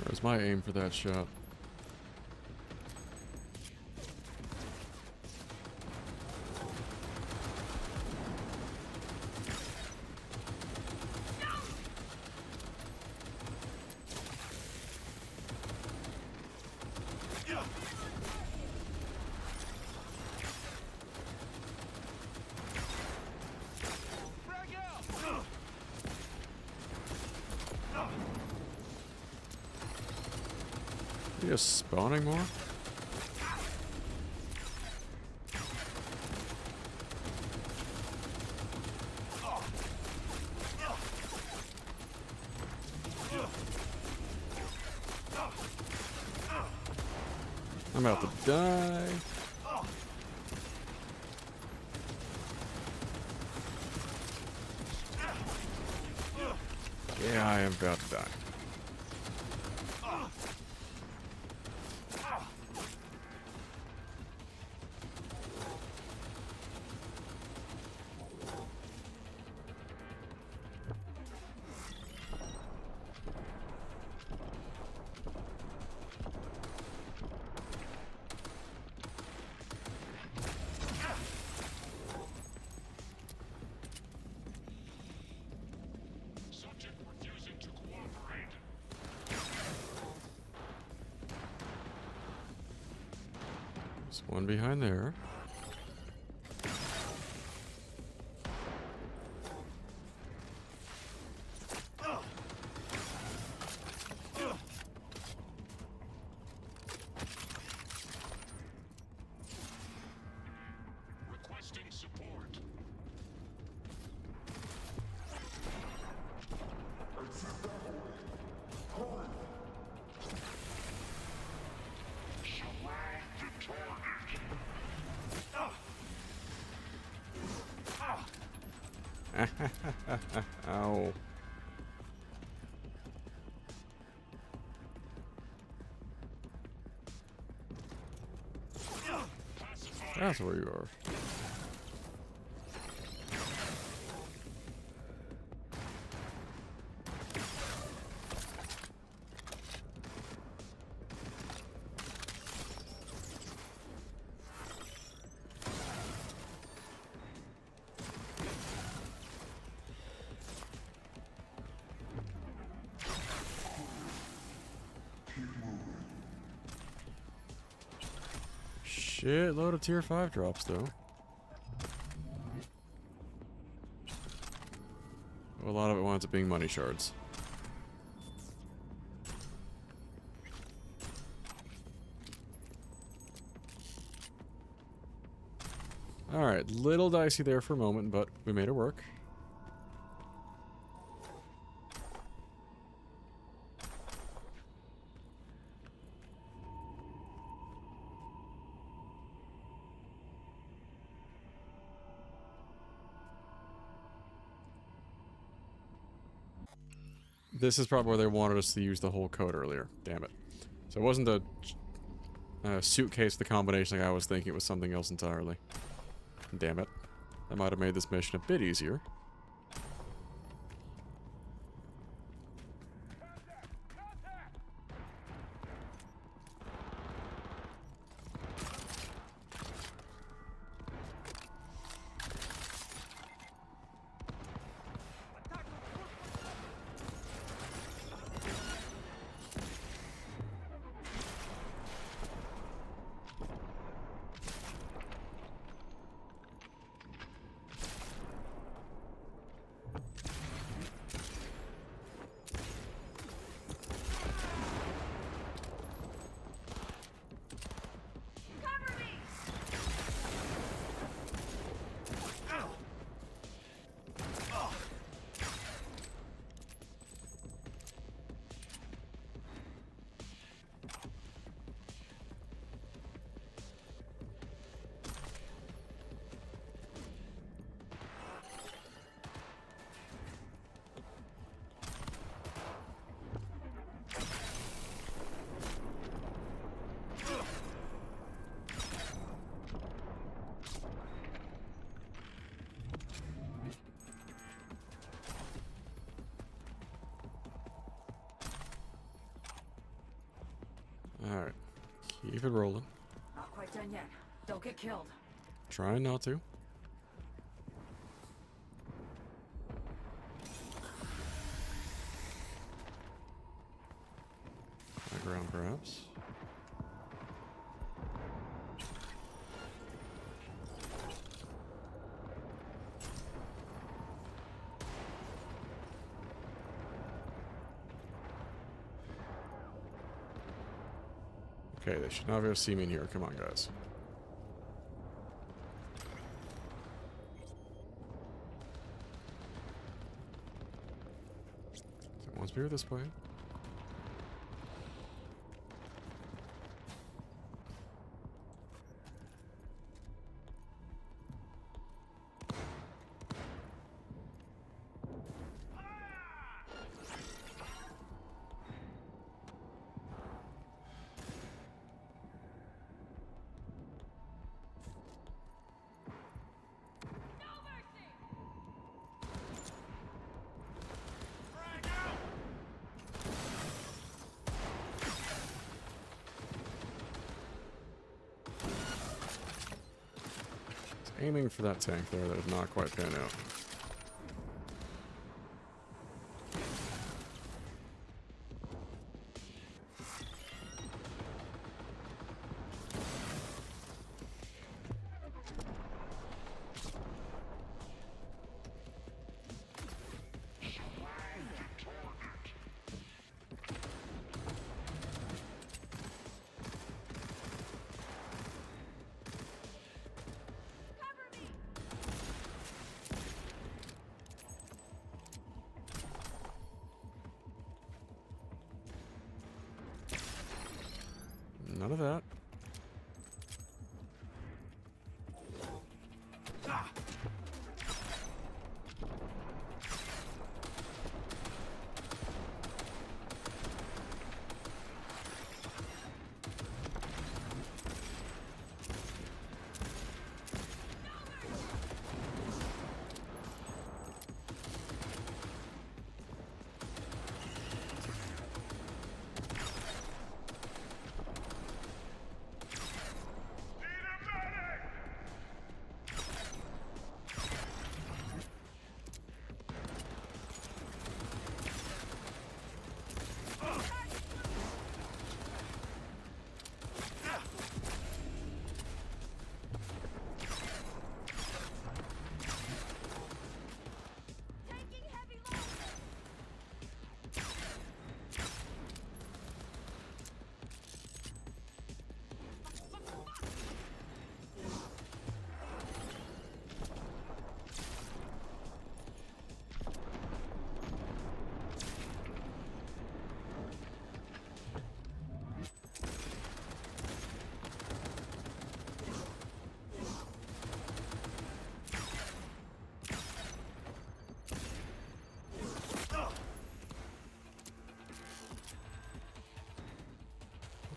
Where's my aim for that shot? Just spawning more? I'm about to die. Yeah, I am about to die. There's one behind there. Requesting support. Surround the target. Ow. That's where you are. Shitload of tier 5 drops, though. A lot of it winds up being money shards. Alright, little dicey there for a moment, but we made it work. This is probably where they wanted us to use the whole code earlier. Damn it. So it wasn't the suitcase, the combination like I was thinking. It was something else entirely. Damn it. That might have made this mission a bit easier. Alright. Keep it rolling. Not quite done yet. Don't get killed. Trying not to. High ground, perhaps. Okay, they should not be able to see me in here. Come on, guys. Someone's here this way. Aiming for that tank there, that did not quite pan out. None of that.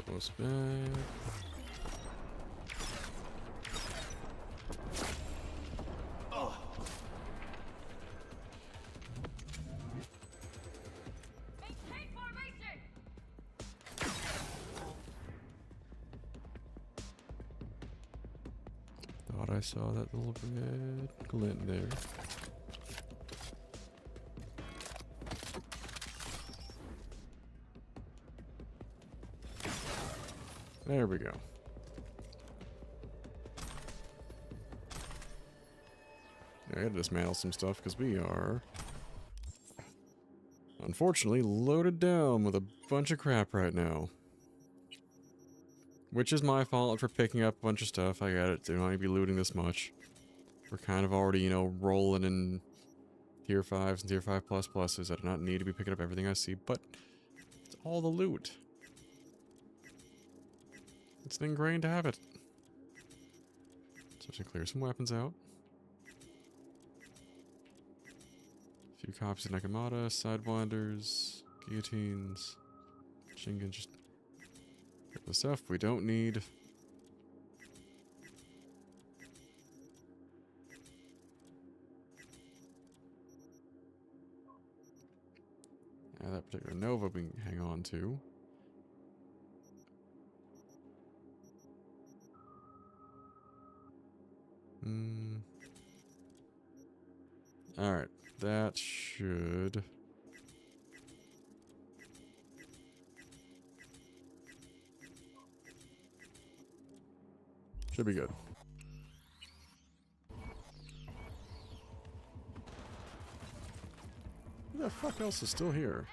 Almost back. Thought I saw that little red glint there. There we go. I gotta dismantle some stuff because we are unfortunately loaded down with a bunch of crap right now. Which is my fault for picking up a bunch of stuff. I got it. Do not need to be looting this much. We're kind of already, you know, rolling in tier 5s and tier 5 plus pluses. I do not need to be picking up everything I see, but it's all the loot. It's ingrained to have it. So I should clear some weapons out. A few copies of Nakamata, Sidewinders, Guillotines, Shingen, just get the stuff we don't need. That particular Nova we can hang on to. Alright, that should... should be good. Who the fuck else is still here?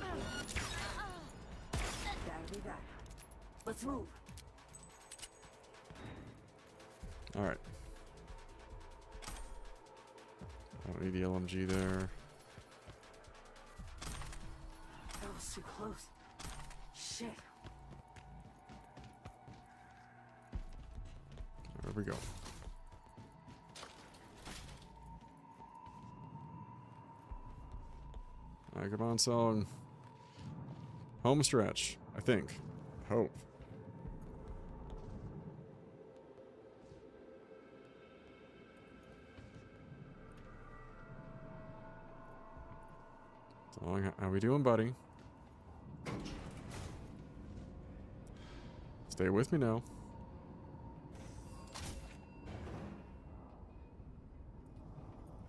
That'll be that. Let's move. Alright. I don't need the LMG there. That was too close. Shit. There we go. Alright, come on, song. Home stretch, I think. Hope. Song, how we doing, buddy? Stay with me now.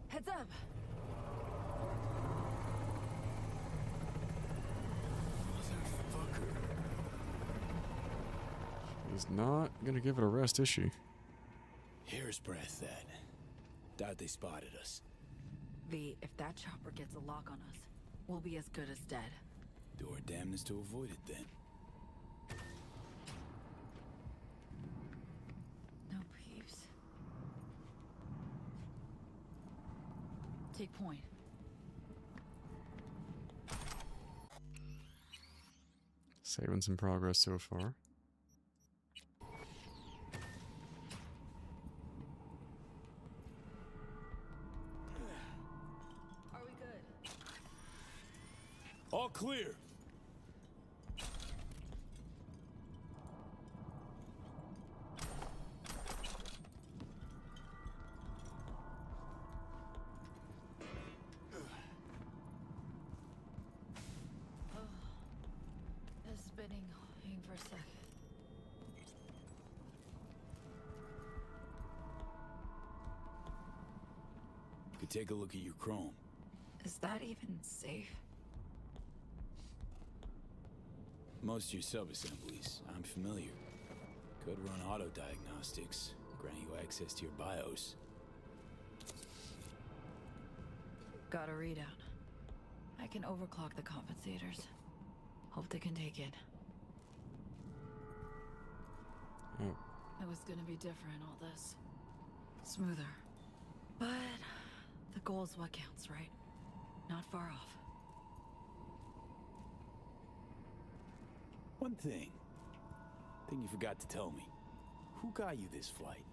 Heads up. He's not gonna give it a rest, is she? Hair's breadth, then. Doubt they spotted us. V, if that chopper gets a lock on us, we'll be as good as dead. Do our damnedest to avoid it, then. No peeps. Take point. Saving some progress so far. Are we good? All clear. It's spinning. Hang for a second. Could take a look at your chrome. Is that even safe? Most of your sub-assemblies, I'm familiar. Could run auto diagnostics, grant you access to your BIOS. Got a readout. I can overclock the compensators. Hope they can take it. It was gonna be different, all this. Smoother. But the goal's what counts, right? Not far off. One thing you forgot to tell me. Who got you this flight?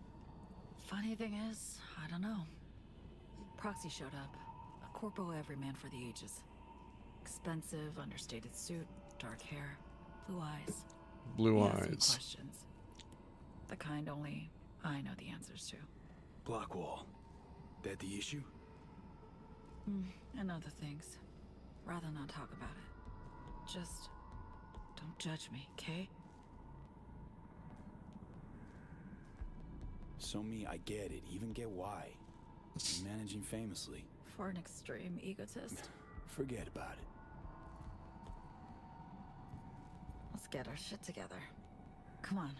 Funny thing is, I don't know. Proxy showed up. A corpo everyman for the ages. Expensive, understated suit, dark hair, blue eyes. Blue He asked me eyes. questions. The kind only I know the answers to. Blackwall. That the issue? And other things. Rather not talk about it. Just don't judge me, okay? So me, I get it. Even get why. You're managing famously. For an extreme egotist. Forget about it. Let's get our shit together. Come on.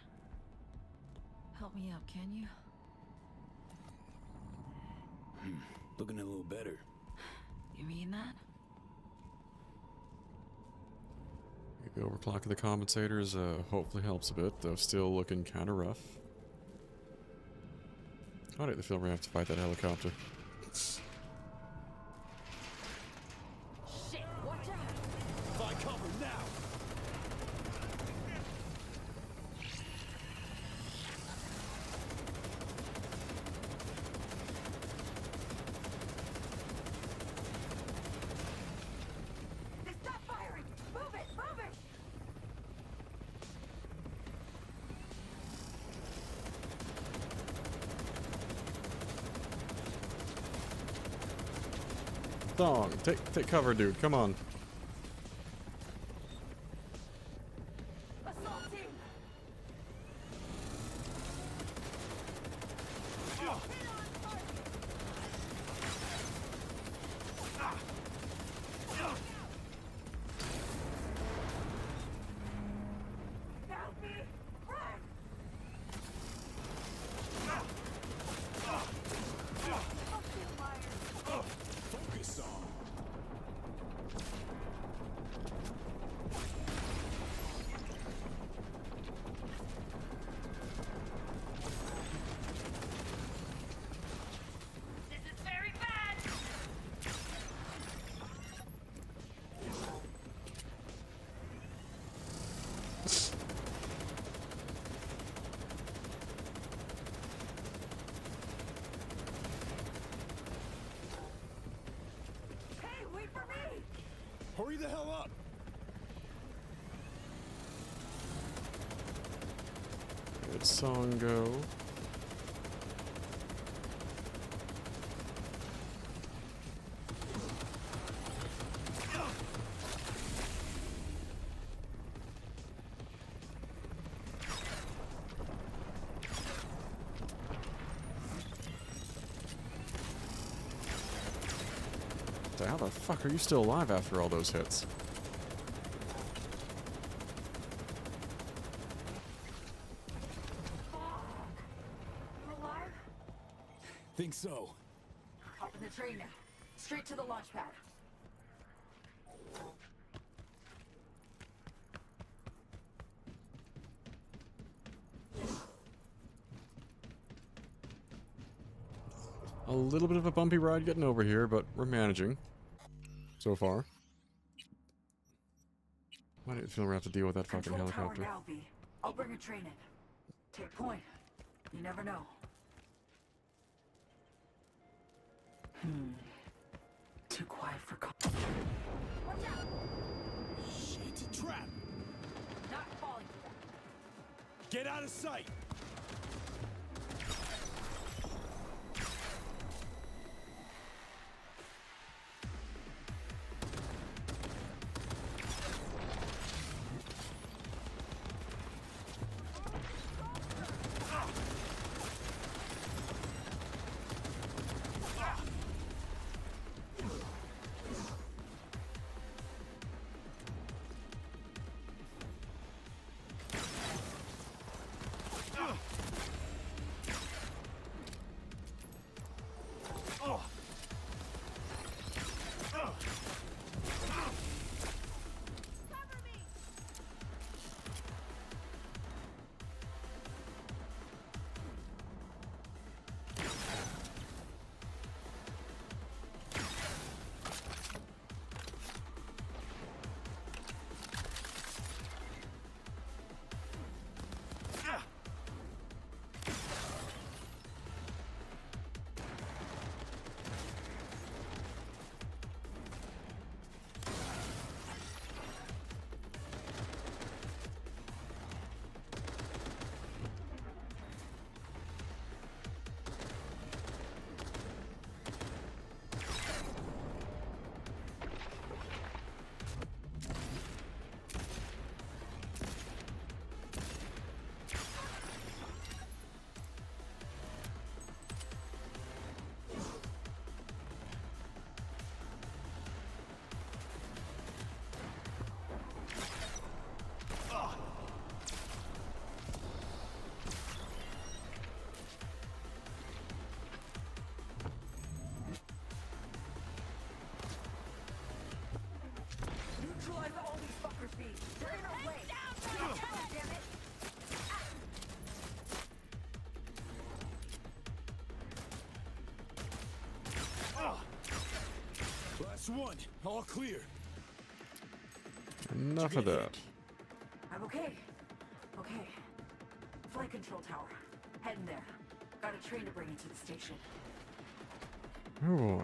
Help me up, can you? Looking a little better. You mean that? Maybe overclocking the compensators hopefully helps a bit, though still looking kind of rough. I like the feel we have to fight that helicopter. Shit, watch out! Find cover now! Stop firing! Move it! Move it! Dong, take cover, dude. Come on. Assault team! Help me! Run! Focus on. This is very bad! Hey, wait for me! Hurry the hell up! Good song go. How the fuck are you still alive after all those hits? You alive? Think so. Hop in the train now. Straight to the launch pad. A little bit of a bumpy ride getting over here, but we're managing. So far. feel we're gonna have to deal with that fucking Control helicopter. tower now, V. I'll bring a train in. Take point. You never know. Too quiet for Watch out! Shit, trap! Not falling for that. Get out of sight! Neutralize all these fuckers, V. They're in our way. Damn it. Last one. All clear. Enough of that. I'm okay. Okay. Flight control tower. Heading there. Got a train to bring into the station. Oh boy.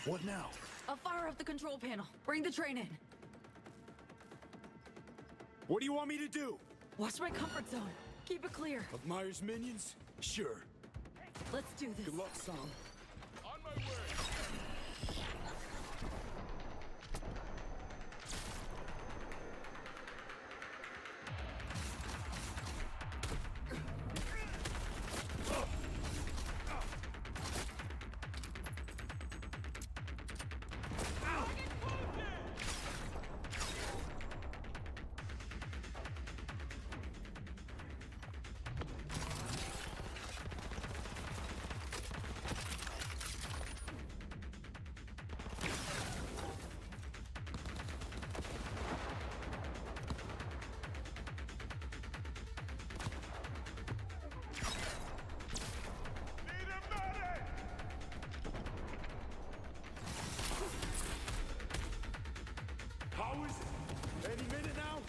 What now? I'll fire up the control panel. Bring the train in. What do you want me to do? Watch my comfort zone. Keep it clear. Of Myers' minions? Sure. Let's do this. Good luck, Song. On my way. How is it? Any minute now?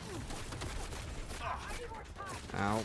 Ow.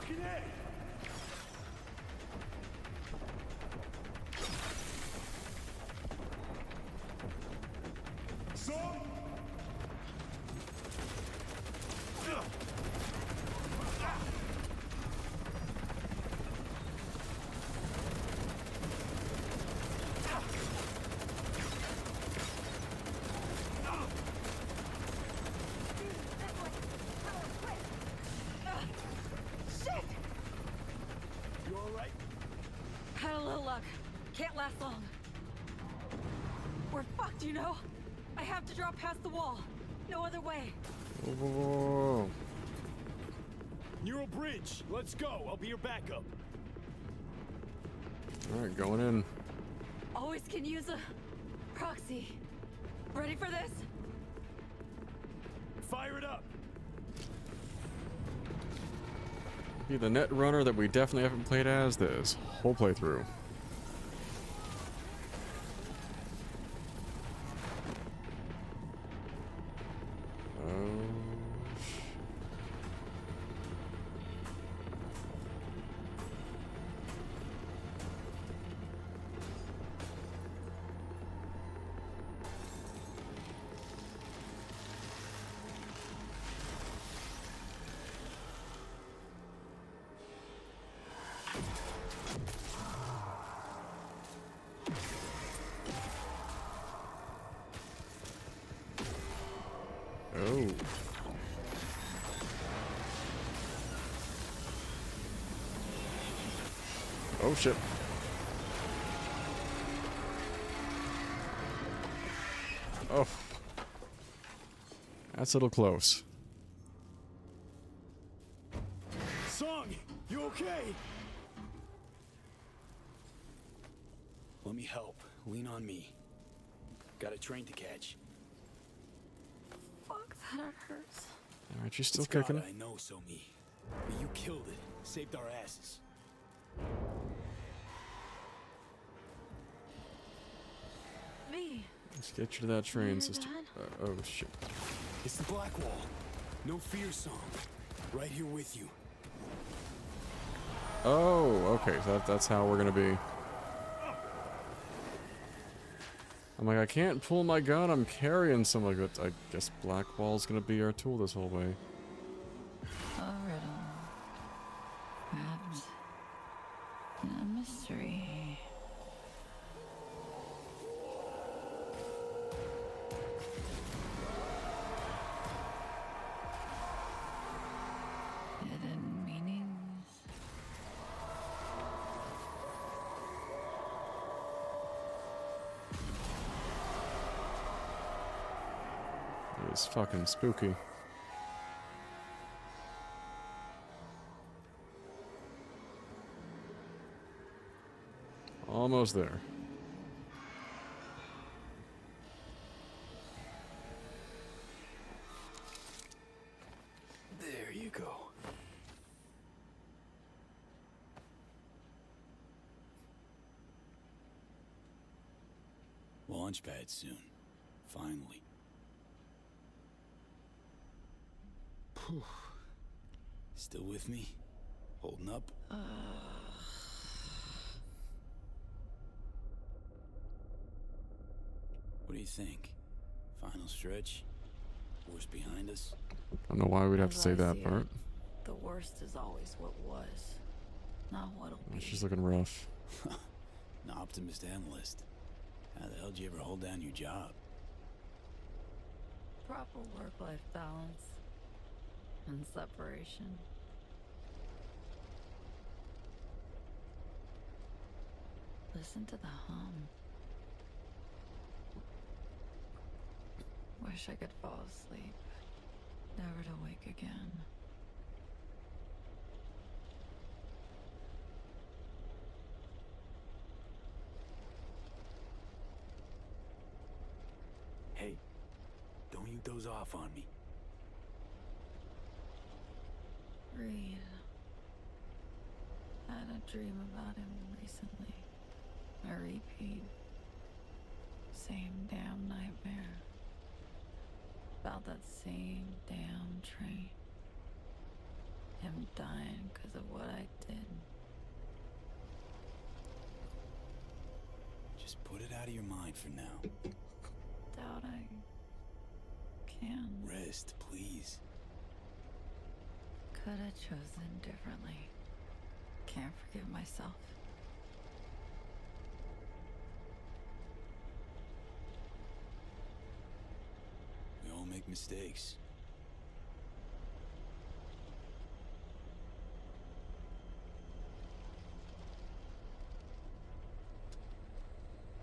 Fucking A! Son! You alright? Had a little luck. Can't last long. We're fucked, you know? I have to drop past the wall. No other way. Whoa. Neural bridge. Let's go. I'll be your backup. Alright, going in. Always can use a proxy. Ready for this? Fire it up. Be the net runner that we definitely haven't played as this whole playthrough. Oh. Oh shit. Oh. That's a little close. Song, you okay? Let me help. Lean on me. Got a train to catch. Fuck, that hurts. Alright, she's still It's God, kicking. I know, so me. But you killed it. Saved our asses. Me. Let's get you to that train, Hear sister. Oh shit. It's the Black Wall. No fear, Song. Right here with you. Oh, okay, so that's how we're gonna be. I'm like, I can't pull my gun, I'm carrying something like that. I guess Blackwall's gonna be our tool this whole way. A riddle. Wrapped in a mystery. Hidden meanings. It's fucking spooky. Almost there. There you go. Launch pad soon. Finally. Whew. Still with me? Holding up? What do you think? Final stretch? Worst behind us? I don't know why we'd have to As say I that see part. it, the worst is always what was, not what'll be. She's looking rough. An optimist analyst. How the hell did you ever hold down your job? Proper work-life balance and separation. Listen to the hum. Wish I could fall asleep, never to wake again. Hey, don't you doze off on me. Reed. I had a dream about him recently. A repeat. Same damn nightmare. About that same damn train. Him I'm dying because of what I did. Just put it out of your mind for now. Doubt I can. Rest, please. Could have chosen differently. Can't forgive myself. We all make mistakes.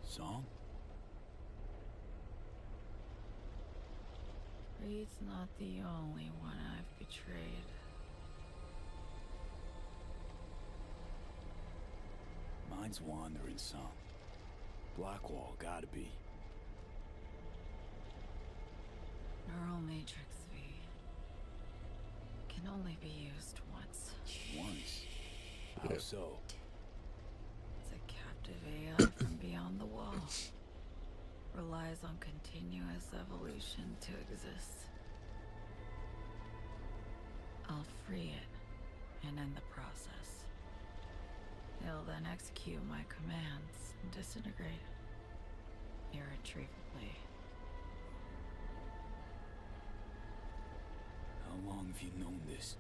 Song? Reed's not the only one I've betrayed. Mine's wandering some. Blackwall, gotta be. Neural Matrix V can only be used once. Once? How so? It's a captive AI from beyond the wall. Relies on continuous evolution to exist. I'll free it and end the process. It'll then execute my commands and disintegrate irretrievably. How long have you known this?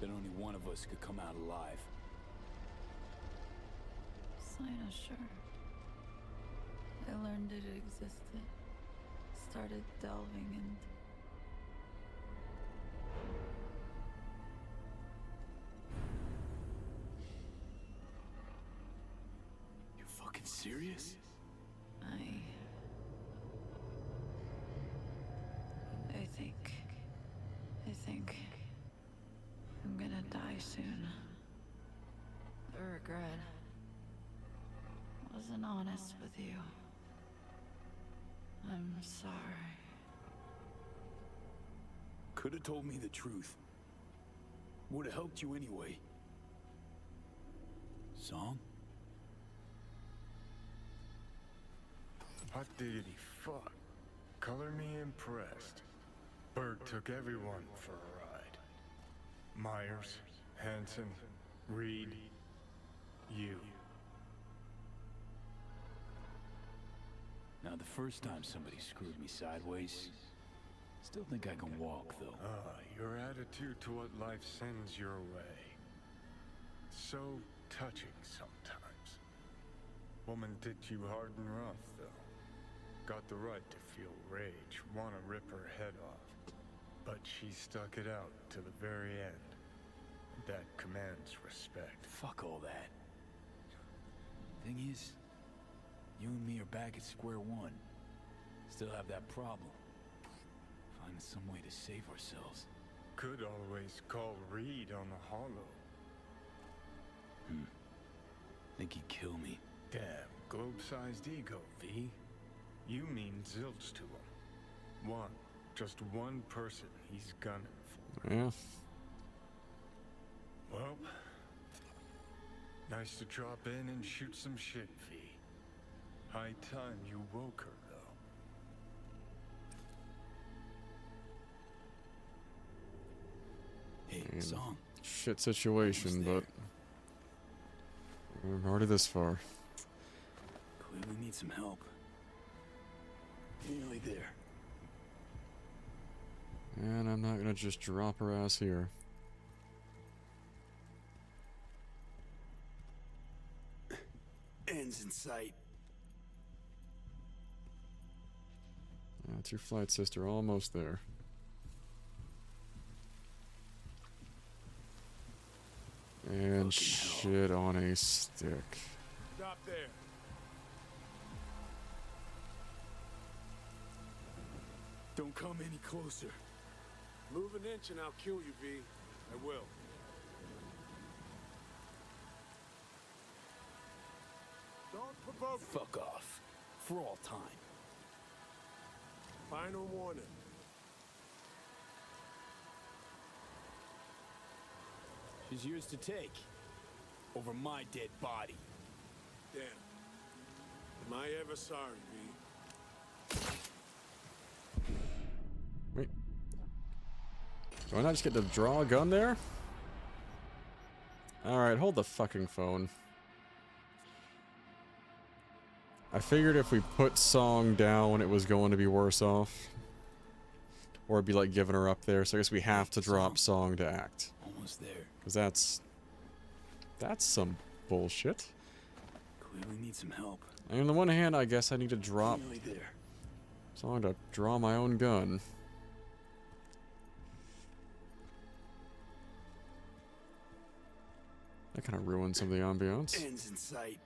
That only one of us could come out alive. Sign sure. I learned it existed. Started delving into... You fucking serious? I think I'm gonna die soon. The regret. Wasn't honest with you. I'm sorry. Could have told me the truth. Would have helped you anyway. Song? Hot diggity fuck. Color me impressed. Bird took everyone for a ride. Myers, Hanson, Reed, you. Now, the first time somebody screwed me sideways, still think I can walk, though. Your attitude to what life sends your way. So touching sometimes. Woman dicked you hard and rough, though. Got the right to feel rage, wanna rip her head off. But she stuck it out to the very end. That commands respect. Fuck all that. Thing is, you and me are back at square one. Still have that problem. Finding some way to save ourselves. Could always call Reed on the holo. Think he'd kill me. Damn, globe-sized ego, V. You mean zilch to him. Just one person he's gunning for. Yeah. Well, nice to drop in and shoot some shit, V. High time you woke her, though. Hey, Song. Shit situation, but we're already this far. Clearly need some help. Nearly there. And I'm not gonna just drop her ass here. Ends in sight. That's your flight, sister. Almost there. And shit on a stick. Stop there. Don't come any closer. Move an inch and I'll kill you, V. I will. Don't provoke. Fuck off. For all time. Final warning. She's yours to take. Over my dead body. Damn. Am I ever sorry, V? Wait. Do I not just get to draw a gun there? Alright, hold the fucking phone. I figured if we put Song down, it was going to be worse off. Or it'd be like giving her up there, so I guess we have to drop Song to act. Almost there. Because that's some bullshit. Clearly need some help. And on the one hand, I guess I need to drop Song to draw my own gun. That kind of ruins some of the ambiance. Ends in sight.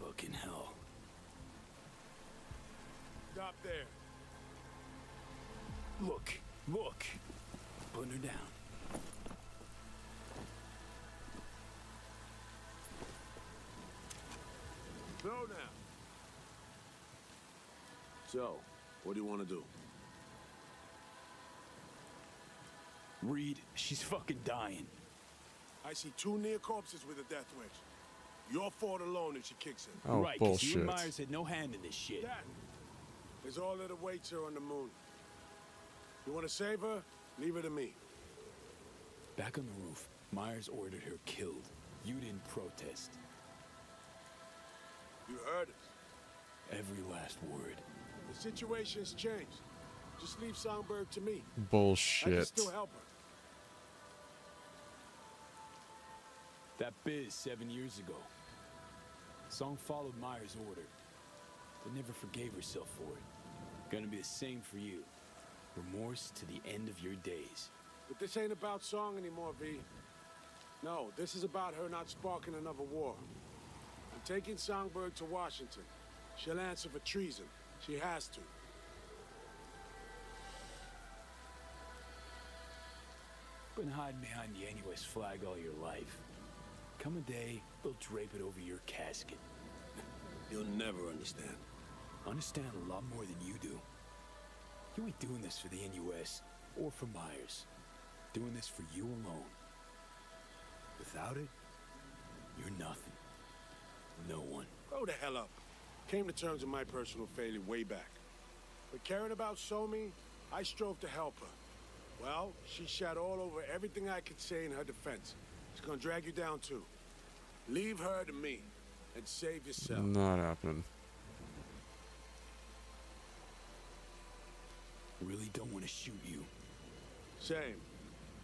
Fucking hell. Stop there. Look. Putting her down. Slow now. So, what do you want to do? Reed, she's fucking dying. I see 2 near corpses with a death wish. Your fault alone if she kicks it. Oh, right, 'cause bullshit. you and Myers had no hand in this shit. That is all that awaits her on the moon. You want to save her? Leave her to me. Back on the roof, Myers ordered her killed. You didn't protest. You heard it. Every last word. The situation's changed. Just leave Songbird to me. I can Bullshit. still help her. That biz 7 years ago. Song followed Myers' order, but never forgave herself for it. Gonna be the same for you. Remorse to the end of your days. But this ain't about Song anymore, V. No, this is about her not sparking another war. I'm taking Songbird to Washington. She'll answer for treason. She has to. Been hiding behind the NUS flag all your life. Come a day, they'll drape it over your casket. You'll never understand. Understand a lot more than you do. You ain't doing this for the NUS or for Myers. Doing this for you alone. Without it, you're nothing. No one. Grow the hell up. Came to terms with my personal failure way back. But caring about Somi, I strove to help her. Well, she shat all over everything I could say in her defense. She's gonna drag you down too. Leave her to me and save yourself. Not happening. Really don't want to shoot you. Same.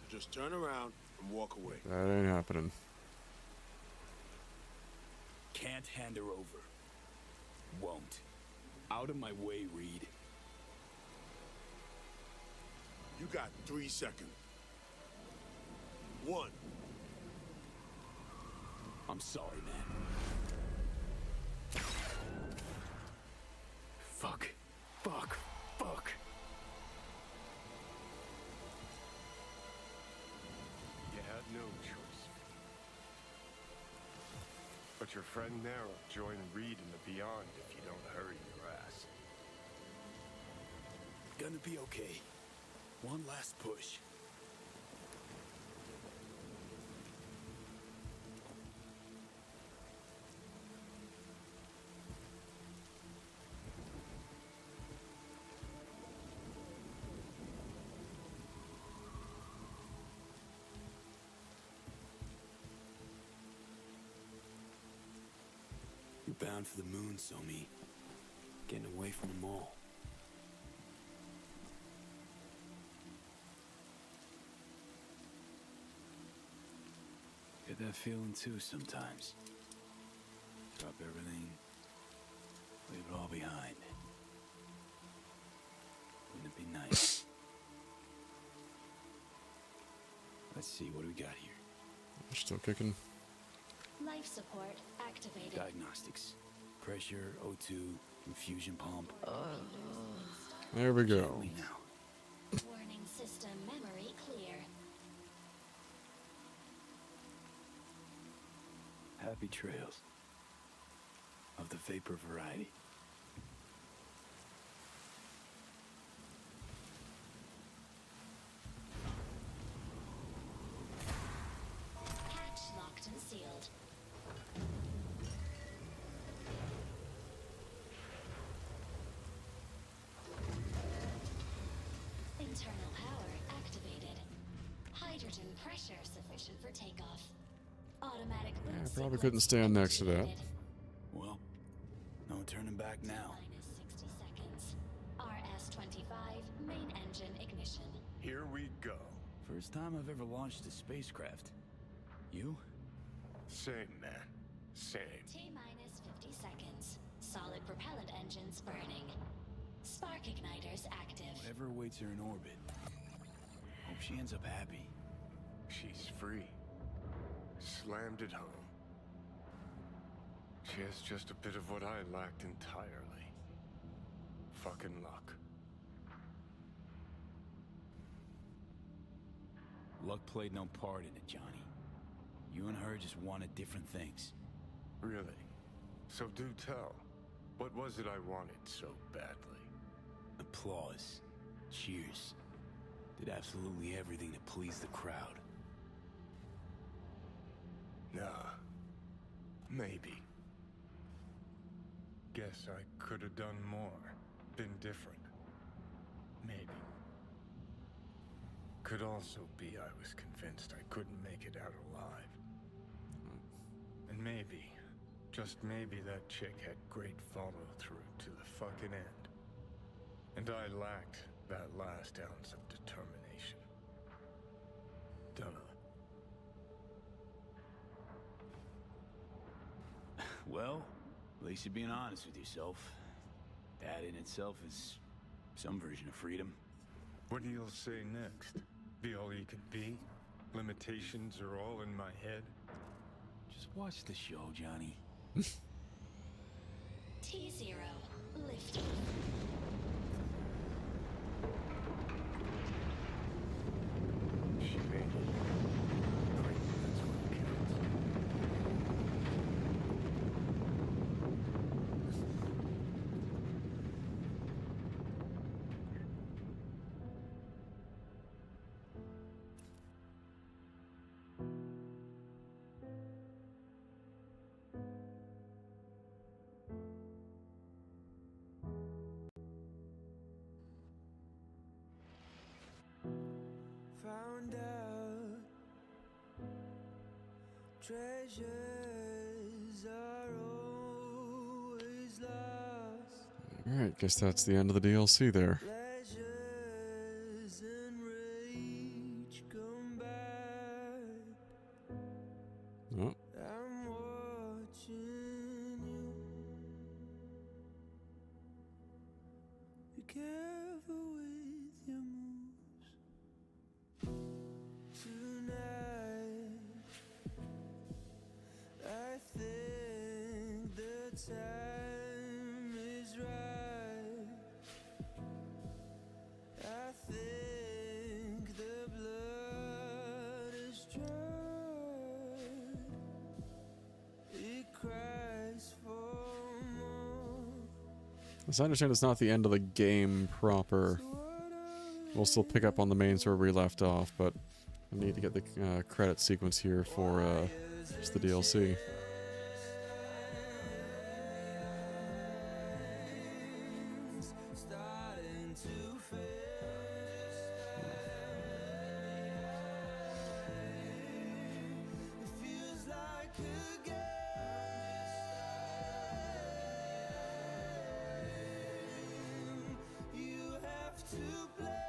Just turn around and walk away. That ain't happening. Can't hand her over. Won't. Out of my way, Reed. You got 3 seconds. 1. I'm sorry, man. Fuck. You had no choice. But your friend there will join Reed in the beyond if you don't hurry your ass. Gonna be okay. One last push. You're bound for the moon, Somi. Getting away from them all. Get that feeling too sometimes. Drop everything. Leave it all behind. Wouldn't it be nice? Let's see, what do we got here? We're still kicking. Life support activated. Diagnostics. Pressure, O2, infusion pump. There we go. Gently now. Warning system memory clear. Happy trails. Of the vapor variety. Hatch locked and sealed. pressure sufficient for takeoff. Automatic I boost probably sequence couldn't stand next to that. initiated. Well, no turning back now. Minus 60 seconds. RS-25 main engine ignition. Here we go. First time I've ever launched a spacecraft. You? Same, man. Same. T-minus 50 seconds. Solid propellant engines burning. Spark igniters active. Whatever awaits her in orbit. Hope she ends up happy. She's free. Slammed it home. She has just a bit of what I lacked entirely. Fucking luck. Luck played no part in it, Johnny. You and her just wanted different things. Really? So do tell. What was it I wanted so badly? Applause. Cheers. Did absolutely everything to please the crowd. Nah. Maybe. Guess I could have done more. Been different. Maybe. Could also be I was convinced I couldn't make it out alive. And maybe, just maybe that chick had great follow-through to the fucking end. And I lacked that last ounce of determination. Dunno. Well, at least you're being honest with yourself. That in itself is some version of freedom. What do you say next? Be all you could be? Limitations are all in my head? Just watch the show, Johnny. T0 liftoff. She made it. Great, that's what counts. Found out treasures are always lost. Alright, guess that's the end of the DLC there. Pleasures and rage come back. Oh. I'm watching you. Be careful with your moves tonight. I think the time is right. I think the blood is dry. It cries for more. As I understand, it's not the end of the game proper. We'll still pick up on the main story where we left off, but I need to get the credit sequence here for just the DLC. Starting to fade. It feels like a game. You have to play.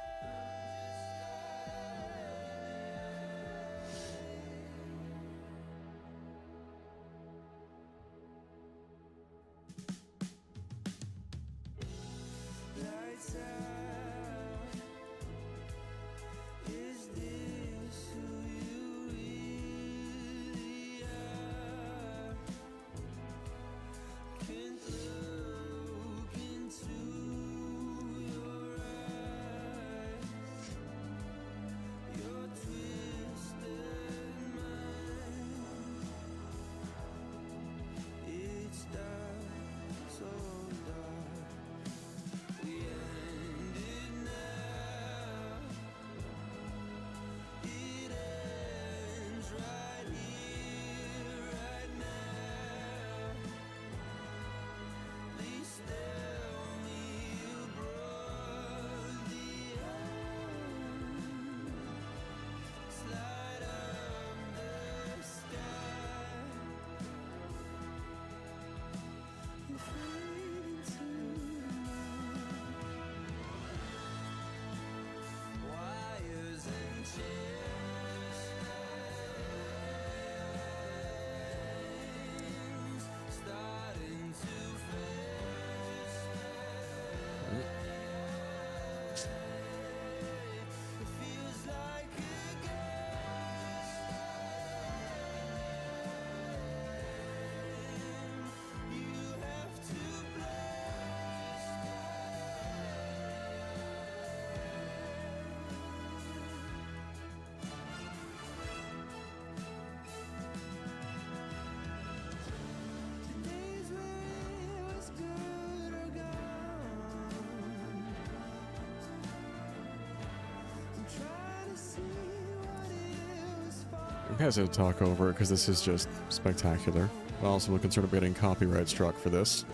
I'm hesitant to talk over it because this is just spectacular. I'm also a concerned about getting copyright struck for this.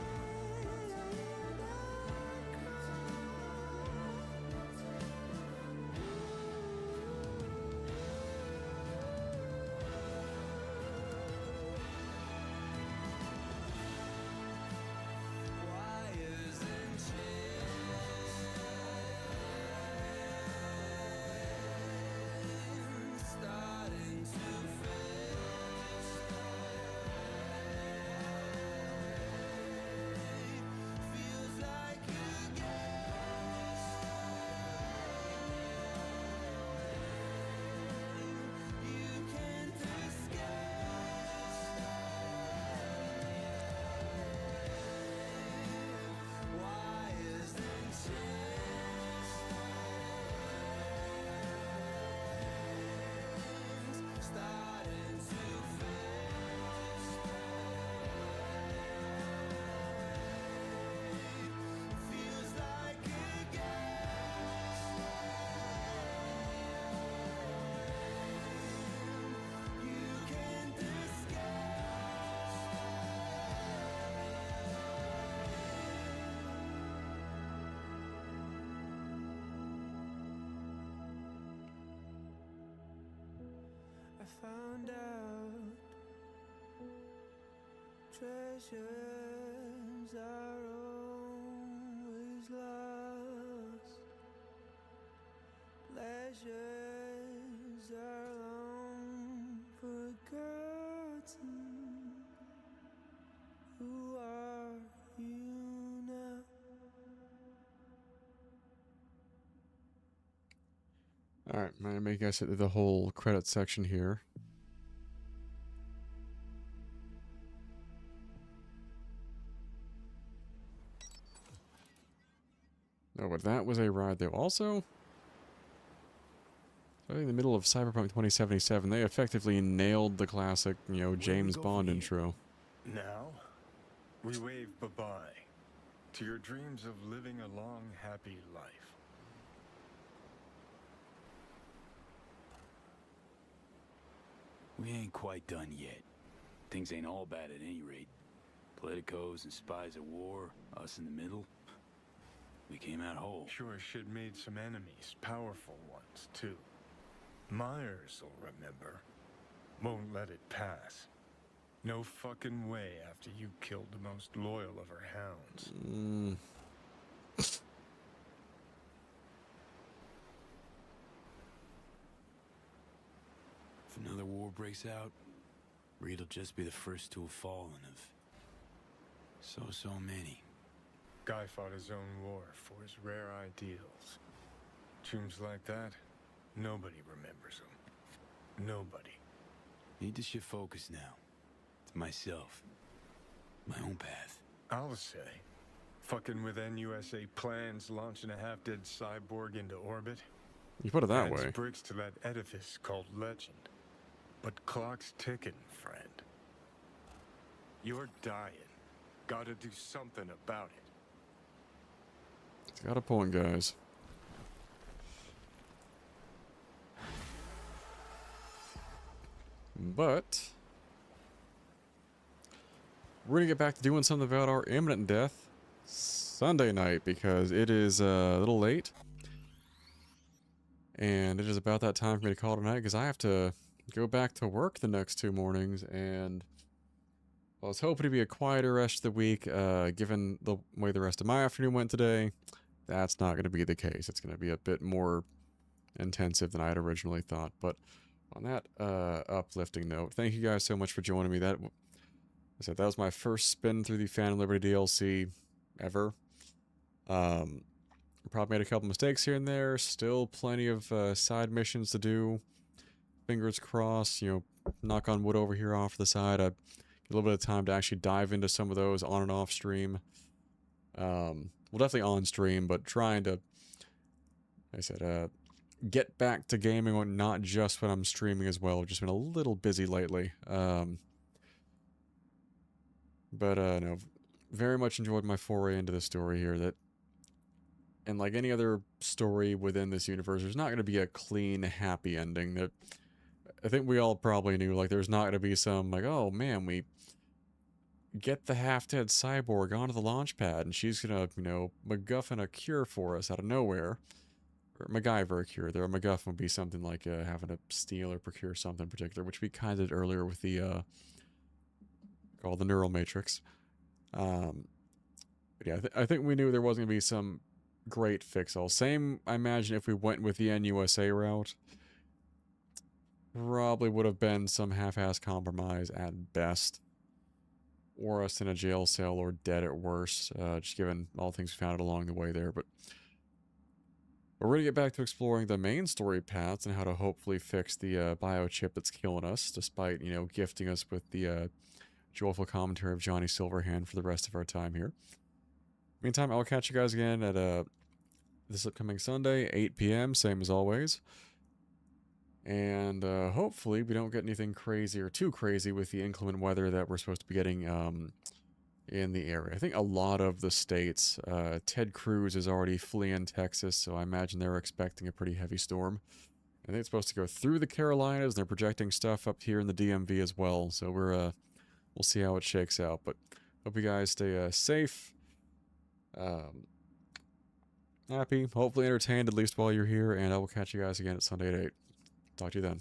I found out treasures are always lost. Pleasures are long forgotten. Who are you now? Alright, I'm gonna make you guys sit through the whole credit section here. Oh, but that was a ride though. Also, I think in the middle of Cyberpunk 2077, they effectively nailed the classic, James Bond intro. Now, we wave bye-bye to your dreams of living a long, happy life. We ain't quite done yet. Things ain't all bad at any rate. Politicos and spies at war, us in the middle. We came out whole. Sure shit made some enemies, powerful ones, too. Myers will remember. Won't let it pass. No fucking way after you killed the most loyal of her hounds. If another war breaks out, Reed'll just be the first to have fallen of so many. Guy fought his own war for his rare ideals. Tombs like that, nobody remembers them. Nobody. Need to shift focus now. To myself. My own path. I'll say, fucking with NUSA plans, launching a half-dead cyborg into orbit. You put it that adds way. bricks to that edifice called legend. But clock's ticking, friend. You're dying. Gotta do something about it. It's got a point, guys. But we're gonna get back to doing something about our imminent death Sunday night because it is a little late. And it is about that time for me to call tonight because I have to go back to work the next 2 mornings, and I was hoping to be a quieter rest of the week, given the way the rest of my afternoon went today. That's not going to be the case. It's going to be a bit more intensive than I had originally thought. But on that uplifting note, thank you guys so much for joining me. That was my first spin through the Phantom Liberty DLC ever. Probably made a couple mistakes here and there. Still plenty of side missions to do. Fingers crossed, knock on wood over here off the side. I get a little bit of time to actually dive into some of those on and off stream. Well, definitely on stream, but trying to, like I said, get back to gaming, not just when I'm streaming as well. I've just been a little busy lately. No, very much enjoyed my foray into the story here. And like any other story within this universe, there's not going to be a clean, happy ending. That I think we all probably knew, like, there's not going to be some, like, oh man, we get the half-dead cyborg onto the launch pad and she's going to, you know, MacGuffin a cure for us out of nowhere. Or MacGyver a cure. There, a MacGuffin would be something like having to steal or procure something in particular, which we kind of did earlier with the, called the Neural Matrix. But yeah, I think we knew there wasn't going to be some great fix-all. Same, I imagine, if we went with the NUSA route. Probably would have been some half-ass compromise at best. Or us in a jail cell or dead at worst, just given all things we found along the way there. But we're going to get back to exploring the main story paths and how to hopefully fix the biochip that's killing us, despite, you know, gifting us with the joyful commentary of Johnny Silverhand for the rest of our time here. Meantime, I'll catch you guys again at this upcoming Sunday, 8 p.m., same as always. And hopefully we don't get anything crazy or too crazy with the inclement weather that we're supposed to be getting in the area. I think a lot of the states, Ted Cruz is already fleeing Texas, so I imagine they're expecting a pretty heavy storm. I think it's supposed to go through the Carolinas, and they're projecting stuff up here in the DMV as well, so we'll see how it shakes out. But hope you guys stay safe, happy, hopefully entertained, at least while you're here, and I will catch you guys again at Sunday at 8. Talk to you then.